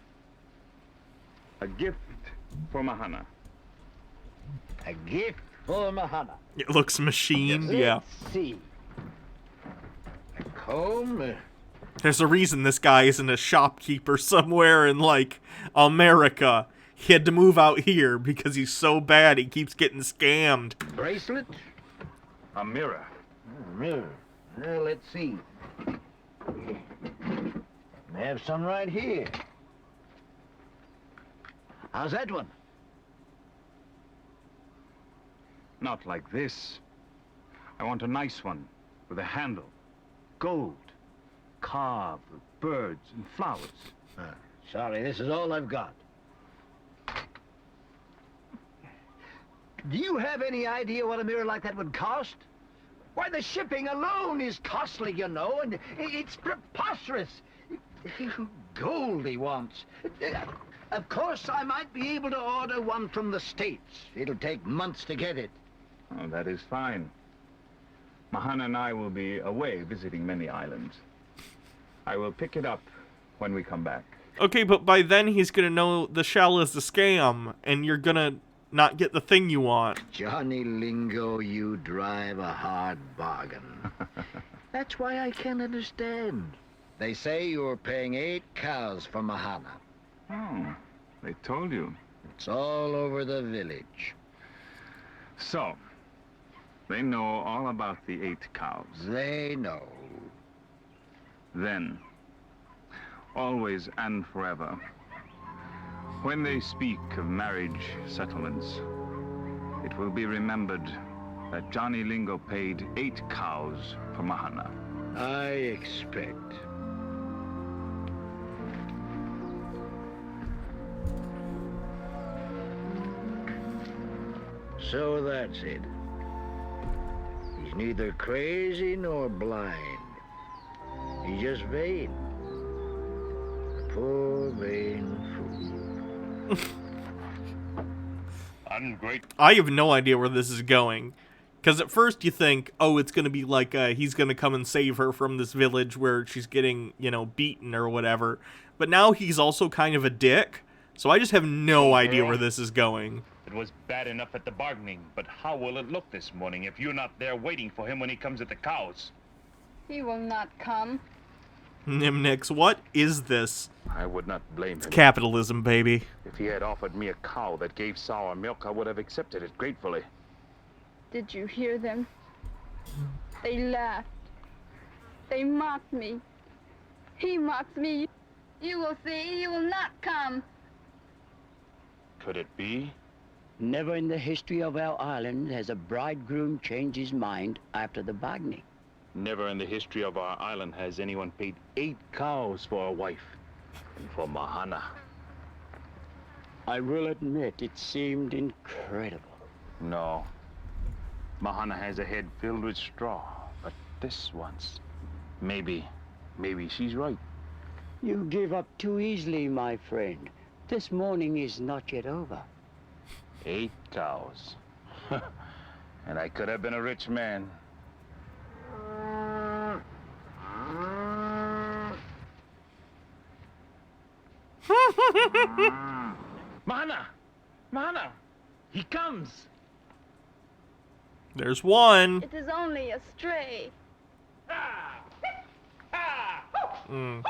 A gift for Mahana. A gift for Mahana. It looks machined, yeah. Let's see. A comb. There's a reason this guy isn't a shopkeeper somewhere in, like, America. He had to move out here because he's so bad he keeps getting scammed. Bracelet. A mirror. Mirror. Well, let's see. I have some right here. How's that one? Not like this. I want a nice one with a handle. Gold. Carved with birds and flowers. Sorry, this is all I've got. Do you have any idea what a mirror like that would cost? Why, the shipping alone is costly, you know, and it's preposterous. Gold he wants. Of course, I might be able to order one from the States. It'll take months to get it. Oh, that is fine. Mahana and I will be away visiting many islands. I will pick it up when we come back. Okay, but by then he's gonna know the shell is a scam, and you're gonna not get the thing you want. Johnny Lingo, you drive a hard bargain. That's why I can't understand. They say you're paying 8 cows for Mahana. Oh, they told you. It's all over the village. So, they know all about the 8 cows. They know. Then, always and forever, when they speak of marriage settlements, it will be remembered that Johnny Lingo paid 8 cows for Mahana. I expect. So that's it. He's neither crazy nor blind. He's just vain. Poor vain fool. Ungrateful. I have no idea where this is going. Because at first you think, oh, it's going to be like he's going to come and save her from this village where she's getting, beaten or whatever. But now he's also kind of a dick. So I just have no idea where this is going. It was bad enough at the bargaining, but how will it look this morning if you're not there waiting for him when he comes at the cows? He will not come. Nimnix, what is this? I would not blame him. Capitalism, baby. If he had offered me a cow that gave sour milk, I would have accepted it gratefully. Did you hear them? They laughed. They mocked me. He mocked me. You will see, he will not come. Could it be? Never in the history of our island has a bridegroom changed his mind after the bargaining. Never in the history of our island has anyone paid 8 cows for a wife. And for Mahana. I will admit, it seemed incredible. No. Mahana has a head filled with straw. But this once, maybe she's right. You give up too easily, my friend. This morning is not yet over. 8 cows. And I could have been a rich man. Mahana! He comes! There's one. It is only a stray. Mm.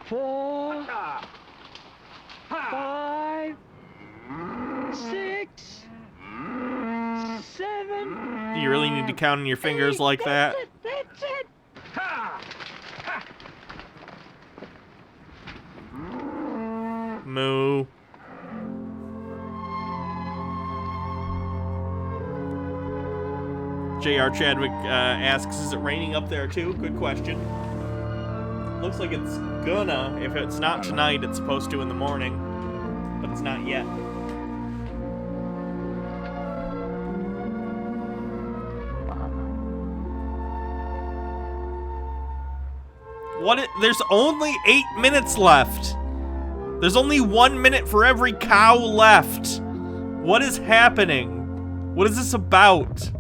Four, 5, 6, 7. Do you really need to count on your fingers like that? That's it. Moo. J.R. Chadwick asks, is it raining up there too? Good question. Looks like it's gonna. If it's not tonight, it's supposed to in the morning. But it's not yet. There's only 8 minutes left. There's only 1 minute for every cow left. What is happening? What is this about?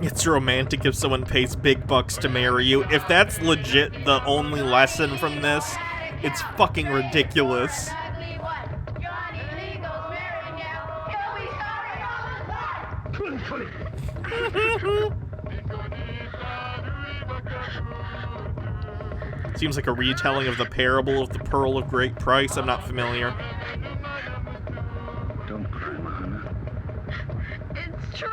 It's romantic if someone pays big bucks to marry you. If that's legit the only lesson from this, it's fucking ridiculous. Seems like a retelling of the parable of the pearl of great price. I'm not familiar. Don't cry, Mahana. It's true.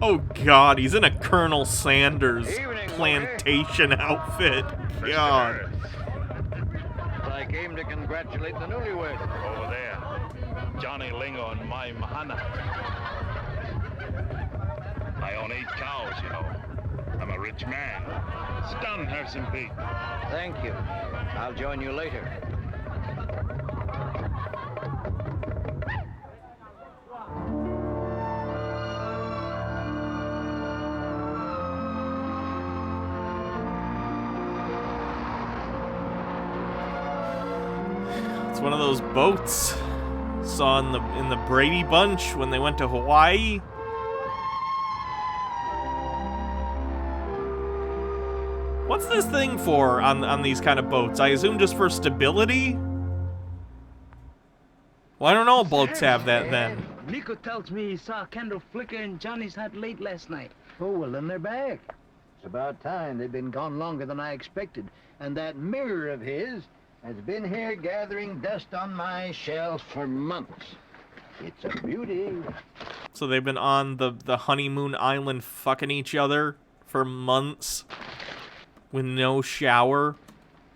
Oh god, he's in a Colonel Sanders plantation outfit. God. I came to congratulate the newlywed. Over there. Johnny Lingo and my Mahana. I own 8 cows, you know. I'm a rich man. Sit down and have some beef. Thank you. I'll join you later. It's one of those boats saw in the Brady Bunch when they went to Hawaii. What's this thing for on these kind of boats? I assume just for stability? Well, I don't know if boats have that then. Nico tells me he saw a candle flicker in Johnny's hut late last night. Oh, well, then they're back. It's about time. They've been gone longer than I expected. And that mirror of his has been here gathering dust on my shelf for months. It's a beauty. So they've been on the honeymoon island fucking each other for months with no shower.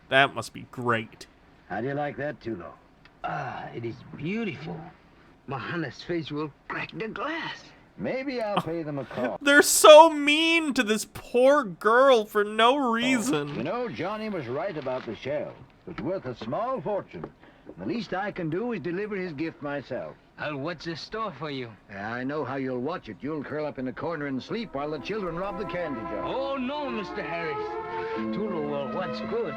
That must be great. How do you like that, Tulo? Ah, it is beautiful. Mahana's face will crack the glass. Maybe I'll pay them a call. They're so mean to this poor girl for no reason. You know, Johnny was right about the shell. It's worth a small fortune. The least I can do is deliver his gift myself. I'll watch the store for you. I know how you'll watch it. You'll curl up in the corner and sleep while the children rob the candy jar. Oh, no, Mr. Harris. Tulu will watch good.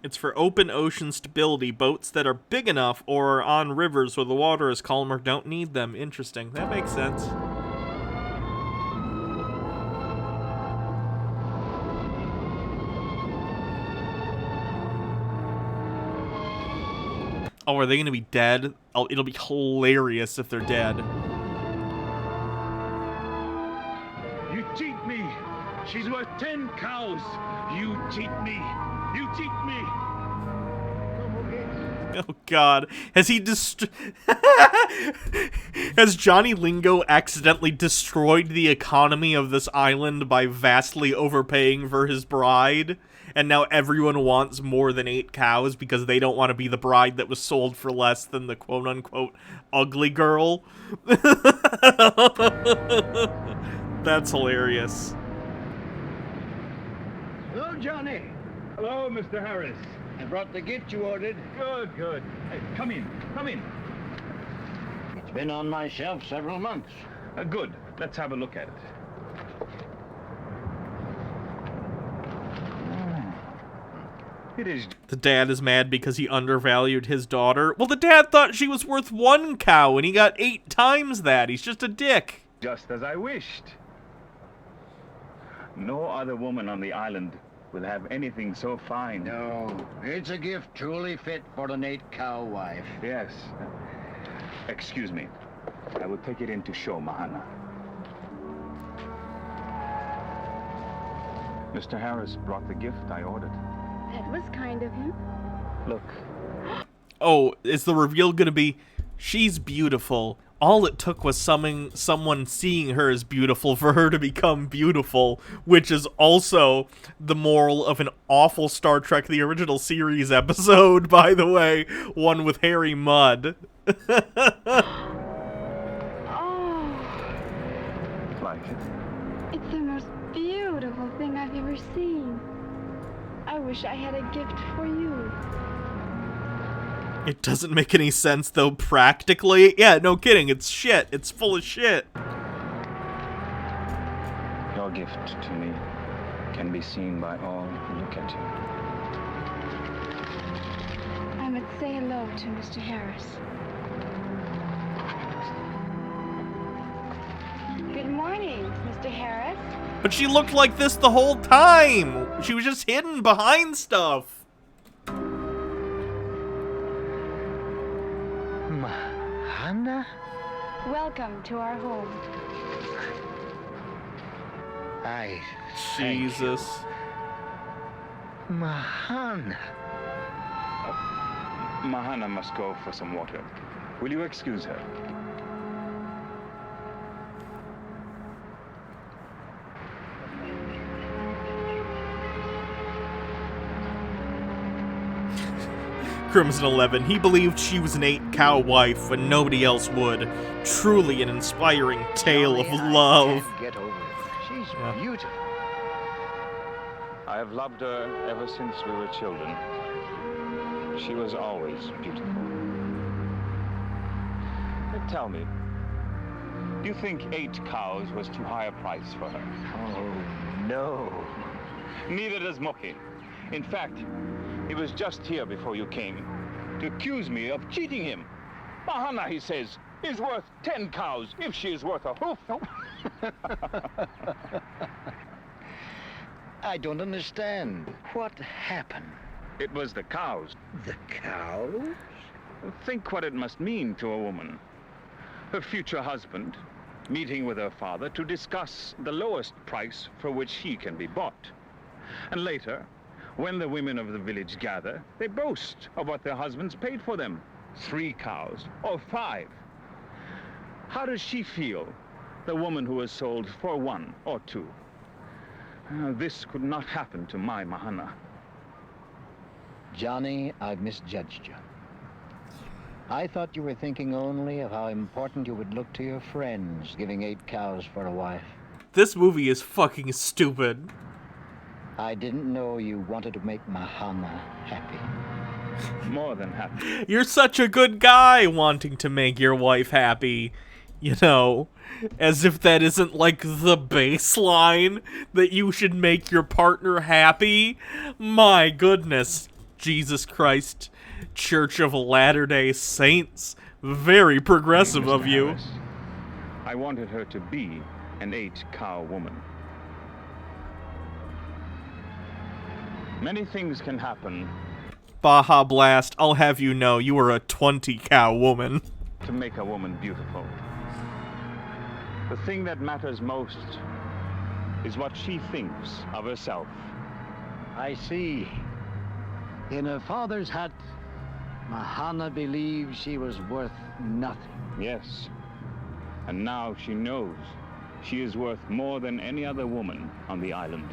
It's for open ocean stability. Boats that are big enough or are on rivers where the water is calmer don't need them. Interesting. That makes sense. Oh, are they going to be dead? Oh, it'll be hilarious if they're dead. You cheat me. She's worth 10 cows. You cheat me. You cheat me. Oh God, has he has Johnny Lingo accidentally destroyed the economy of this island by vastly overpaying for his bride? And now everyone wants more than 8 cows because they don't want to be the bride that was sold for less than the quote-unquote ugly girl? That's hilarious. Hello, Johnny. Hello, Mr. Harris. I brought the gift you ordered. Good, good. Hey, come in, come in. It's been on my shelf several months. Good. Let's have a look at it. It is. The dad is mad because he undervalued his daughter. Well, the dad thought she was worth 1 cow, and he got 8 times that. He's just a dick. Just as I wished. No other woman on the island will have anything so fine. No, it's a gift truly fit for an 8-cow wife. Yes. Excuse me. I will take it in to show Mahana. Mr. Harris brought the gift I ordered. That was kind of him. Look. Oh, is the reveal gonna be, she's beautiful. All it took was someone seeing her as beautiful for her to become beautiful, which is also the moral of an awful Star Trek The Original Series episode, by the way, one with Harry Mudd. Like it? It's the most beautiful thing I've ever seen. I wish I had a gift for you. It doesn't make any sense, though, practically. Yeah, no kidding, it's shit. It's full of shit. Your gift to me can be seen by all who look at you. hello to Mr. Harris. Good morning, Mr. Harris. But she looked like this the whole time. She was just hidden behind stuff. Hannah? Welcome to our home. I Jesus. Mahana. Mahana must go for some water. Will you excuse her? Crimson 11, he believed she was an 8-cow wife and nobody else would. Truly an inspiring tale of love. Get over it. She's beautiful. I have loved her ever since we were children. She was always beautiful. But tell me, do you think 8 cows was too high a price for her? Oh, no. Neither does Moki. In fact, he was just here before you came to accuse me of cheating him. Mahana, he says, is worth 10 cows if she is worth a hoof. I don't understand. What happened? It was the cows. The cows? Think what it must mean to a woman. Her future husband meeting with her father to discuss the lowest price for which he can be bought. And later, when the women of the village gather, they boast of what their husbands paid for them. 3 cows or 5. How does she feel, the woman who was sold for 1 or 2? This could not happen to my Mahana. Johnny, I've misjudged you. I thought you were thinking only of how important you would look to your friends, giving 8 cows for a wife. This movie is fucking stupid. I didn't know you wanted to make Mahana happy. More than happy. You're such a good guy wanting to make your wife happy. You know, as if that isn't like the baseline that you should make your partner happy. My goodness. Jesus Christ. Church of Latter-day Saints. Very progressive of you. Harris, I wanted her to be an 8-cow woman. Many things can happen Baja Blast, I'll have you know, you are a 20-cow woman. to make a woman beautiful. The thing that matters most is what she thinks of herself. I see. In her father's hut, Mahana believed she was worth nothing. Yes. And now she knows she is worth more than any other woman on the island.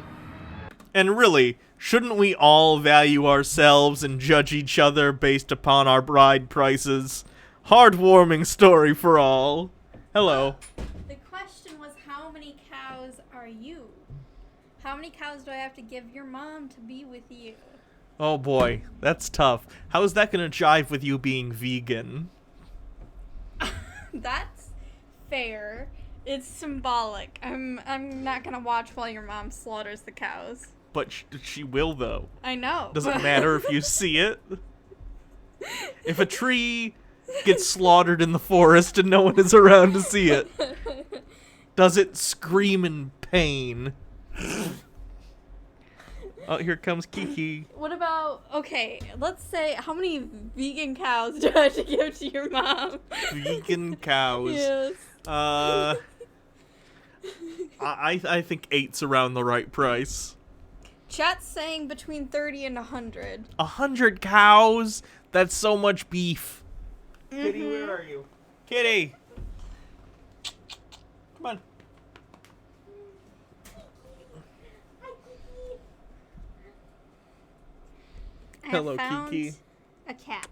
And really, shouldn't we all value ourselves and judge each other based upon our bride prices? Heartwarming story for all. Hello. The question was, how many cows are you? How many cows do I have to give your mom to be with you? Oh boy, that's tough. How is that gonna jive with you being vegan? That's fair. It's symbolic. I'm not gonna watch while your mom slaughters the cows. But she will, though. I know. Doesn't matter if you see it. If a tree gets slaughtered in the forest and no one is around to see it, does it scream in pain? Oh, here comes Kiki. What about, okay, let's say, how many vegan cows do I have to give to your mom? Vegan cows. Yes. I think 8's around the right price. Chat's saying between 30 and 100. 100 cows? That's so much beef. Mm-hmm. Kitty, where are you? Kitty! Come on. Hello, I found Kiki. a cat.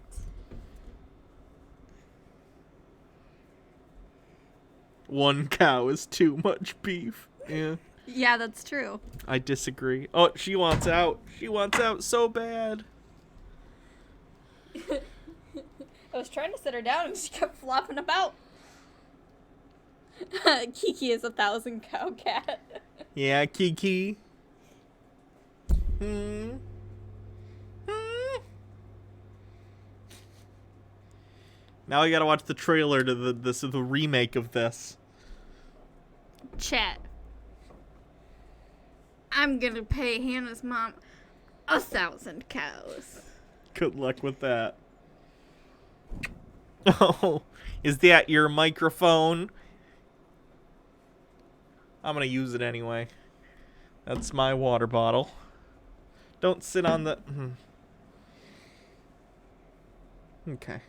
One cow is too much beef. Yeah. Yeah, that's true. I disagree. Oh, she wants out. She wants out so bad. I was trying to sit her down and she kept flopping about. Kiki is a 1,000-cow cat. Yeah, Kiki. Now I gotta watch the trailer to the remake of this. Chat. I'm gonna pay Hannah's mom 1,000 cows. Good luck with that. Oh, is that your microphone? I'm gonna use it anyway. That's my water bottle. Don't sit on the... Okay.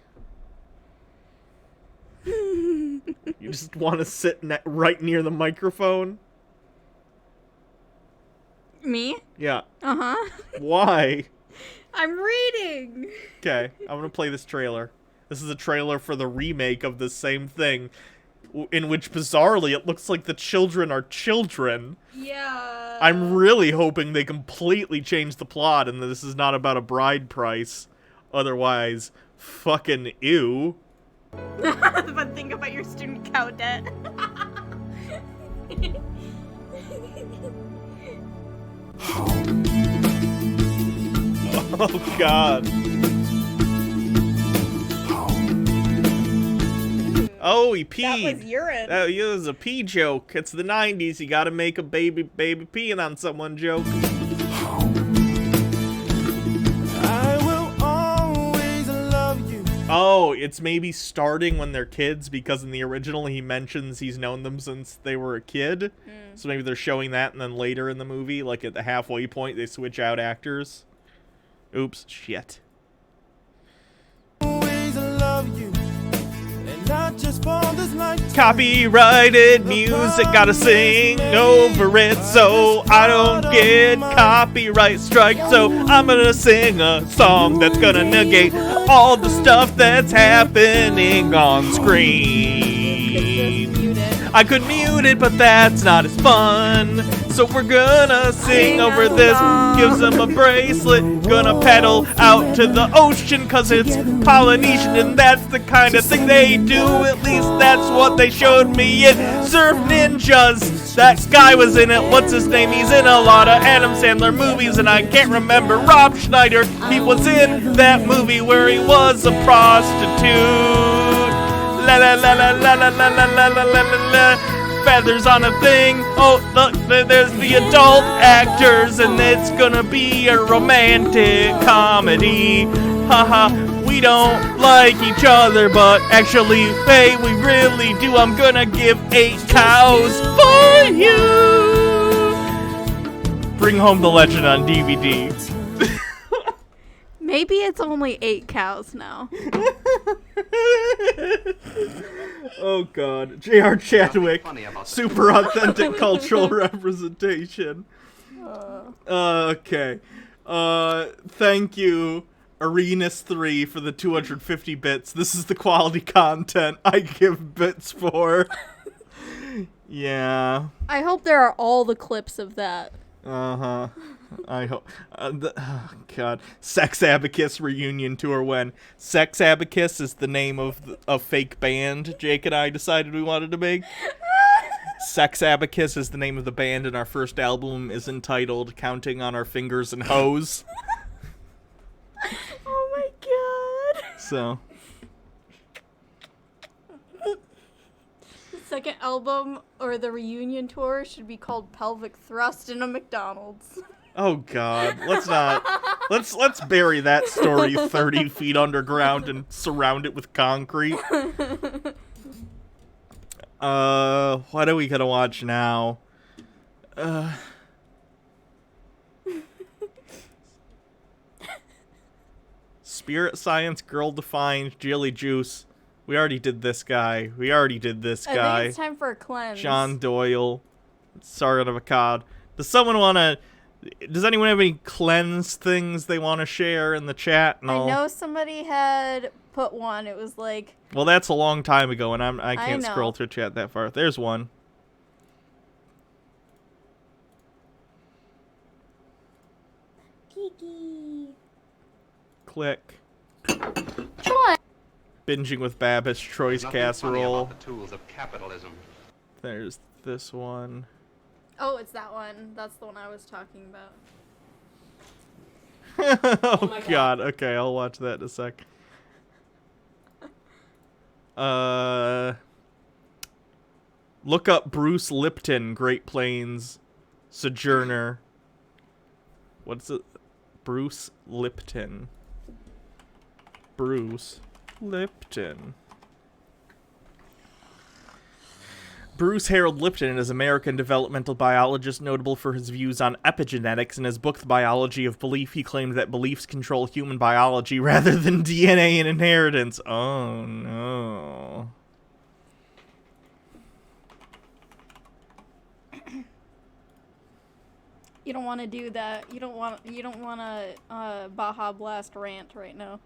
You just want to sit right near the microphone? Me? Yeah. Uh-huh. Why? I'm reading. Okay, I'm gonna play this trailer. This is a trailer for the remake of the same thing, in which, bizarrely, it looks like the children are children. Yeah. I'm really hoping they completely change the plot and that this is not about a bride price. Otherwise, fucking ew. But think about your student cow debt. Oh, God. Oh, he peed. That was urine. That was a pee joke. It's the 90s. You gotta make a baby peeing on someone joke. I will always love you. Oh, it's maybe starting when they're kids, because in the original he mentions he's known them since they were a kid. So maybe they're showing that, and then later in the movie, like at the halfway point, they switch out actors. Oops, shit. Always love you. Not just for this night. Copyrighted music, gotta sing over it so I don't get copyright strike. So I'm gonna sing a song that's gonna negate all the stuff that's happening on screen. I could mute it, but that's not as fun. So we're gonna sing over this. Gives them a bracelet. Gonna pedal out to the ocean, cause it's Polynesian and that's the kind of thing they do. At least that's what they showed me in Surf Ninjas. That guy was in it. What's his name? He's in a lot of Adam Sandler movies and I can't remember. Rob Schneider. He was in that movie where he was a prostitute. La la la la la la la la la la la la. Feathers on a thing. Oh, look, there's the adult actors, and it's gonna be a romantic comedy. Haha, we don't like each other, but actually, hey, we really do. I'm gonna give 8 cows for you. Bring home the legend on DVD. Maybe it's only 8 cows now. Oh, God. J.R. Chadwick. Super authentic cultural representation. Okay. Thank you, Arenas3, for the 250 bits. This is the quality content I give bits for. Yeah. I hope there are all the clips of that. Uh-huh. I hope. Oh, God. Sex Abacus reunion tour when. Sex Abacus is the name of a fake band Jake and I decided we wanted to make. Sex Abacus is the name of the band, and our first album is entitled Counting on Our Fingers and Hoes. Oh my God. So. The second album, or the reunion tour, should be called Pelvic Thrust in a McDonald's. Oh, God. Let's not. Let's bury that story 30 feet underground and surround it with concrete. What are we gonna watch now? Spirit Science, Girl Defined, Jilly Juice. We already did this guy. I think it's time for a cleanse. John Doyle. Sargon of Akkad. Does anyone have any cleanse things they want to share in the chat? I know somebody had put one. It was like... Well, that's a long time ago, and I can't know. scroll through chat that far. There's one. Kiki. Click. Troy. Binging with Babish, Troy's Nothing funny Casserole. about the tools of capitalism. There's this one. Oh, it's that one. That's the one I was talking about. Oh, God. Okay, I'll watch that in a sec. Look up Bruce Lipton, Great Plains Sojourner. What's it? Bruce Lipton. Bruce Lipton. Bruce Harold Lipton is an American developmental biologist notable for his views on epigenetics. In his book, The Biology of Belief, he claimed that beliefs control human biology rather than DNA and inheritance. Oh, no. You don't want to do that. You don't want to Baja Blast rant right now.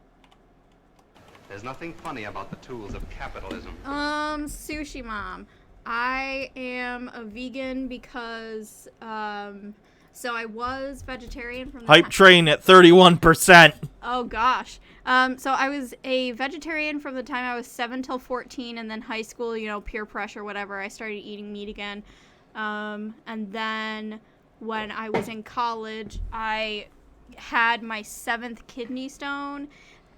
There's nothing funny about the tools of capitalism. Sushi Mom. I am a vegan because, so I was vegetarian from the Hype train at 31%. Oh gosh. So I was a vegetarian from the time I was 7 till 14, and then high school, you know, peer pressure, whatever, I started eating meat again. And then when I was in college, I had my 7th kidney stone.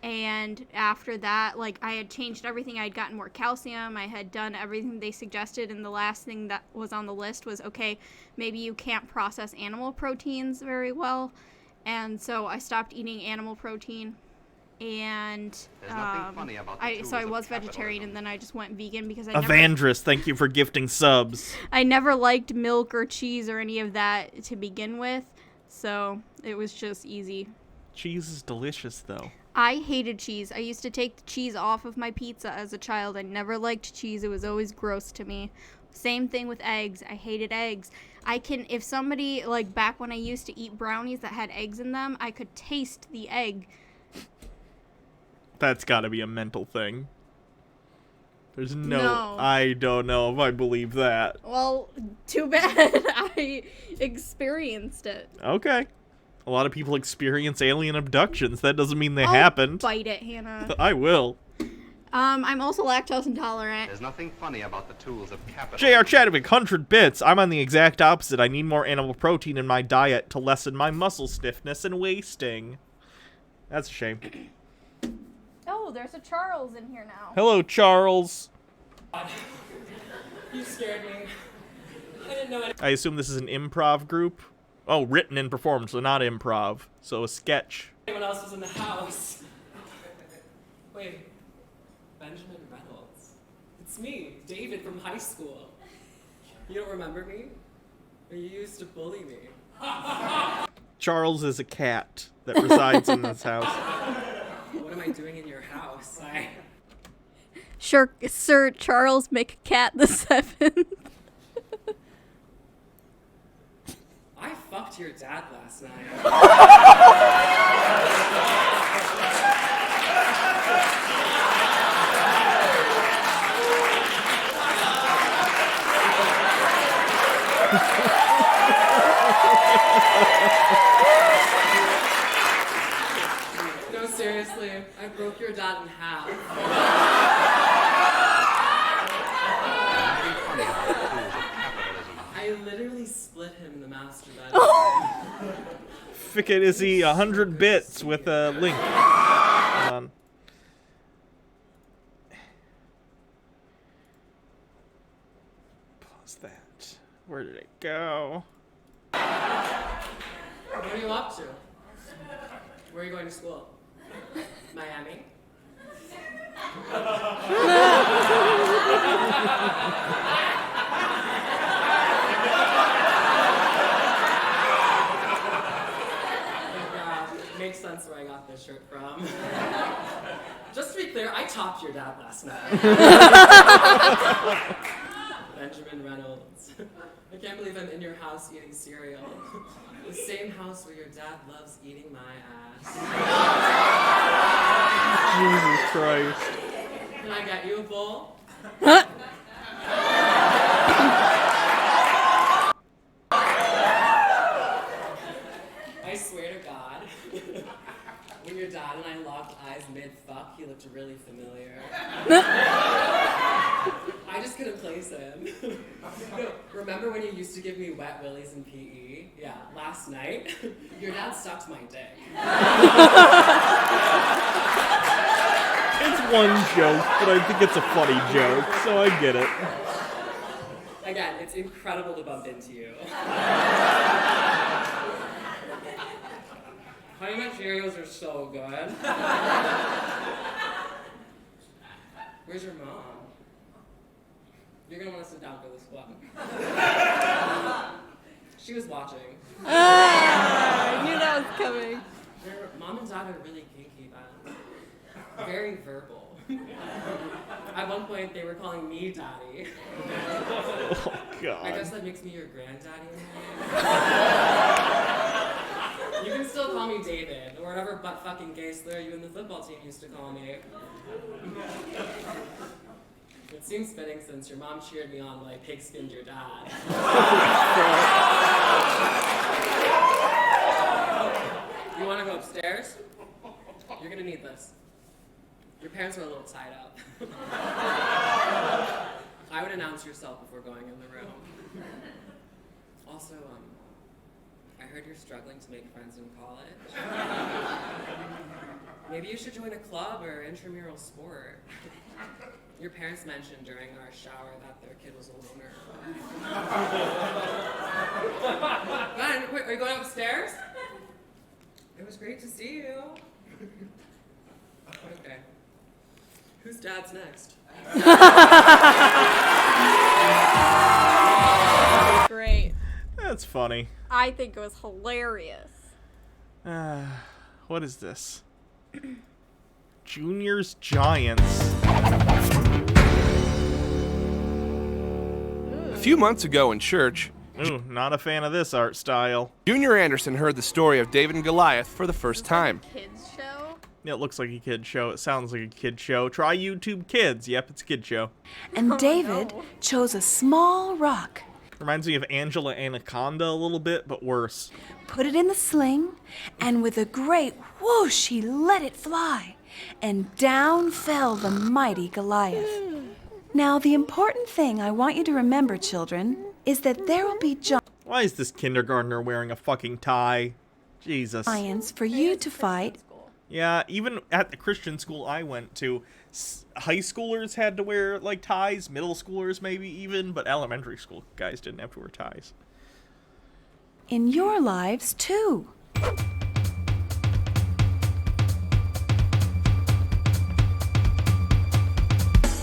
And after that, like, I had changed everything. I had gotten more calcium. I had done everything they suggested. And the last thing that was on the list was, okay, maybe you can't process animal proteins very well. And so I stopped eating animal protein. And so I was vegetarian, and then I just went vegan because Evandris, thank you for gifting subs. I never liked milk or cheese or any of that to begin with. So it was just easy. Cheese is delicious, though. I hated cheese. I used to take the cheese off of my pizza as a child. I never liked cheese. It was always gross to me. Same thing with eggs. I hated eggs. If somebody, like back when I used to eat brownies that had eggs in them, I could taste the egg. That's gotta be a mental thing. There's no. I don't know if I believe that. Well, too bad. I experienced it. Okay. A lot of people experience alien abductions. That doesn't mean they happened. Bite it, Hannah. I will. I'm also lactose intolerant. There's nothing funny about the tools of capitalism. JR Chadwick, 100 bits. I'm on the exact opposite. I need more animal protein in my diet to lessen my muscle stiffness and wasting. That's a shame. Oh, there's a Charles in here now. Hello, Charles. You scared me. I didn't know I assume this is an improv group? Oh, written and performed, so not improv. So a sketch. anyone else was in the house. Wait, Benjamin Reynolds. It's me, David from high school. You don't remember me? You used to bully me. Charles is a cat that resides in this house. What am I doing in your house? Sure, Sir Charles McCat the Seventh. I fucked your dad last night. No, seriously, I broke your dad in half. I literally split him in the master bedroom. Ficket is he 100 bits with a link. Hold on. Pause that. Where did it go? What are you up to? Where are you going to school? Miami? Makes sense where I got this shirt from. Just to be clear, I topped your dad last night. Benjamin Reynolds. I can't believe I'm in your house eating cereal. The same house where your dad loves eating my ass. Jesus Christ. Can I get you a bowl? I swear to God, when your dad and I locked eyes mid-fuck, he looked really familiar. I just couldn't place him. No, remember when you used to give me wet willies in PE? Yeah, last night, your dad sucked my dick. It's one joke, but I think it's a funny joke, so I get it. Again, it's incredible to bump into you. Honey Nut Cheerios are so good. Where's your mom? You're gonna want to sit down for this one. She was watching. I knew that was coming. Mom and Dad are really kinky, but very verbal. At one point, they were calling me Daddy. Oh, God. I guess that makes me your granddaddy. You can still call me David, or whatever butt-fucking gay slur you and the football team used to call me. It seems fitting since your mom cheered me on while I pig-skinned your dad. You want to go upstairs? You're gonna need this. Your parents are a little tied up. I would announce yourself before going in the room. Also, I heard you're struggling to make friends in college. Maybe you should join a club or intramural sport. Your parents mentioned during our shower that their kid was a loner. Wait, are you going upstairs? It was great to see you. Okay. Whose dad's next? Great. That's funny. I think it was hilarious. What is this? Junior's Giants. A few months ago in church, Ooh, not a fan of this art style. Junior Anderson heard the story of David and Goliath for the first time. Kids show? Yeah, it looks like a kid show. It sounds like a kid show. Try YouTube Kids. Yep, it's a kid show. And David chose a small rock. Reminds me of Angela Anaconda a little bit, but worse. Put it in the sling, and with a great whoosh, he let it fly. And down fell the mighty Goliath. Now, the important thing I want you to remember, children, is that there will be Why is this kindergartner wearing a fucking tie? Jesus. giants for you to fight. Yeah, even at the Christian school I went to, high schoolers had to wear, like, ties. Middle schoolers maybe even, but elementary school guys didn't have to wear ties. In your lives, too.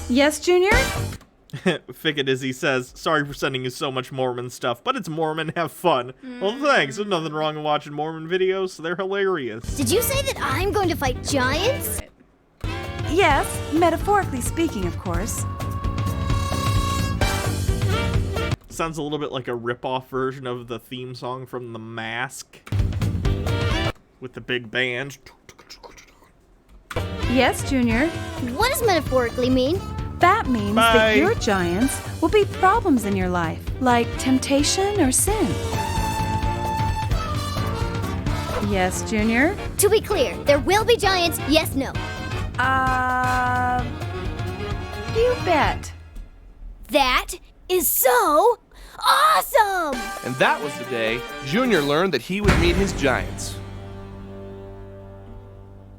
Yes, Junior? Fickadizzy says, sorry for sending you so much Mormon stuff, but it's Mormon, have fun. Well, thanks. There's nothing wrong with watching Mormon videos. They're hilarious. Did you say that I'm going to fight giants? Yes, metaphorically speaking, of course. Sounds a little bit like a rip-off version of the theme song from The Mask. With the big band. Yes, Junior? What does metaphorically mean? That means Bye. that your giants will be problems in your life, like temptation or sin. Yes, Junior? To be clear, there will be giants, yes, no. You bet. That is so awesome! And that was the day Junior learned that he would meet his giants.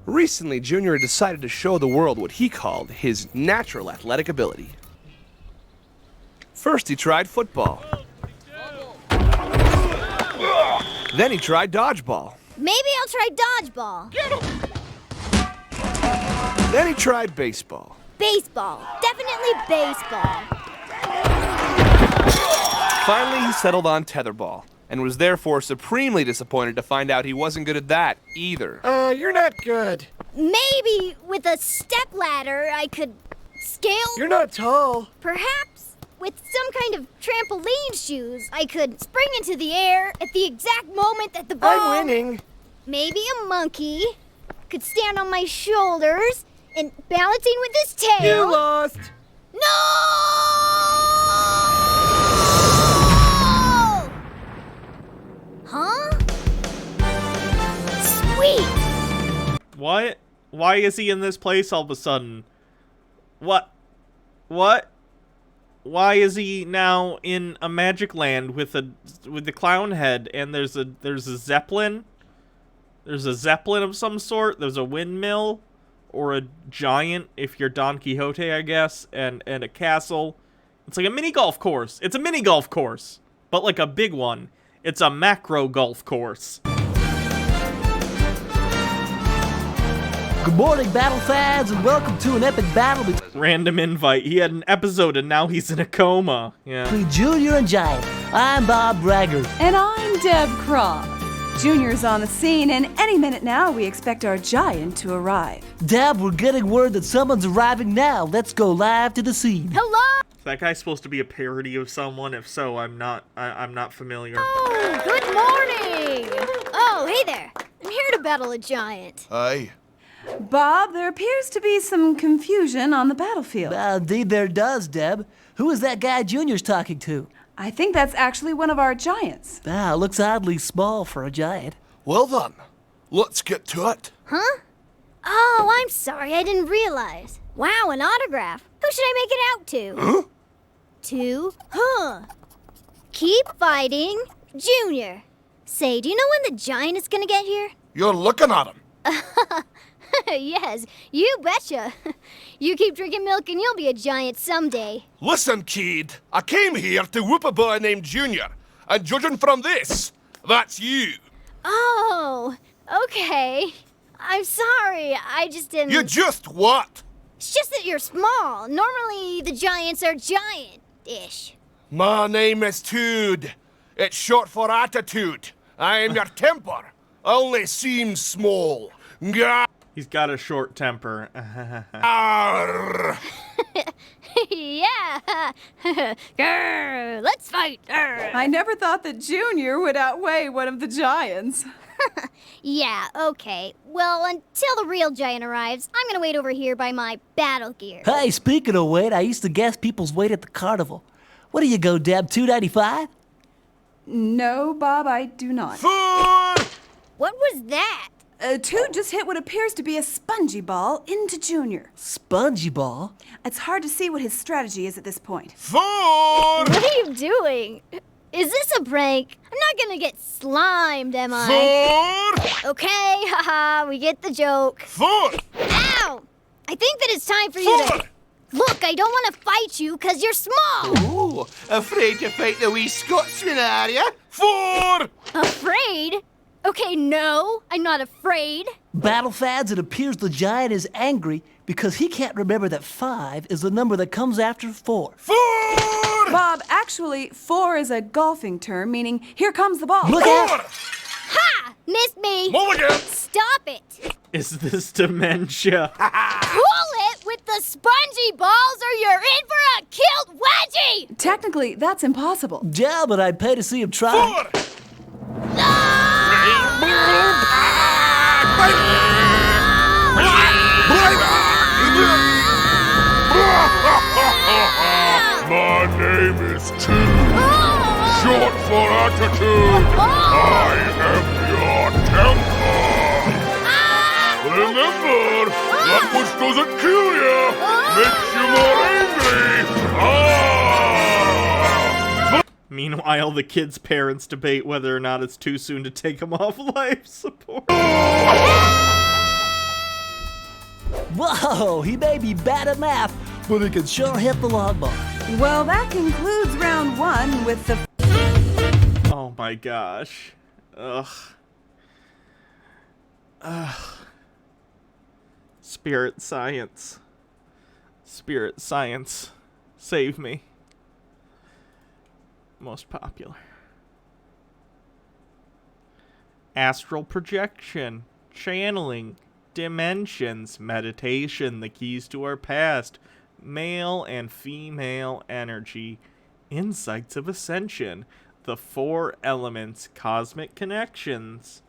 Recently, Junior decided to show the world what he called his natural athletic ability. First, he tried football. Then he tried dodgeball. Maybe I'll try dodgeball. Then he tried baseball. Baseball. Definitely baseball. Finally, he settled on tetherball, and was therefore supremely disappointed to find out he wasn't good at that either. You're not good. Maybe with a stepladder I could scale. You're not tall. Perhaps with some kind of trampoline shoes I could spring into the air at the exact moment that the ball... I'm winning. Maybe a monkey could stand on my shoulders and balancing with his tail. You lost. No! Huh? Sweet! What? Why is he in this place all of a sudden? What? Why is he now in a magic land with the clown head and there's a zeppelin? There's a zeppelin of some sort. There's a windmill. or a giant if you're Don Quixote, I guess, and a castle. It's like a mini golf course. It's a mini golf course, but like a big one. It's a macro golf course. Good morning, battle fans, and welcome to an epic battle Random invite. He had an episode and now he's in a coma. Yeah. between Junior and Giant. I'm Bob Braggart. And I'm Deb Croft. Junior's on the scene, and any minute now we expect our giant to arrive. Deb, we're getting word that someone's arriving now. Let's go live to the scene. Hello? Is that guy supposed to be a parody of someone? If so, I'm not familiar. Oh, good morning. Oh, hey there. I'm here to battle a giant. Aye. Bob, there appears to be some confusion on the battlefield. Indeed there does, Deb. Who is that guy Junior's talking to? I think that's actually one of our giants. Looks oddly small for a giant. Well then, let's get to it. Huh? Oh, I'm sorry. I didn't realize. Wow, an autograph. Who should I make it out to? Huh? To? Huh. Keep fighting, Junior. Say, do you know when the giant is gonna get here? You're looking at him. Yes, you betcha. You keep drinking milk and you'll be a giant someday. Listen, kid. I came here to whoop a boy named Junior. And judging from this, that's you. Oh, okay. I'm sorry. I just didn't... You just what? It's just that you're small. Normally, the giants are giant-ish. My name is Tood. It's short for attitude. I am your temper. Only seems small. Gah. He's got a short temper. Arr. Yeah. Grr, let's fight. Grr. I never thought that Junior would outweigh one of the giants. Yeah, okay. Well, until the real giant arrives, I'm gonna wait over here by my battle gear. Hey, speaking of weight, I used to guess people's weight at the carnival. What do you go, Deb, 295? No, Bob, I do not. What was that? Tood just hit what appears to be a spongy ball into Junior. Spongy ball? It's hard to see what his strategy is at this point. What are you doing? Is this a prank? I'm not gonna get slimed, am I? Okay, haha, we get the joke. Ow! I think that it's time for you to... Look, I don't want to fight you because you're small. Ooh, afraid to fight the wee Scotsman, are ya? Afraid? Okay, no, I'm not afraid. Battle fads, it appears the giant is angry because he can't remember that 5 is the number that comes after 4. Bob, actually, 4 is a golfing term, meaning here comes the ball. Look out! Ha! Missed me. Mulligan! Stop it. Is this dementia? Pull it with the spongy balls or you're in for a kilt wedgie. Technically, that's impossible. Yeah, but I'd pay to see him try. My name is Tood. Short for attitude. I am your temper. Remember, that which doesn't kill you makes you more angry. Meanwhile, the kid's parents debate whether or not it's too soon to take him off life support. Whoa, he may be bad at math, but he can sure hit the long ball. Well, that concludes round 1 with the... Oh my gosh. Ugh. Spirit science. Spirit science. Save me. Most popular. Astral projection. Channeling. Dimensions. Meditation. The keys to our past. Male and female energy. Insights of ascension. The 4 elements. Cosmic connections.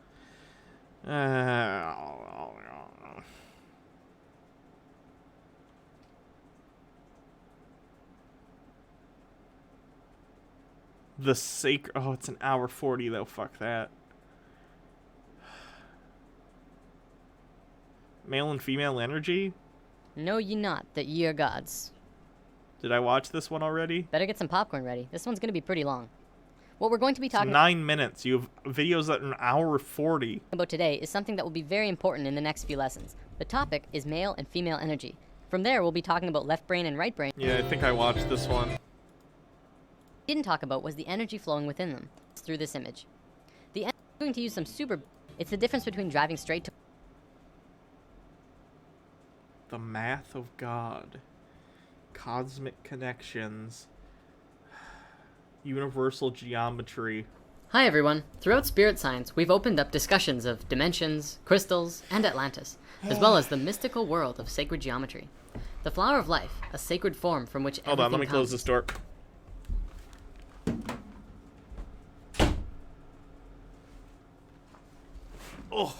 The sacred... Oh, it's an hour 40 though. Fuck that. Male and female energy? Know ye not that ye are gods. Did I watch this one already? Better get some popcorn ready. This one's gonna be pretty long. What we're going to be It's talking 9 minutes. You have videos that are an hour 40. about today is something that will be very important in the next few lessons. The topic is male and female energy. From there, we'll be talking about left brain and right brain. Yeah, I think I watched this one. What we didn't talk about was the energy flowing within them through this image. The energy, I'm going to use some super... It's the difference between driving straight to... The math of God. Cosmic connections. Universal geometry. Hi everyone. Throughout spirit science, we've opened up discussions of dimensions, crystals, and Atlantis, as well as the mystical world of sacred geometry. The flower of life, a sacred form from which Hold on, let me close this door. Oh.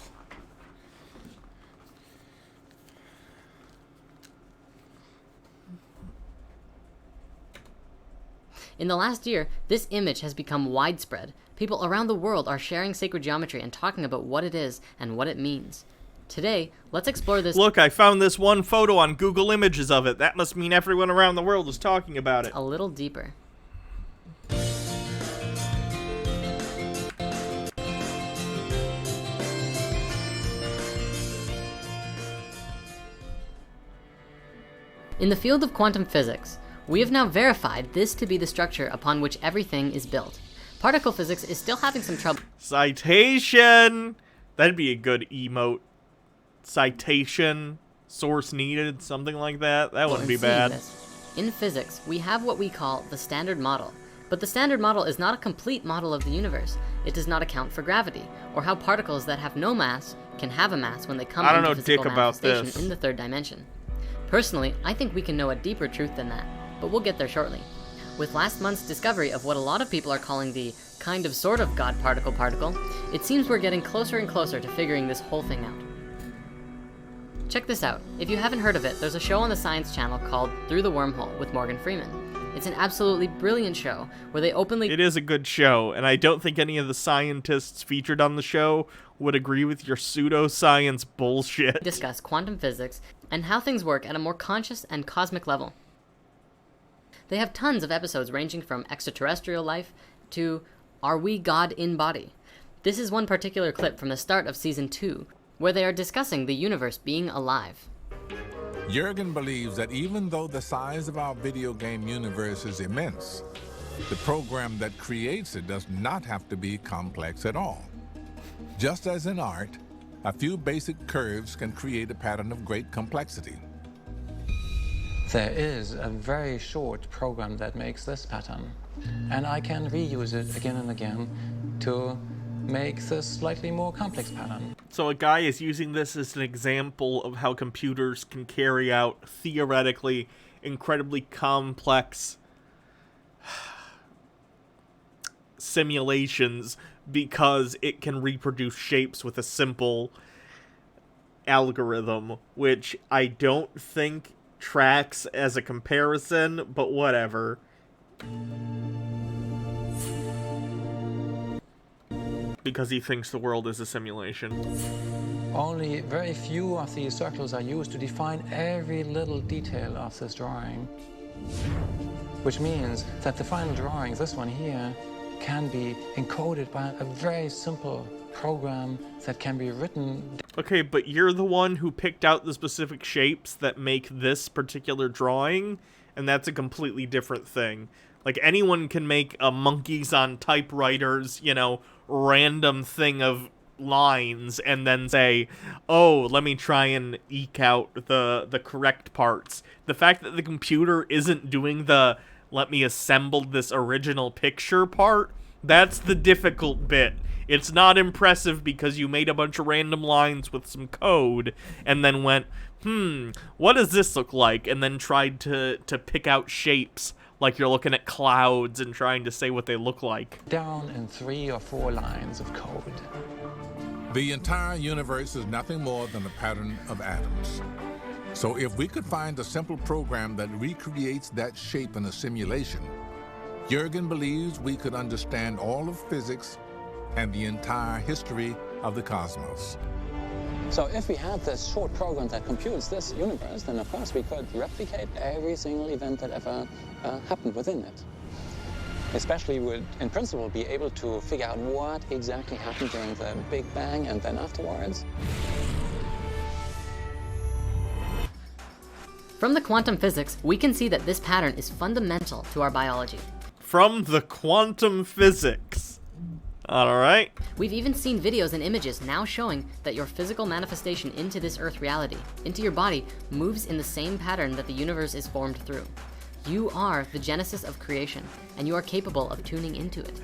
In the last year, this image has become widespread. People around the world are sharing sacred geometry and talking about what it is and what it means. Today, let's explore this. Look, I found this one photo on Google Images of it. That must mean everyone around the world is talking about it. A little deeper. In the field of quantum physics, we have now verified this to be the structure upon which everything is built. Particle physics is still having some trouble. Citation! That'd be a good emote. Citation, source needed, something like that. That wouldn't be bad. In physics, we have what we call the standard model. But the standard model is not a complete model of the universe. It does not account for gravity, or how particles that have no mass can have a mass when they come into physical manifestation in the third dimension. Personally, I think we can know a deeper truth than that, but we'll get there shortly. With last month's discovery of what a lot of people are calling the kind of sort of God particle, it seems we're getting closer and closer to figuring this whole thing out. Check this out. If you haven't heard of it, there's a show on the Science Channel called Through the Wormhole with Morgan Freeman. It's an absolutely brilliant show where they openly... It is a good show, and I don't think any of the scientists featured on the show would agree with your pseudoscience bullshit. Discuss quantum physics and how things work at a more conscious and cosmic level. They have tons of episodes ranging from extraterrestrial life to Are We God in Body? This is one particular clip from the start of Season 2, where they are discussing the universe being alive. Jurgen believes that even though the size of our video game universe is immense, the program that creates it does not have to be complex at all. Just as in art, a few basic curves can create a pattern of great complexity. There is a very short program that makes this pattern, and I can reuse it again and again to make this slightly more complex pattern. So a guy is using this as an example of how computers can carry out, theoretically, incredibly complex simulations because it can reproduce shapes with a simple algorithm, which I don't think tracks as a comparison, but whatever. Because he thinks the world is a simulation. Only very few of these circles are used to define every little detail of this drawing. Which means that the final drawing, this one here, can be encoded by a very simple program that can be written. Okay, but you're the one who picked out the specific shapes that make this particular drawing, and that's a completely different thing. Like, anyone can make a monkeys on typewriters, you know, random thing of lines and then say, oh, let me try and eke out the correct parts. The fact that the computer isn't doing the let me assemble this original picture part, that's the difficult bit. It's not impressive because you made a bunch of random lines with some code and then went, what does this look like? And then tried to pick out shapes like you're looking at clouds and trying to say what they look like. Down in 3 or 4 lines of code. The entire universe is nothing more than a pattern of atoms. So if we could find a simple program that recreates that shape in a simulation, Jurgen believes we could understand all of physics and the entire history of the cosmos. So if we had this short program that computes this universe, then of course we could replicate every single event that ever happened within it. Especially would, in principle, be able to figure out what exactly happened during the Big Bang and then afterwards. From the quantum physics, we can see that this pattern is fundamental to our biology. From the quantum physics. Alright. We've even seen videos and images now showing that your physical manifestation into this Earth reality, into your body, moves in the same pattern that the universe is formed through. You are the genesis of creation, and you are capable of tuning into it.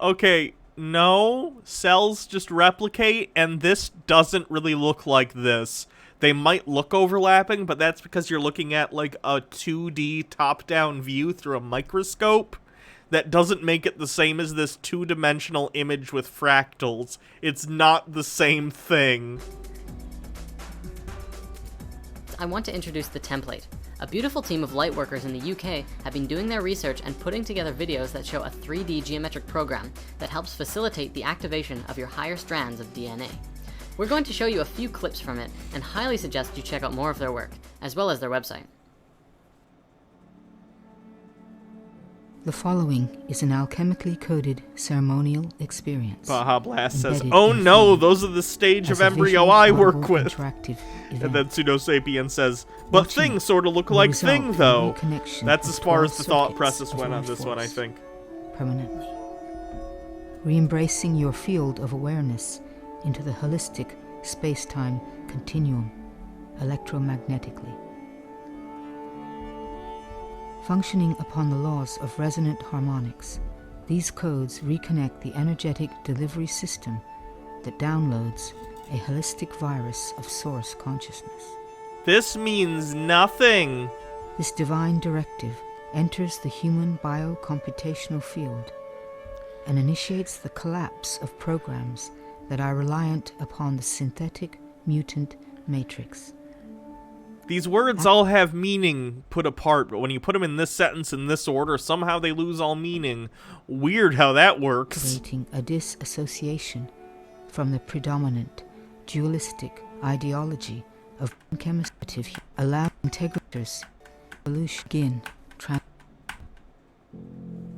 Okay, no, cells just replicate, and this doesn't really look like this. They might look overlapping, but that's because you're looking at like a 2D top-down view through a microscope. That doesn't make it the same as this two-dimensional image with fractals. It's not the same thing. I want to introduce the template. A beautiful team of lightworkers in the UK have been doing their research and putting together videos that show a 3D geometric program that helps facilitate the activation of your higher strands of DNA. We're going to show you a few clips from it and highly suggest you check out more of their work, as well as their website. The following is an alchemically coded ceremonial experience. Baja Blast says, "Oh no, those are the stage of embryo I work with." And then Pseudosapien says, "But thing sort of look like thing, though." That's as far as the thought process went on this one, I think. Permanently. Re-embracing your field of awareness into the holistic space-time continuum, electromagnetically. Functioning upon the laws of resonant harmonics, these codes reconnect the energetic delivery system that downloads a holistic virus of source consciousness. This means nothing. This divine directive enters the human biocomputational field and initiates the collapse of programs that are reliant upon the synthetic mutant matrix. These words all have meaning put apart, but when you put them in this sentence in this order, somehow they lose all meaning. Weird how that works. Creating a disassociation from the predominant dualistic ideology of chemistry, allow integrators evolution begin.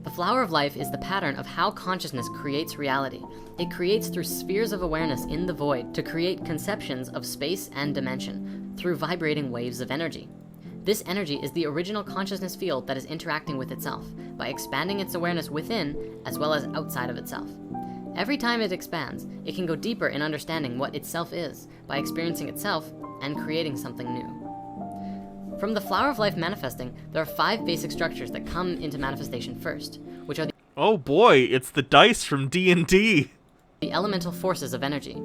The flower of life is the pattern of how consciousness creates reality. It creates through spheres of awareness in the void to create conceptions of space and dimension through vibrating waves of energy. This energy is the original consciousness field that is interacting with itself by expanding its awareness within as well as outside of itself. Every time it expands, it can go deeper in understanding what itself is by experiencing itself and creating something new. From the flower of life manifesting, there are 5 basic structures that come into manifestation first, which are the oh boy, it's the dice from D&D. The elemental forces of energy.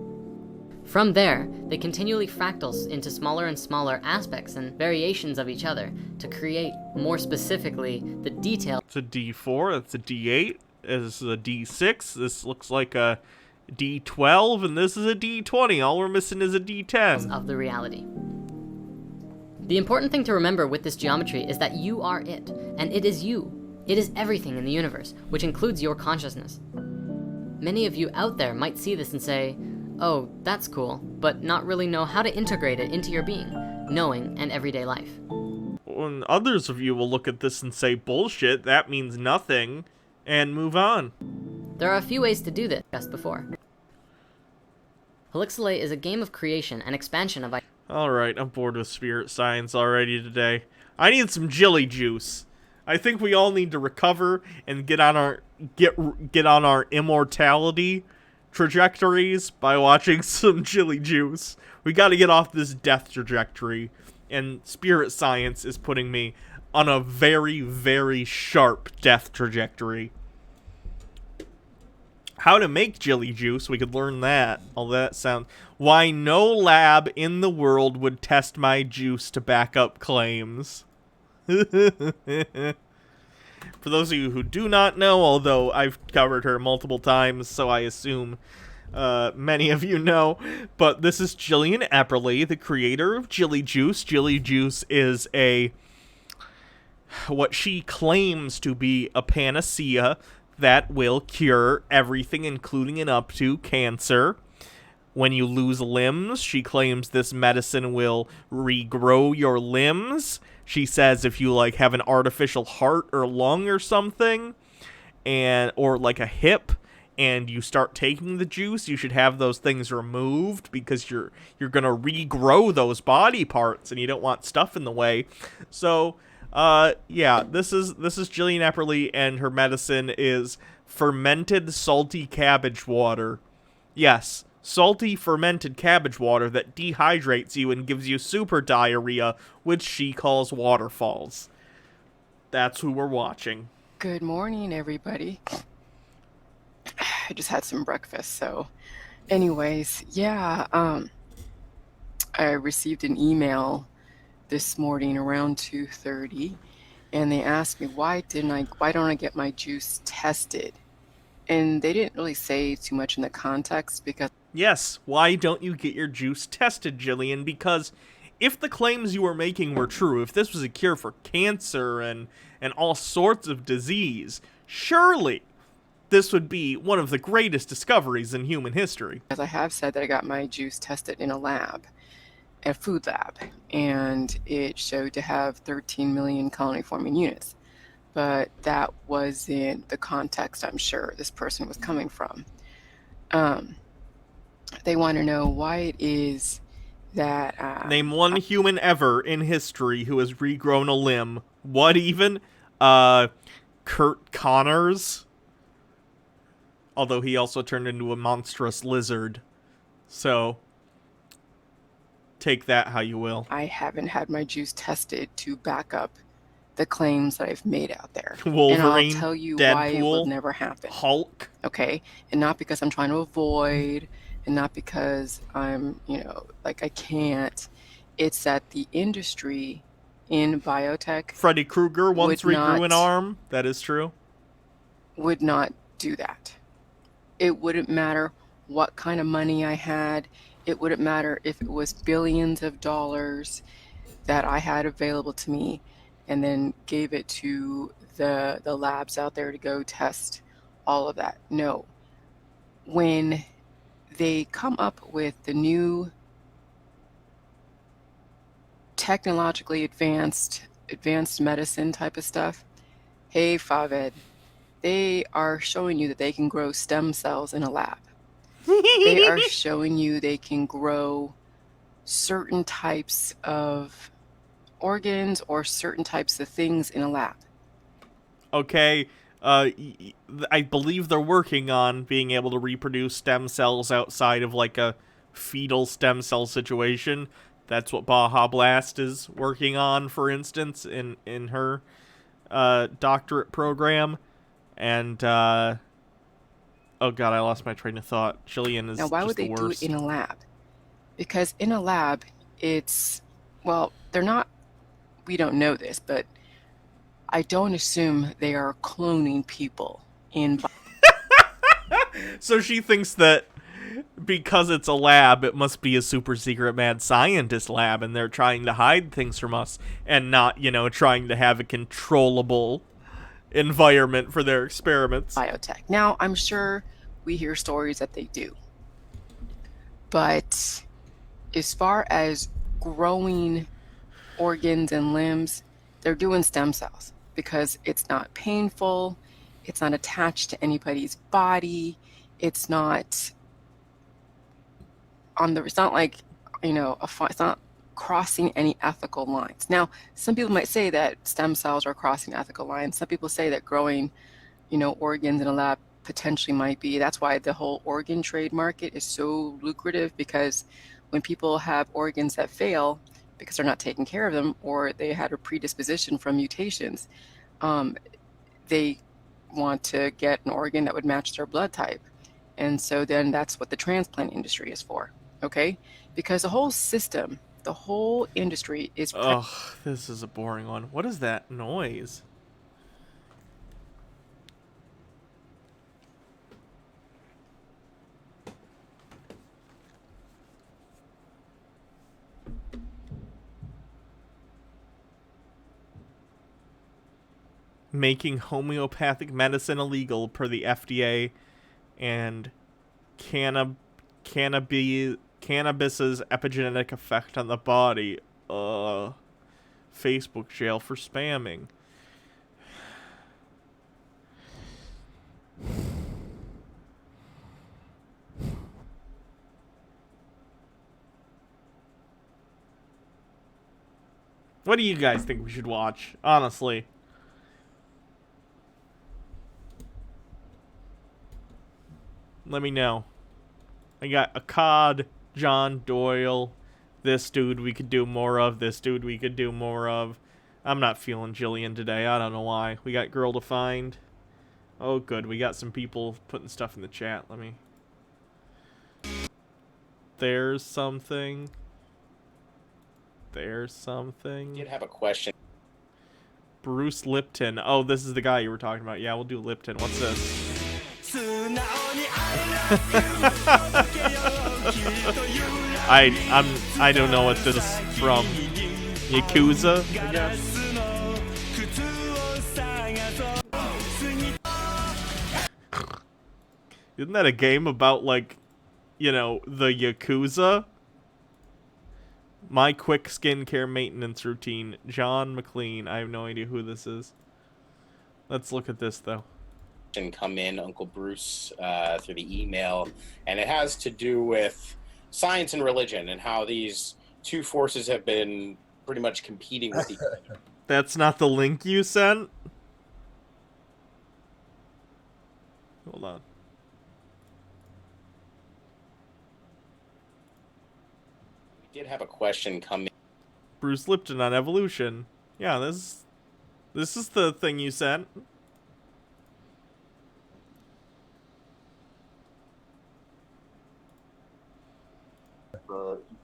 From there, they continually fractals into smaller and smaller aspects and variations of each other to create, more specifically, the detail. It's a D4, that's a D8, this is a D6, this looks like a D12, and this is a D20. All we're missing is a D10. Of the reality. The important thing to remember with this geometry is that you are it, and it is you. It is everything in the universe, which includes your consciousness. Many of you out there might see this and say, oh, that's cool, but not really know how to integrate it into your being, knowing, and everyday life. And others of you will look at this and say, bullshit, that means nothing, and move on. There are a few ways to do this, discussed before. Helixalay is a game of creation and expansion of. Alright, I'm bored with spirit science already today. I need some Jilly Juice. I think we all need to recover and get on our immortality trajectories by watching some Jilly Juice. We gotta get off this death trajectory, and spirit science is putting me on a very, very sharp death trajectory. How to make Jilly Juice, we could learn that. All that sound. Why no lab in the world would test my juice to back up claims. For those of you who do not know, although I've covered her multiple times, so I assume many of you know, but this is Jillian Epperly, the creator of Jilly Juice. Jilly Juice is what she claims to be a panacea that will cure everything, including and up to cancer. When you lose limbs, she claims this medicine will regrow your limbs. She says if you like have an artificial heart or lung or something, or like a hip, and you start taking the juice, you should have those things removed because you're going to regrow those body parts and you don't want stuff in the way. So, yeah, this is Jillian Epperly, and her medicine is fermented salty cabbage water. Yes, salty fermented cabbage water that dehydrates you and gives you super diarrhea, which she calls waterfalls. That's who we're watching. Good morning, everybody. I just had some breakfast, so anyways, yeah, I received an email this morning around 2:30, and they asked me why don't I get my juice tested? And they didn't really say too much in the context because... Yes, why don't you get your juice tested, Jillian? Because if the claims you were making were true, if this was a cure for cancer and all sorts of disease, surely this would be one of the greatest discoveries in human history. As I have said that I got my juice tested in a food lab, and it showed to have 13 million colony-forming units. But that wasn't the context I'm sure this person was coming from. They want to know why it is that... Name one human ever in history who has regrown a limb. What even? Kurt Connors? Although he also turned into a monstrous lizard. So, take that how you will. I haven't had my juice tested to back up the claims that I've made out there. Wolverine, and I'll tell you Deadpool, why it will never happen. Hulk. Okay? And not because I'm trying to avoid, and not because I'm, I can't. It's that the industry in biotech... Freddy Krueger once regrew an arm. That is true. Would not do that. It wouldn't matter what kind of money I had. It wouldn't matter if it was billions of dollars that I had available to me and then gave it to the labs out there to go test all of that. No. When they come up with the new technologically advanced medicine type of stuff, hey, Faved, they are showing you that they can grow stem cells in a lab. They are showing you they can grow certain types of organs or certain types of things in a lab. Okay, I believe they're working on being able to reproduce stem cells outside of like a fetal stem cell situation. That's what Baja Blast is working on, for instance, in her doctorate program. And, oh god, I lost my train of thought. Jillian is now, why just would they the do worst. it in a lab? Because in a lab, they're not, we don't know this, but I don't assume they are cloning people in... So she thinks that because it's a lab, it must be a super secret mad scientist lab, and they're trying to hide things from us and not, trying to have a controllable environment for their experiments. Biotech. Now, I'm sure we hear stories that they do. But as far as growing organs and limbs, they're doing stem cells because it's not painful, it's not attached to anybody's body, it's not it's not like, it's not crossing any ethical lines. Now, some people might say that stem cells are crossing ethical lines. Some people say that growing, organs in a lab potentially might be. That's why the whole organ trade market is so lucrative, because when people have organs that fail because they're not taking care of them, or they had a predisposition from mutations, they want to get an organ that would match their blood type. And so then that's what the transplant industry is for, okay? Because the whole system, the whole industry is... Ugh, this is a boring one. What is that noise? Making homeopathic medicine illegal per the FDA, and cannabis's epigenetic effect on the body. Facebook jail for spamming. What do you guys think we should watch? Honestly. Let me know. I got Akkad, John Doyle, this dude we could do more of, this dude we could do more of. I'm not feeling Jillian today. I don't know why. We got Girl to Find. Oh, good. We got some people putting stuff in the chat. Let me... There's something. There's something. I did have a question. Bruce Lipton. Oh, this is the guy you were talking about. Yeah, we'll do Lipton. What's this? I don't know what this is from. Yakuza, I guess. Isn't that a game about, like, you know, the Yakuza? My quick skincare maintenance routine. John McLean. I have no idea who this is. Let's look at this, though. Come in, Uncle Bruce, through the email, and it has to do with science and religion and how these two forces have been pretty much competing with each other. That's not the link you sent? Hold on. We did have a question come in. Bruce Lipton on evolution. Yeah, this is the thing you sent.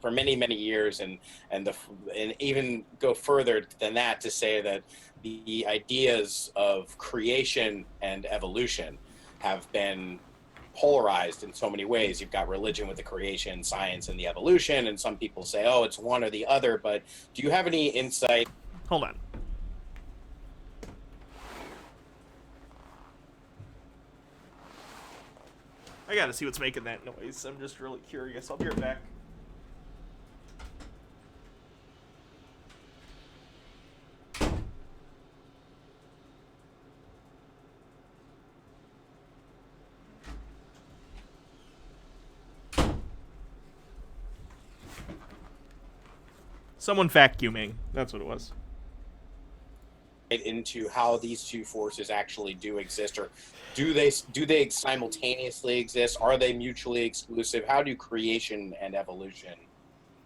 For many, many years, and even go further than that to say that the ideas of creation and evolution have been polarized in so many ways. You've got religion with the creation, science and the evolution, and some people say, oh, it's one or the other, but do you have any insight? Hold on. I gotta see what's making that noise. I'm just really curious. I'll be right back. Someone vacuuming. That's what it was. Into how these two forces actually do exist, or do they simultaneously exist? Are they mutually exclusive? How do creation and evolution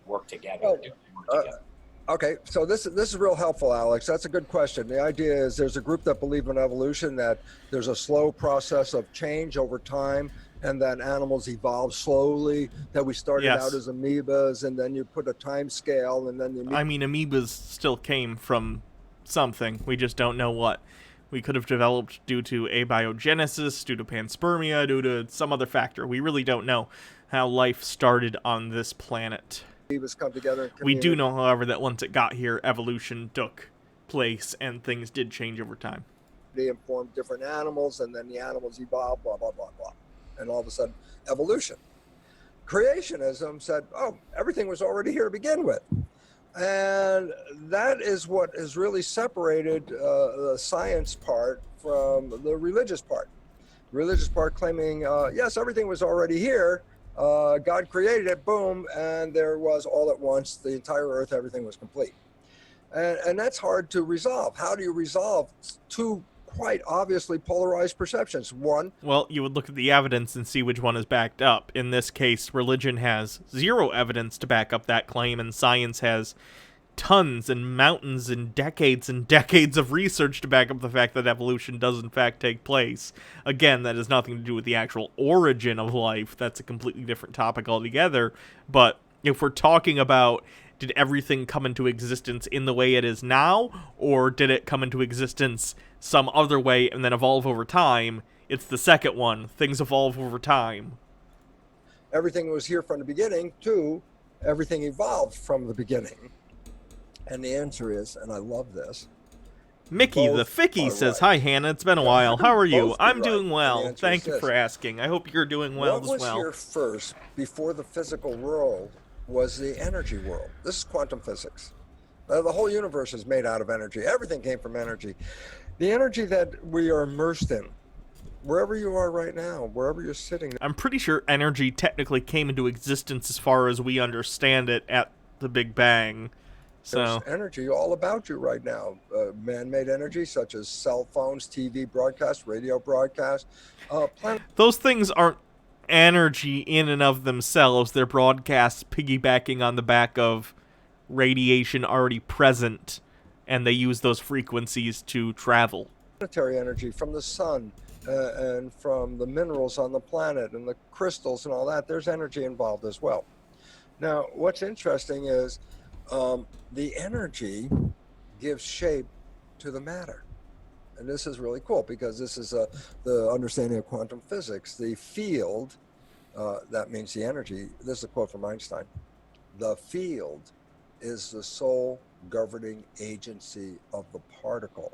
work together? Well, okay, so this is real helpful, Alex. That's a good question. The idea is there's a group that believe in evolution, that there's a slow process of change over time, and that animals evolve slowly, that we started out as amoebas, and then you put a time scale, and then I mean, amoebas still came from something. We just don't know what. We could have developed due to abiogenesis, due to panspermia, due to some other factor. We really don't know how life started on this planet. Amoebas come together. We do know, however, that once it got here, evolution took place and things did change over time. They informed different animals, and then the animals evolved, blah, blah, blah, blah. And all of a sudden, evolution. Creationism said, oh, everything was already here to begin with. And that is what has really separated the science part from the religious part. The religious part claiming, yes, everything was already here. God created it, boom, and there was all at once, the entire earth, everything was complete. And that's hard to resolve. How do you resolve two quite obviously polarized perceptions? One, well, you would look at the evidence and see which one is backed up. In this case, religion has zero evidence to back up that claim, and science has tons and mountains and decades of research to back up the fact that evolution does in fact take place. Again, that has nothing to do with the actual origin of life. That's a completely different topic altogether. But if we're talking about, did everything come into existence in the way it is now, or did it come into existence some other way and then evolve over time? It's the second one. Things evolve over time. Everything was here from the beginning, to everything evolved from the beginning. And the answer is, and I love this, Mickey the Ficky says, hi Hannah, it's been a while. How are you? I'm doing well. Thank you for asking. I hope you're doing well as well. What was here first, before the physical world, was the energy world. This is quantum physics. The whole universe is made out of energy. Everything came from energy. The energy that we are immersed in, wherever you are right now, wherever you're sitting. I'm pretty sure energy technically came into existence as far as we understand it at the Big Bang. So energy all about you right now. Man-made energy such as cell phones, TV broadcasts, radio broadcasts. Those things aren't energy in and of themselves. They're broadcasts piggybacking on the back of radiation already present, and they use those frequencies to travel. Planetary energy from the sun and from the minerals on the planet and the crystals and all that. There's energy involved as well. Now, what's interesting is the energy gives shape to the matter. And this is really cool because this is the understanding of quantum physics. The field, that means the energy. This is a quote from Einstein. The field is the sole governing agency of the particle.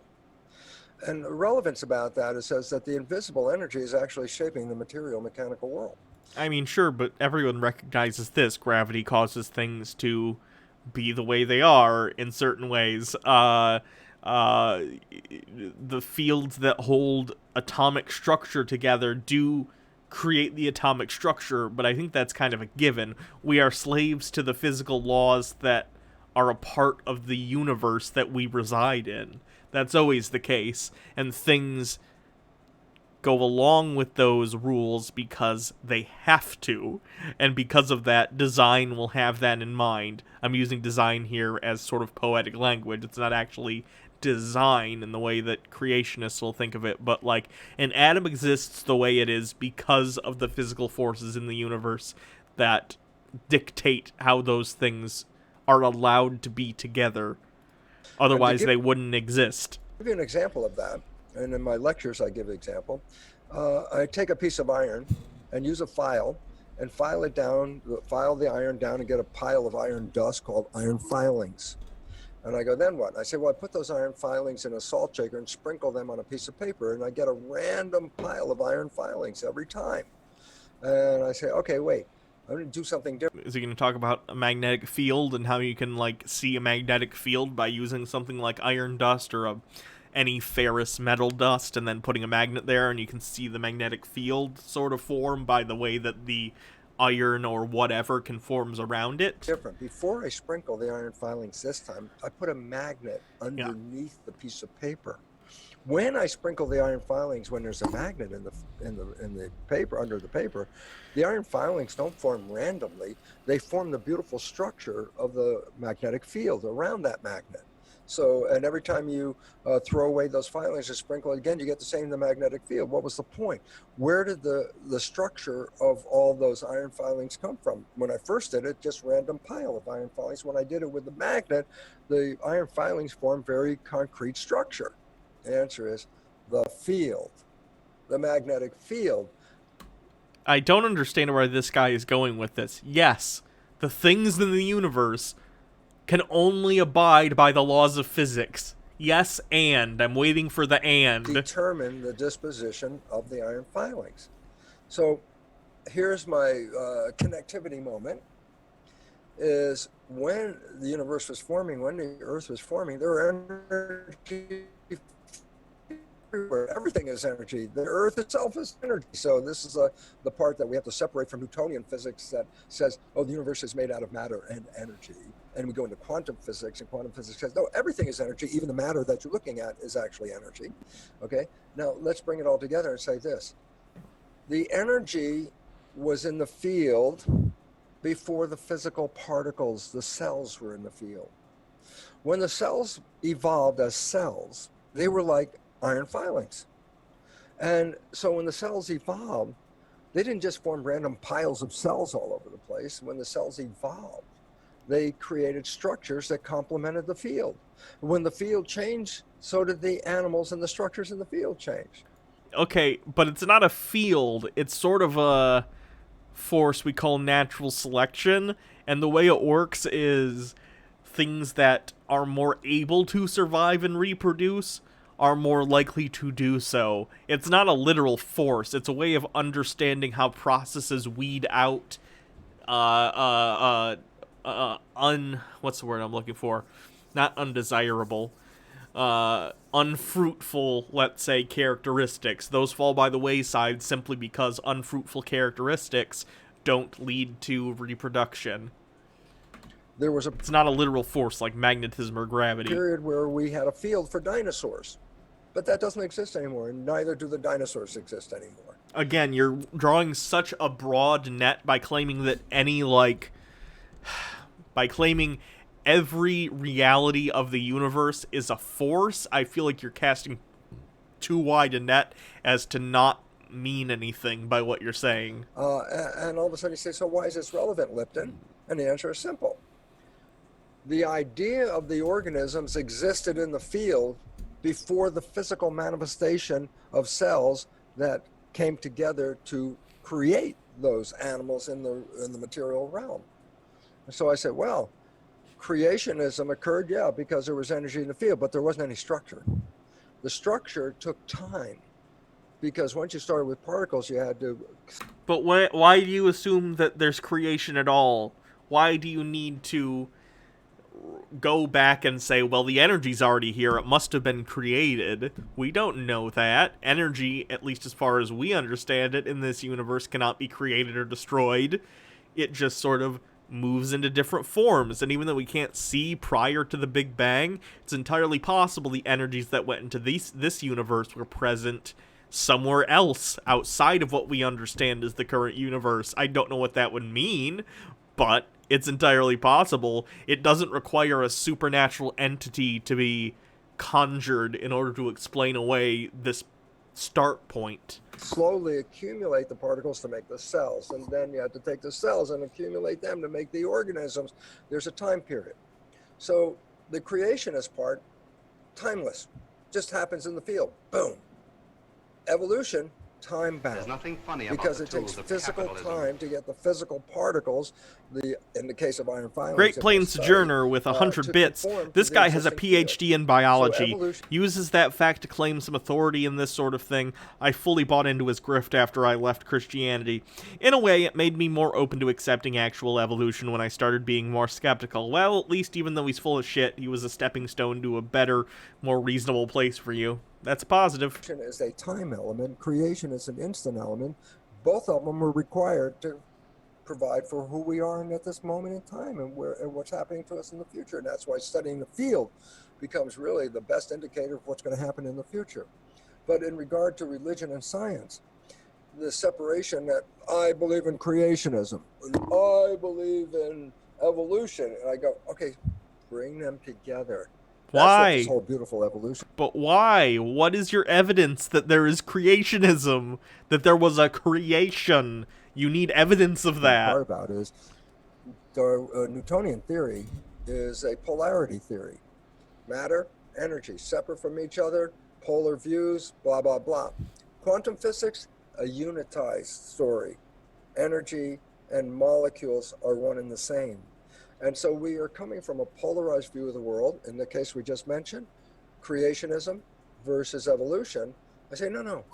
And the relevance about that, it says that the invisible energy is actually shaping the material mechanical world. I mean, sure, but everyone recognizes this. Gravity causes things to be the way they are in certain ways. The fields that hold atomic structure together do create the atomic structure, but I think that's kind of a given. We are slaves to the physical laws that are a part of the universe that we reside in. That's always the case, and things go along with those rules because they have to, and because of that, design will have that in mind. I'm using design here as sort of poetic language. It's not actually design in the way that creationists will think of it, but like an atom exists the way it is because of the physical forces in the universe that dictate how those things are allowed to be together. Otherwise, they wouldn't exist. I'll give you an example of that, and in my lectures I give an example. I take a piece of iron and use a file and file the iron down and get a pile of iron dust called iron filings. And I go, then what? I say, well, I put those iron filings in a salt shaker and sprinkle them on a piece of paper, and I get a random pile of iron filings every time. And I say, okay, wait, I'm going to do something different. Is he going to talk about a magnetic field and how you can, like, see a magnetic field by using something like iron dust or any ferrous metal dust and then putting a magnet there, and you can see the magnetic field sort of form by the way that the iron or whatever conforms around it? Different. Before I sprinkle the iron filings this time, I put a magnet underneath the piece of paper. When I sprinkle the iron filings, when there's a magnet in the paper, under the paper, the iron filings don't form randomly. They form the beautiful structure of the magnetic field around that magnet. So, and every time you throw away those filings and sprinkle it again, you get the same magnetic field. What was the point? Where did the structure of all those iron filings come from? When I first did it, just random pile of iron filings. When I did it with the magnet, the iron filings formed very concrete structure. The answer is the field, the magnetic field. I don't understand where this guy is going with this. Yes, the things in the universe can only abide by the laws of physics. Yes, and. I'm waiting for the and. Determine the disposition of the iron filings. So here's my connectivity moment, is when the universe was forming, when the Earth was forming, there were energy everywhere. Everything is energy. The Earth itself is energy. So this is the part that we have to separate from Newtonian physics that says, oh, the universe is made out of matter and energy. And we go into quantum physics, and quantum physics says, no, everything is energy. Even the matter that you're looking at is actually energy. Okay? Now, let's bring it all together and say this. The energy was in the field before the physical particles, the cells, were in the field. When the cells evolved as cells, they were like iron filings. And so when the cells evolved, they didn't just form random piles of cells all over the place. When the cells evolved, they created structures that complemented the field. When the field changed, so did the animals and the structures in the field change. Okay, but it's not a field. It's sort of a force we call natural selection, and the way it works is things that are more able to survive and reproduce are more likely to do so. It's not a literal force. It's a way of understanding how processes weed out what's the word I'm looking for? Not undesirable. Unfruitful, let's say, characteristics. Those fall by the wayside simply because unfruitful characteristics don't lead to reproduction. There was a It's not a literal force like magnetism or gravity. period where we had a field for dinosaurs. But that doesn't exist anymore, and neither do the dinosaurs exist anymore. Again, you're drawing such a broad net by claiming that by claiming every reality of the universe is a force. I feel like you're casting too wide a net as to not mean anything by what you're saying. And all of a sudden you say, so why is this relevant, Lipton? And the answer is simple. The idea of the organisms existed in the field before the physical manifestation of cells that came together to create those animals in the material realm. And so I said, well, creationism occurred, yeah, because there was energy in the field, but there wasn't any structure. The structure took time, because once you started with particles, you had to... But why do you assume that there's creation at all? Why do you need to go back and say, well, the energy's already here, it must have been created? We don't know that. Energy, at least as far as we understand it, in this universe cannot be created or destroyed. It just sort of moves into different forms, and even though we can't see prior to the Big Bang, it's entirely possible the energies that went into this universe were present somewhere else outside of what we understand as the current universe. I don't know what that would mean, but it's entirely possible. It doesn't require a supernatural entity to be conjured in order to explain away this start point. slowly accumulate the particles to make the cells, and then you have to take the cells and accumulate them to make the organisms. There's a time period. So the creationist part, timeless, just happens in the field. Boom. Evolution, time-bound. There's nothing funny about because the it takes tools of physical capitalism. time to get the physical particles. In the case of iron filings, Great it Plains was studied, Sojourner with 100 to bits. conform to This the guy has a existing field. PhD in biology, So evolution- uses that fact to claim some authority in this sort of thing. I fully bought into his grift after I left Christianity. In a way, it made me more open to accepting actual evolution when I started being more skeptical. Well, at least even though he's full of shit, he was a stepping stone to a better, more reasonable place for you. That's a positive. Creation is a time element. Creation is an instant element. Both of them are required to provide for who we are at this moment in time and what's happening to us in the future. And that's why studying the field becomes really the best indicator of what's going to happen in the future. But in regard to religion and science, the separation that I believe in creationism, and I believe in evolution, and I go, okay, bring them together. That's what Why? this whole beautiful evolution. But why? What is your evidence that there is creationism? That there was a creation? You need evidence of that. The part about is the Newtonian theory is a polarity theory. Matter, energy, separate from each other, polar views, blah, blah, blah. Quantum physics, a unitized story. Energy and molecules are one and the same. And so we are coming from a polarized view of the world, in the case we just mentioned, creationism versus evolution. I say, no.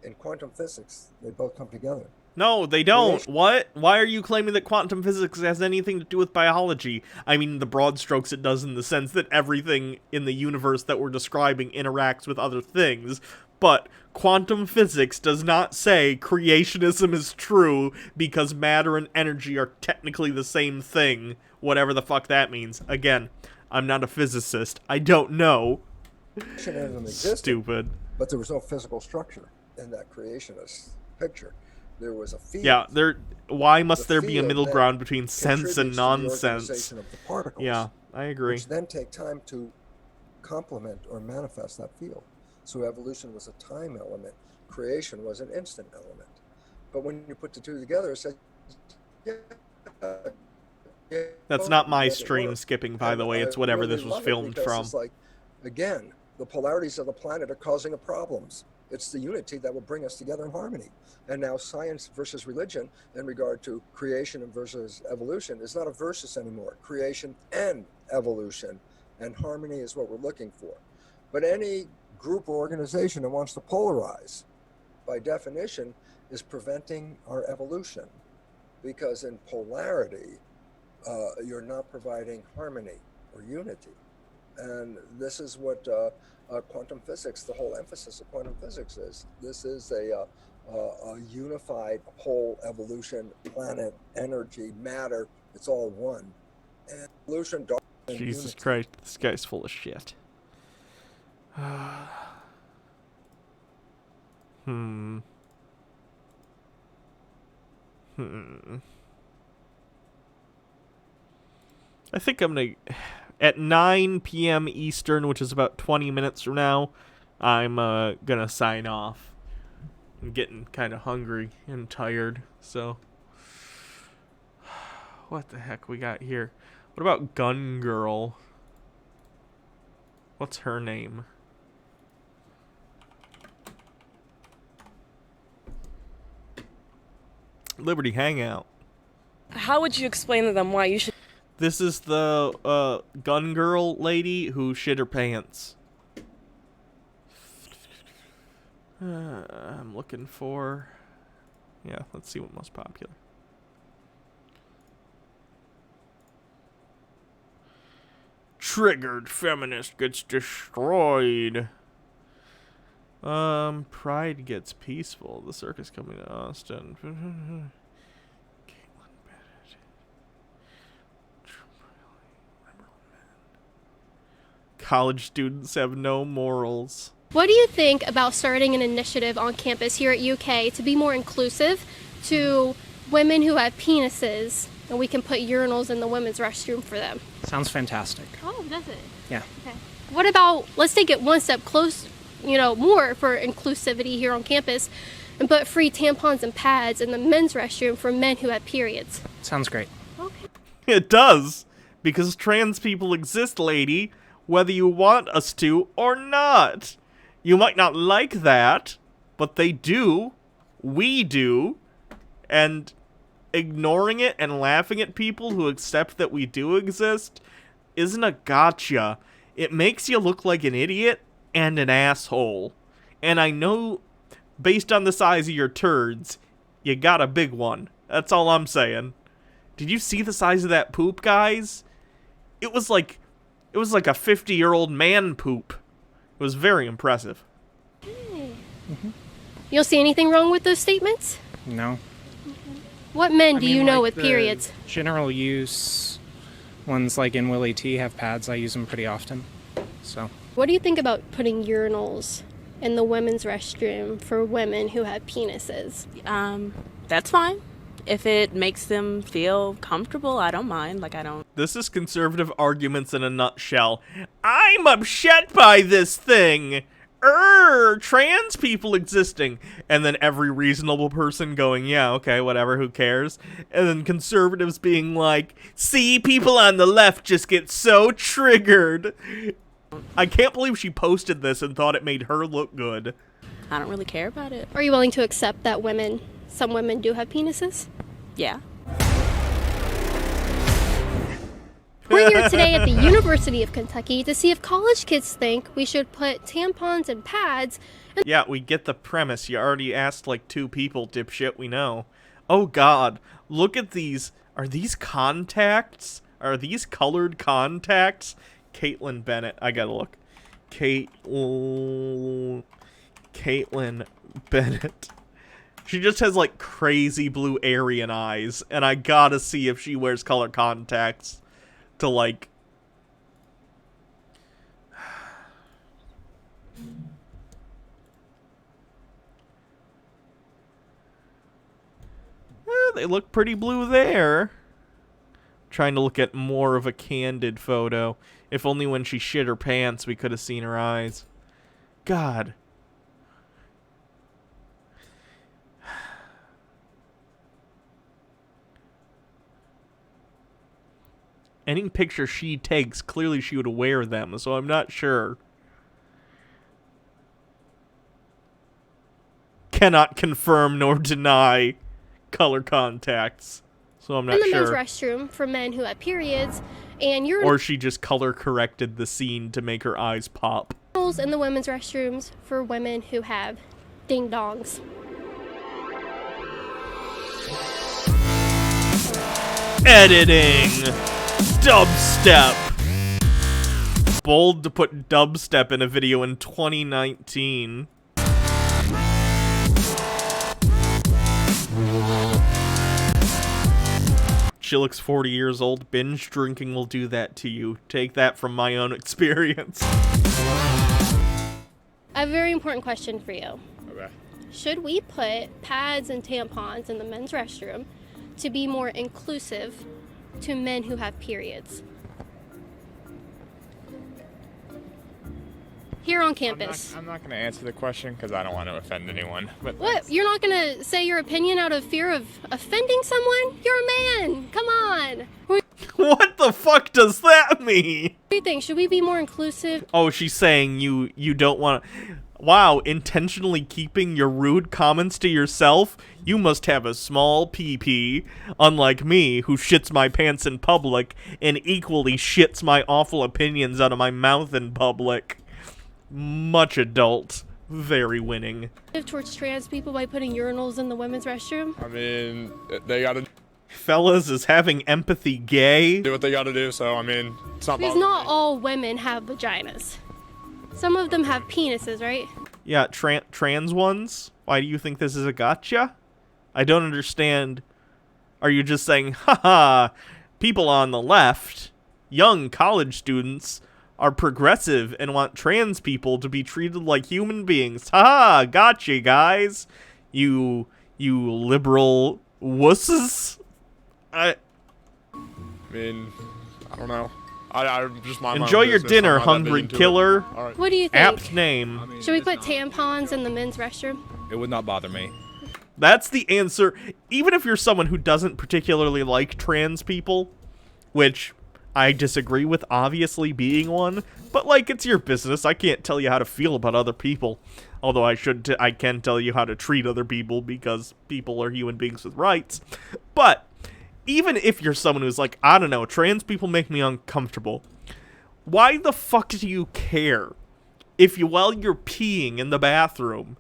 In quantum physics, they both come together. No, they don't. What? Why are you claiming that quantum physics has anything to do with biology? I mean, the broad strokes it does in the sense that everything in the universe that we're describing interacts with other things. But quantum physics does not say creationism is true because matter and energy are technically the same thing, whatever the fuck that means. Again, I'm not a physicist. I don't know. Creationism existed, Stupid. but there was no physical structure in that creationist picture. There was a field. Yeah, why must The there be a field middle that ground between sense and contributes to the nonsense? organization of the particles, Yeah, I agree. which then take time to complement or manifest that field. So evolution was a time element. Creation was an instant element. But when you put the two together, it says, That's not my stream skipping, by the way. It's whatever this was filmed from. It's like, again, the polarities of the planet are causing the problems. It's the unity that will bring us together in harmony. And now science versus religion in regard to creation versus evolution is not a versus anymore. Creation and evolution and harmony is what we're looking for. But any group or organization that wants to polarize, by definition, is preventing our evolution. Because in polarity, you're not providing harmony or unity. And this is what quantum physics, the whole emphasis of quantum physics is. This is a unified whole evolution, planet, energy, matter, it's all one. evolution, dark, and Jesus unity. Christ, this guy's full of shit. I think I'm gonna... At 9 p.m. Eastern, which is about 20 minutes from now, I'm gonna sign off. I'm getting kind of hungry and tired, so... What the heck we got here? What about Gun Girl? What's her name? Liberty Hangout. How would you explain to them why you should... This is the Gun Girl lady who shit her pants. I'm looking for... Yeah, let's see what most popular. Triggered feminist gets destroyed. Pride gets peaceful. The circus coming to Austin. College students have no morals. What do you think about starting an initiative on campus here at UK to be more inclusive to women who have penises, and we can put urinals in the women's restroom for them? Sounds fantastic. Oh, does it? Yeah. Okay. What about, let's take it one step close, more for inclusivity here on campus and put free tampons and pads in the men's restroom for men who have periods? Sounds great. Okay. It does, because trans people exist, lady, whether you want us to or not. You might not like that, but they do. We do. And ignoring it and laughing at people who accept that we do exist isn't a gotcha. It makes you look like an idiot and an asshole. And I know, based on the size of your turds, you got a big one. That's all I'm saying. Did you see the size of that poop, guys? It was like a 50-year-old man poop. It was very impressive. Okay. You don't see anything wrong with those statements? No. What men do you know like with periods? General use ones like in Willie T have pads. I use them pretty often. So. What do you think about putting urinals in the women's restroom for women who have penises? That's fine. If it makes them feel comfortable, I don't mind. I don't. This is conservative arguments in a nutshell. I'm upset by this thing. Trans people existing. And then every reasonable person going, yeah, okay, whatever, who cares? And then conservatives being like, see, people on the left just get so triggered. I can't believe she posted this and thought it made her look good. I don't really care about it. Are you willing to accept that some women do have penises? Yeah. We're here today at the University of Kentucky to see if college kids think we should put tampons and pads. Yeah, we get the premise. You already asked like 2 people, dipshit, we know. Oh god, look at these. Are these contacts? Are these colored contacts? Caitlin Bennett. I gotta look. Caitlin Bennett. She just has like crazy blue Aryan eyes, and I gotta see if she wears color contacts to like... They look pretty blue there. Trying to look at more of a candid photo. If only when she shit her pants we could have seen her eyes. God. Any picture she takes, clearly she would wear them, so I'm not sure. Cannot confirm nor deny color contacts, so I'm not sure. In the men's restroom for men who have periods, and or she just color corrected the scene to make her eyes pop. urinals in the women's restrooms for women who have ding-dongs. Editing! Dubstep! Bold to put dubstep in a video in 2019. She looks 40 years old. Binge drinking will do that to you. Take that from my own experience. I have a very important question for you. Okay. Should we put pads and tampons in the men's restroom to be more inclusive to men who have periods? Here on campus. I'm not going to answer the question because I don't want to offend anyone. But What? You're not going to say your opinion out of fear of offending someone? You're a man. Come on. What the fuck does that mean? What do you think? Should we be more inclusive? Oh, she's saying you don't want to... Wow, intentionally keeping your rude comments to yourself? You must have a small pee-pee, unlike me, who shits my pants in public and equally shits my awful opinions out of my mouth in public. Much adult. Very winning. Towards trans people by putting urinals in the women's restroom? I mean, they gotta... Fellas, is having empathy gay? Do what they gotta do, so, I mean, it's not Because bothering not me. all women have vaginas. Some of them have penises, right? Yeah, trans ones? Why do you think this is a gotcha? I don't understand. Are you just saying, haha, people on the left, young college students, are progressive and want trans people to be treated like human beings? Haha, gotcha, guys. You liberal wusses? I mean, I don't know. I just mind my own Enjoy your business. dinner, I'm not that big hungry into it. killer. All right. What do you think? Apt name. Should we put tampons in the men's restroom? It would not bother me. That's the answer. Even if you're someone who doesn't particularly like trans people, which I disagree with obviously being one, but like, it's your business. I can't tell you how to feel about other people. Although I can tell you how to treat other people because people are human beings with rights. But even if you're someone who's like, I don't know, trans people make me uncomfortable, why the fuck do you care if while you're peeing in the bathroom,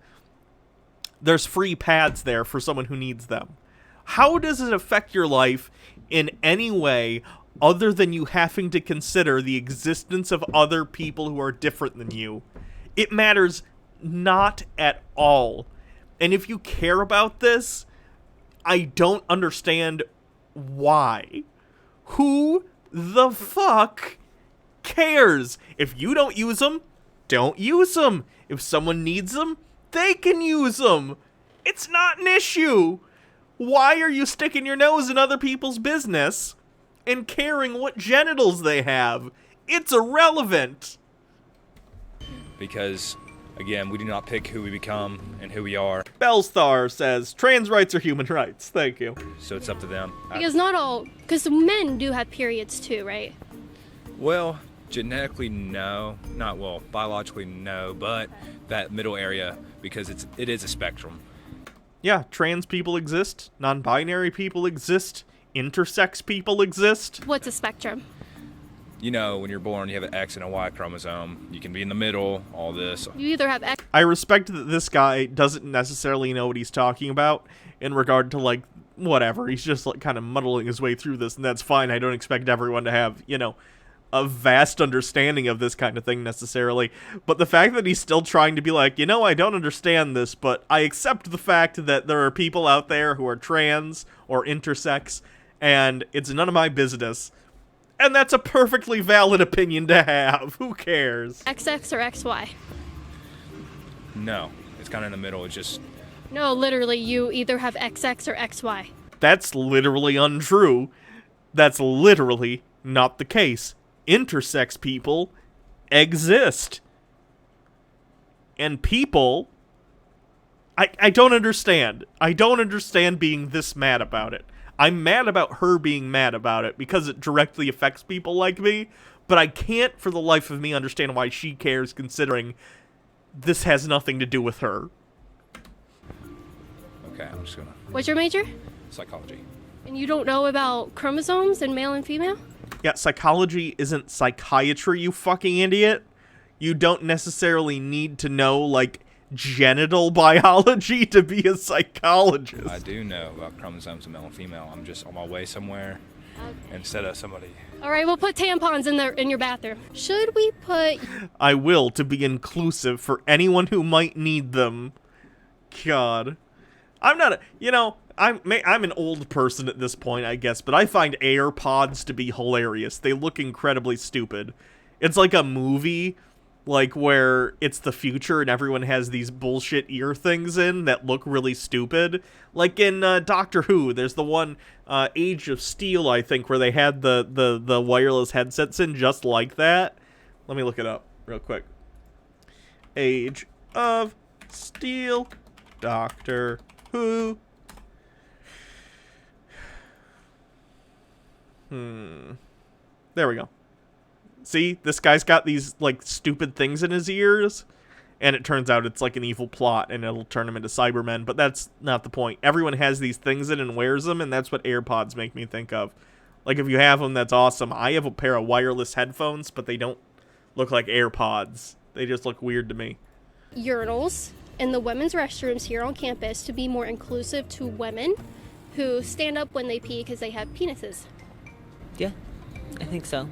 there's free pads there for someone who needs them? How does it affect your life in any way other than you having to consider the existence of other people who are different than you? It matters not at all. And if you care about this, I don't understand why. Who the fuck cares? If you don't use them, don't use them. If someone needs them, they can use them. It's not an issue. Why are you sticking your nose in other people's business and caring what genitals they have? It's irrelevant. Because, again, we do not pick who we become and who we are. Bellstar says, trans rights are human rights. Thank you. So it's up to them. Because not all, because men do have periods too, right? Well, genetically, no. Not, well, biologically, no. But that middle area, because it is a spectrum. Yeah, trans people exist. Non-binary people exist. Intersex people exist. What's a spectrum? You know, when you're born, you have an X and a Y chromosome. You can be in the middle, all this. You either have X. I respect that this guy doesn't necessarily know what he's talking about in regard to, like, whatever. He's just, like, kind of muddling his way through this, and that's fine. I don't expect everyone to have, you know, a vast understanding of this kind of thing necessarily. But the fact that he's still trying to be like, you know, I don't understand this, but I accept the fact that there are people out there who are trans or intersex, and it's none of my business. And that's a perfectly valid opinion to have. Who cares? XX or XY? No, it's kind of in the middle. It's just... No, literally, you either have XX or XY. That's literally untrue. That's literally not the case. Intersex people exist. And people... I don't understand. I don't understand being this mad about it. I'm mad about her being mad about it because it directly affects people like me, but I can't for the life of me understand why she cares, considering this has nothing to do with her. Okay, I'm just gonna... What's your major? Psychology. And you don't know about chromosomes and male and female? Yeah, psychology isn't psychiatry, you fucking idiot. You don't necessarily need to know, like, genital biology to be a psychologist. I do know about chromosomes and male and female. I'm just on my way somewhere instead of somebody. All right, we'll put tampons in your bathroom. Should we put... I will, to be inclusive for anyone who might need them. God. I'm not, I'm an old person at this point, I guess, but I find AirPods to be hilarious. They look incredibly stupid. It's like a movie, like where it's the future and everyone has these bullshit ear things in that look really stupid. Like in Doctor Who, there's the one Age of Steel, I think, where they had the wireless headsets in just like that. Let me look it up real quick. Age of Steel, Doctor Who. There we go. See, this guy's got these, like, stupid things in his ears, and it turns out it's, like, an evil plot, and it'll turn him into Cybermen, but that's not the point. Everyone has these things in and wears them, and that's what AirPods make me think of. Like, if you have them, that's awesome. I have a pair of wireless headphones, but they don't look like AirPods. They just look weird to me. Urinals in the women's restrooms here on campus to be more inclusive to women who stand up when they pee because they have penises. Yeah, I think so.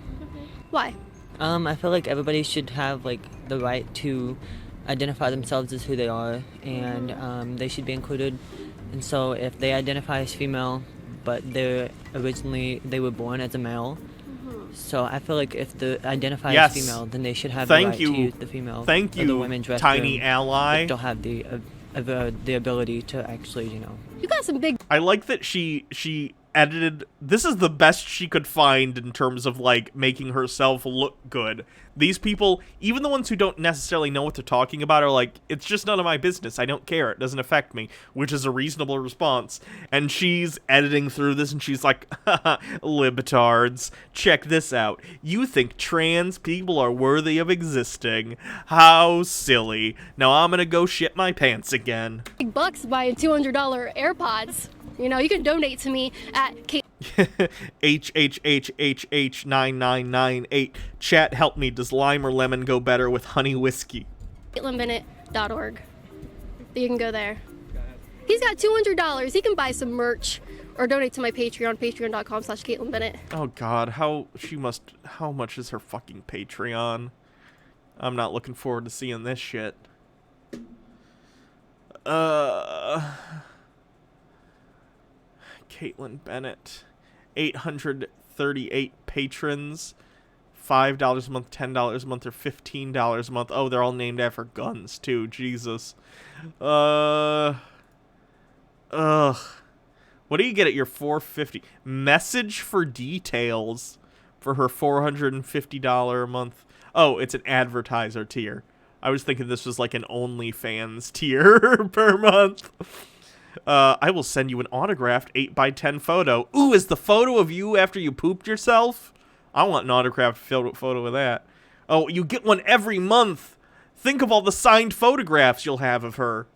Why? I feel like everybody should have like the right to identify themselves as who they are, and they should be included. And so, if they identify as female, but they were born as a male, so I feel like if they identify as female, then they should have the right to use the female. Thank you, the women's restroom, tiny ally. They'll have the ability to actually, You got some big. I like that she edited. This is the best she could find in terms of like making herself look good. These people, even the ones who don't necessarily know what they're talking about, are like, it's just none of my business. I don't care. It doesn't affect me, which is a reasonable response. And she's editing through this and she's like, libtards, check this out. You think trans people are worthy of existing. How silly. Now I'm gonna go shit my pants again. Big bucks buying $200 AirPods. You can donate to me at HHHHH9998. Chat, help me. Does lime or lemon go better with honey whiskey? CaitlinBennett.org. You can go there. He's got $200. He can buy some merch or donate to my Patreon, patreon.com/CaitlinBennett. Oh God, how much is her fucking Patreon? I'm not looking forward to seeing this shit. Caitlin Bennett, 838 patrons, $5 a month, $10 a month, or $15 a month. Oh, they're all named after guns too. Jesus. What do you get at your $450? Message for details for her $450 a month. Oh, it's an advertiser tier. I was thinking this was like an OnlyFans tier per month. I will send you an autographed 8x10 photo. Ooh, is the photo of you after you pooped yourself? I want an autographed photo of that. Oh, you get one every month. Think of all the signed photographs you'll have of her.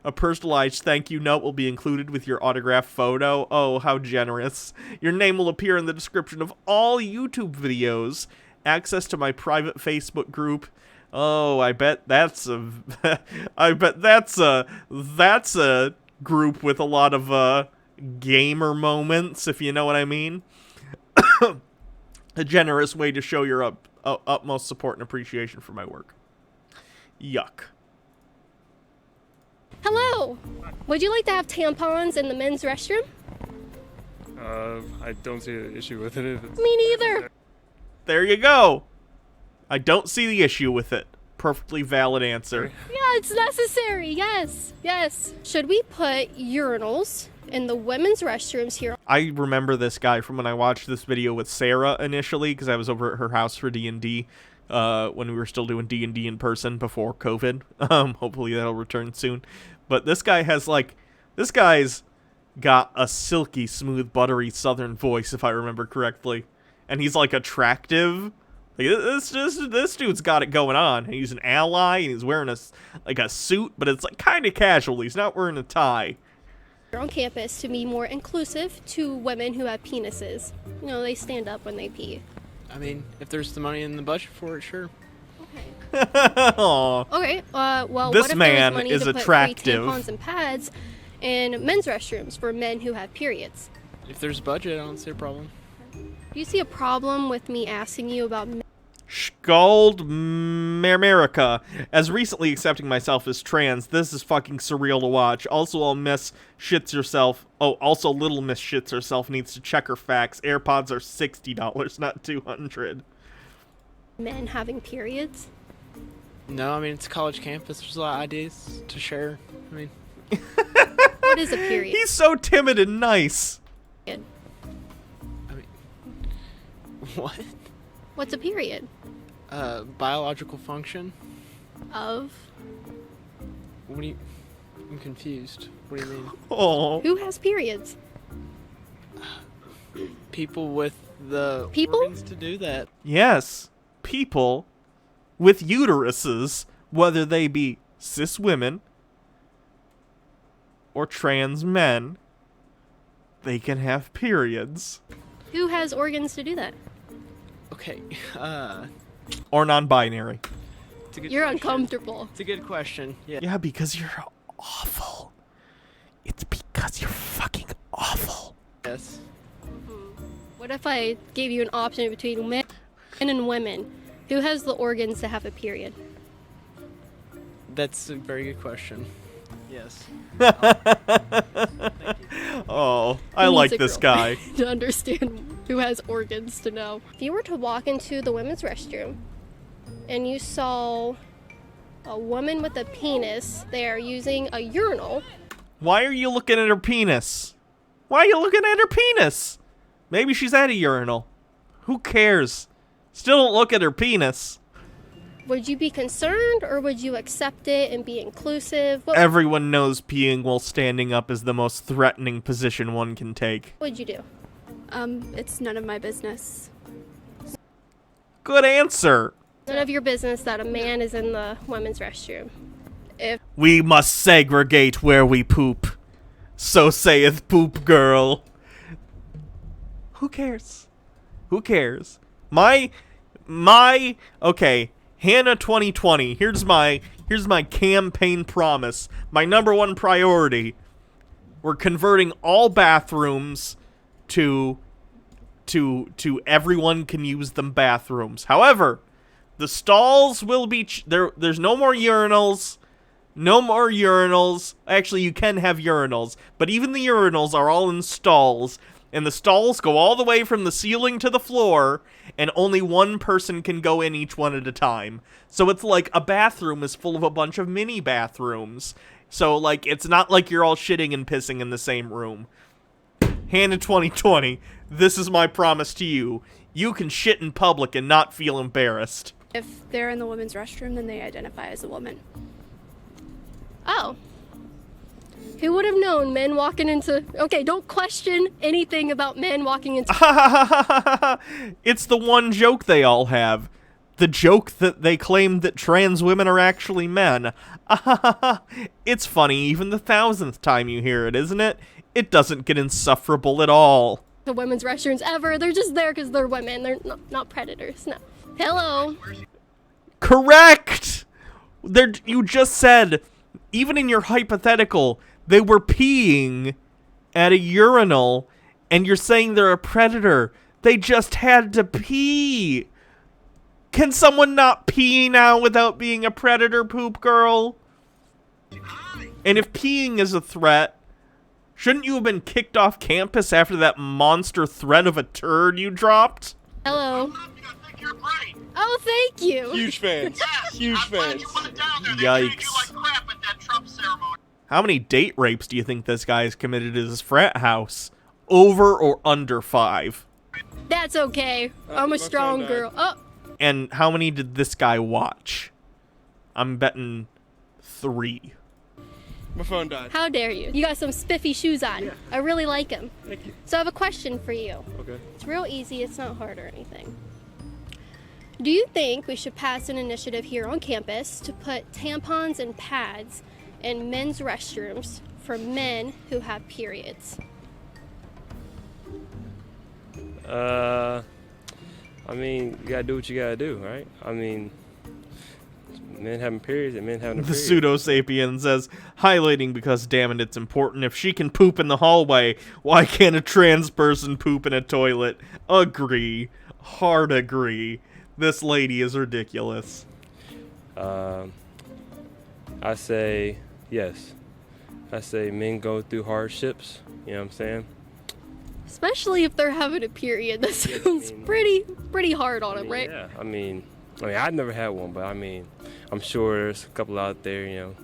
A personalized thank you note will be included with your autographed photo. Oh, how generous. Your name will appear in the description of all YouTube videos. Access to my private Facebook group. Oh, I bet that's a group with a lot of gamer moments, if you know what I mean. A generous way to show your utmost support and appreciation for my work. Yuck. Hello. Would you like to have tampons in the men's restroom? I don't see an issue with it. Me neither. There you go. I don't see the issue with it. Perfectly valid answer. Yeah, it's necessary. Yes. Should we put urinals in the women's restrooms here? I remember this guy from when I watched this video with Sarah initially, because I was over at her house for D&D when we were still doing D&D in person before COVID. Hopefully that'll return soon. But this guy's got a silky, smooth, buttery southern voice, if I remember correctly. And he's like attractive. Like, this dude's got it going on. He's an ally, and he's wearing a suit, but it's like kind of casual. He's not wearing a tie. On campus to be more inclusive to women who have penises. They stand up when they pee. I mean, if there's the money in the budget for it, sure. Okay. Well, this what if man there was money is to put attractive. free tampons and pads in men's restrooms for men who have periods? If there's budget, I don't see a problem. Do you see a problem with me asking you about? Shh, Gold America. As recently accepting myself as trans, this is fucking surreal to watch. Also, Little Miss shits herself needs to check her facts. AirPods are $60, not $200. Men having periods? No, I mean, it's a college campus. There's a lot of ideas to share. I mean... What is a period? He's so timid and nice. I mean... What? What's a period? Biological function. Of? What do you... I'm confused. What do you mean? Oh. Who has periods? People with the People? organs to do that. Yes. People with uteruses, whether they be cis women or trans men, they can have periods. Who has organs to do that? Okay, Or non-binary. You're uncomfortable. It's a good question. Yeah. Yeah, because you're awful. It's because you're fucking awful. Yes. What if I gave you an option between men and women? Who has the organs to have a period? That's a very good question. Yes. Oh, I like this guy. To understand who has organs to know. If you were to walk into the women's restroom and you saw a woman with a penis there using a urinal. Why are you looking at her penis? Why are you looking at her penis? Maybe she's at a urinal. Who cares? Still don't look at her penis. Would you be concerned or would you accept it and be inclusive? What Everyone knows peeing while standing up is the most threatening position one can take. would you do? It's none of my business. Good answer. None of your business that a man is in the women's restroom. If We must segregate where we poop. So saith Poop Girl. Who cares? Who cares? Okay, Hannah 2020. Here's my campaign promise. My #1 priority. We're converting all bathrooms to everyone can use them bathrooms. However, the stalls will be there's no more urinals. No more urinals. Actually, you can have urinals, but even the urinals are all in stalls, and the stalls go all the way from the ceiling to the floor, and only one person can go in each one at a time. So it's like a bathroom is full of a bunch of mini bathrooms. So, like, it's not like you're all shitting and pissing in the same room. Hannah 2020, this is my promise to you. You can shit in public and not feel embarrassed. If they're in the women's restroom, then they identify as a woman. Oh. Who would have known men walking into... Okay, don't question anything about men walking into... It's the one joke they all have. The joke that they claim that trans women are actually men. It's funny even the 1000th time you hear it, isn't it? It doesn't get insufferable at all. The women's restrooms ever. They're just there because they're women. They're not predators. No. Hello. Correct! You just said, even in your hypothetical, they were peeing at a urinal, and you're saying they're a predator. They just had to pee. Can someone not pee now without being a predator, Poop Girl? And if peeing is a threat, shouldn't you have been kicked off campus after that monster threat of a turd you dropped? Hello. Oh, thank you. Huge fans. Huge fans. Yikes. How many date rapes do you think this guy's committed at his frat house? Over or under 5? That's okay. I'm a strong girl. Oh. And how many did this guy watch? I'm betting 3. My phone died. How dare you? You got some spiffy shoes on. Yeah. I really like them. Thank you. So I have a question for you. Okay. It's real easy. It's not hard or anything. Do you think we should pass an initiative here on campus to put tampons and pads in men's restrooms for men who have periods? I mean, you gotta do what you gotta do, right? I mean, men having periods and men having a The period. pseudo-sapien says, highlighting because damn it, it's important. If she can poop in the hallway, why can't a trans person poop in a toilet? Agree. Hard agree. This lady is ridiculous. I say yes. I say men go through hardships. You know what I'm saying? Especially if they're having a period. That sounds pretty hard on them, right? Yeah. I mean, I've never had one, but I mean, I'm sure there's a couple out there. You know,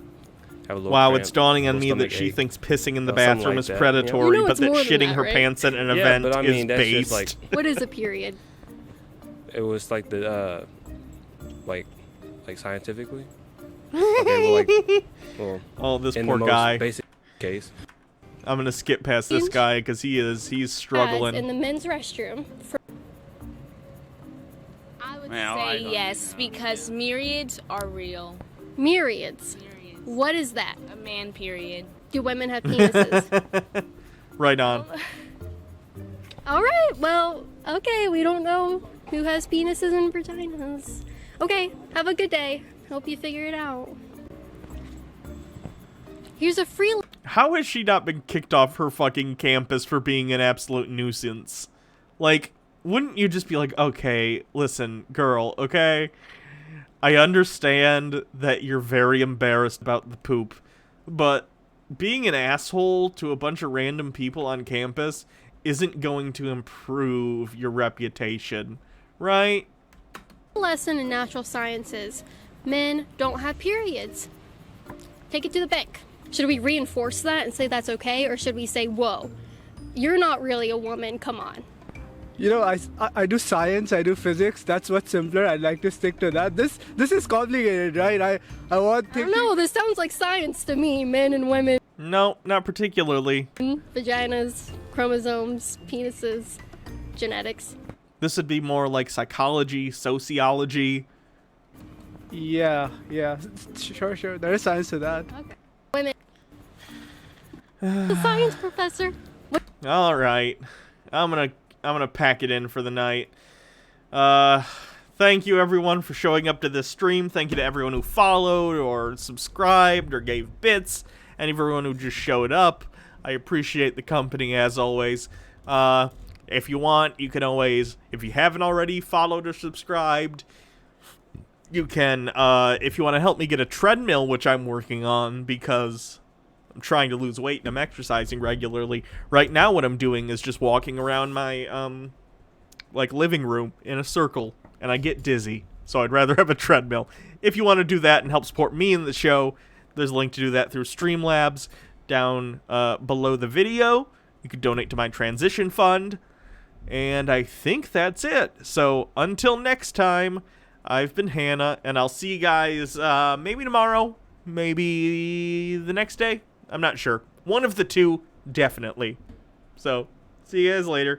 have a little. Wow, cramp, it's dawning on me that stomach she ache, thinks pissing in the something bathroom like is that, predatory, You know but it's that more than shitting that, her right? pants at an Yeah, event but I mean, is that's based. just like What is a period? it was like the like scientifically. Okay, well, Oh, this in poor the most guy. Basic case. I'm gonna skip past this guy because he's struggling. In the men's restroom. I would Well, I say don't yes because myriads are real. Myriads. What is that? A man period. Do women have penises? Right on. All right. Well, okay. We don't know who has penises and vaginas. Okay. Have a good day. Hope you figure it out. Here's a free. How has she not been kicked off her fucking campus for being an absolute nuisance? Like, wouldn't you just be like, okay, listen, girl, okay? I understand that you're very embarrassed about the poop, but being an asshole to a bunch of random people on campus isn't going to improve your reputation, right? Lesson in natural sciences. Men don't have periods. Take it to the bank. Should we reinforce that and say that's okay, or should we say, whoa, you're not really a woman, come on? You know, I do science, I do physics. That's what's simpler. I'd like to stick to that. This is complicated, right? I want I don't know, this sounds like science to me, men and women. No, not particularly. Vaginas, chromosomes, penises, genetics. This would be more like psychology, sociology. Yeah. Sure. There is science to that. Okay. Women. The science professor. All right. I'm gonna pack it in for the night. Thank you everyone for showing up to this stream. Thank you to everyone who followed or subscribed or gave bits, and everyone who just showed up. I appreciate the company as always. If you want, you can always, if you haven't already followed or subscribed, you can, if you want to help me get a treadmill, which I'm working on because I'm trying to lose weight and I'm exercising regularly. Right now what I'm doing is just walking around my, like, living room in a circle, and I get dizzy. So I'd rather have a treadmill. If you want to do that and help support me in the show, there's a link to do that through Streamlabs down below the video. You can donate to my transition fund. And I think that's it. So until next time, I've been Hannah, and I'll see you guys maybe tomorrow, maybe the next day. I'm not sure. One of the two, definitely. So, see you guys later.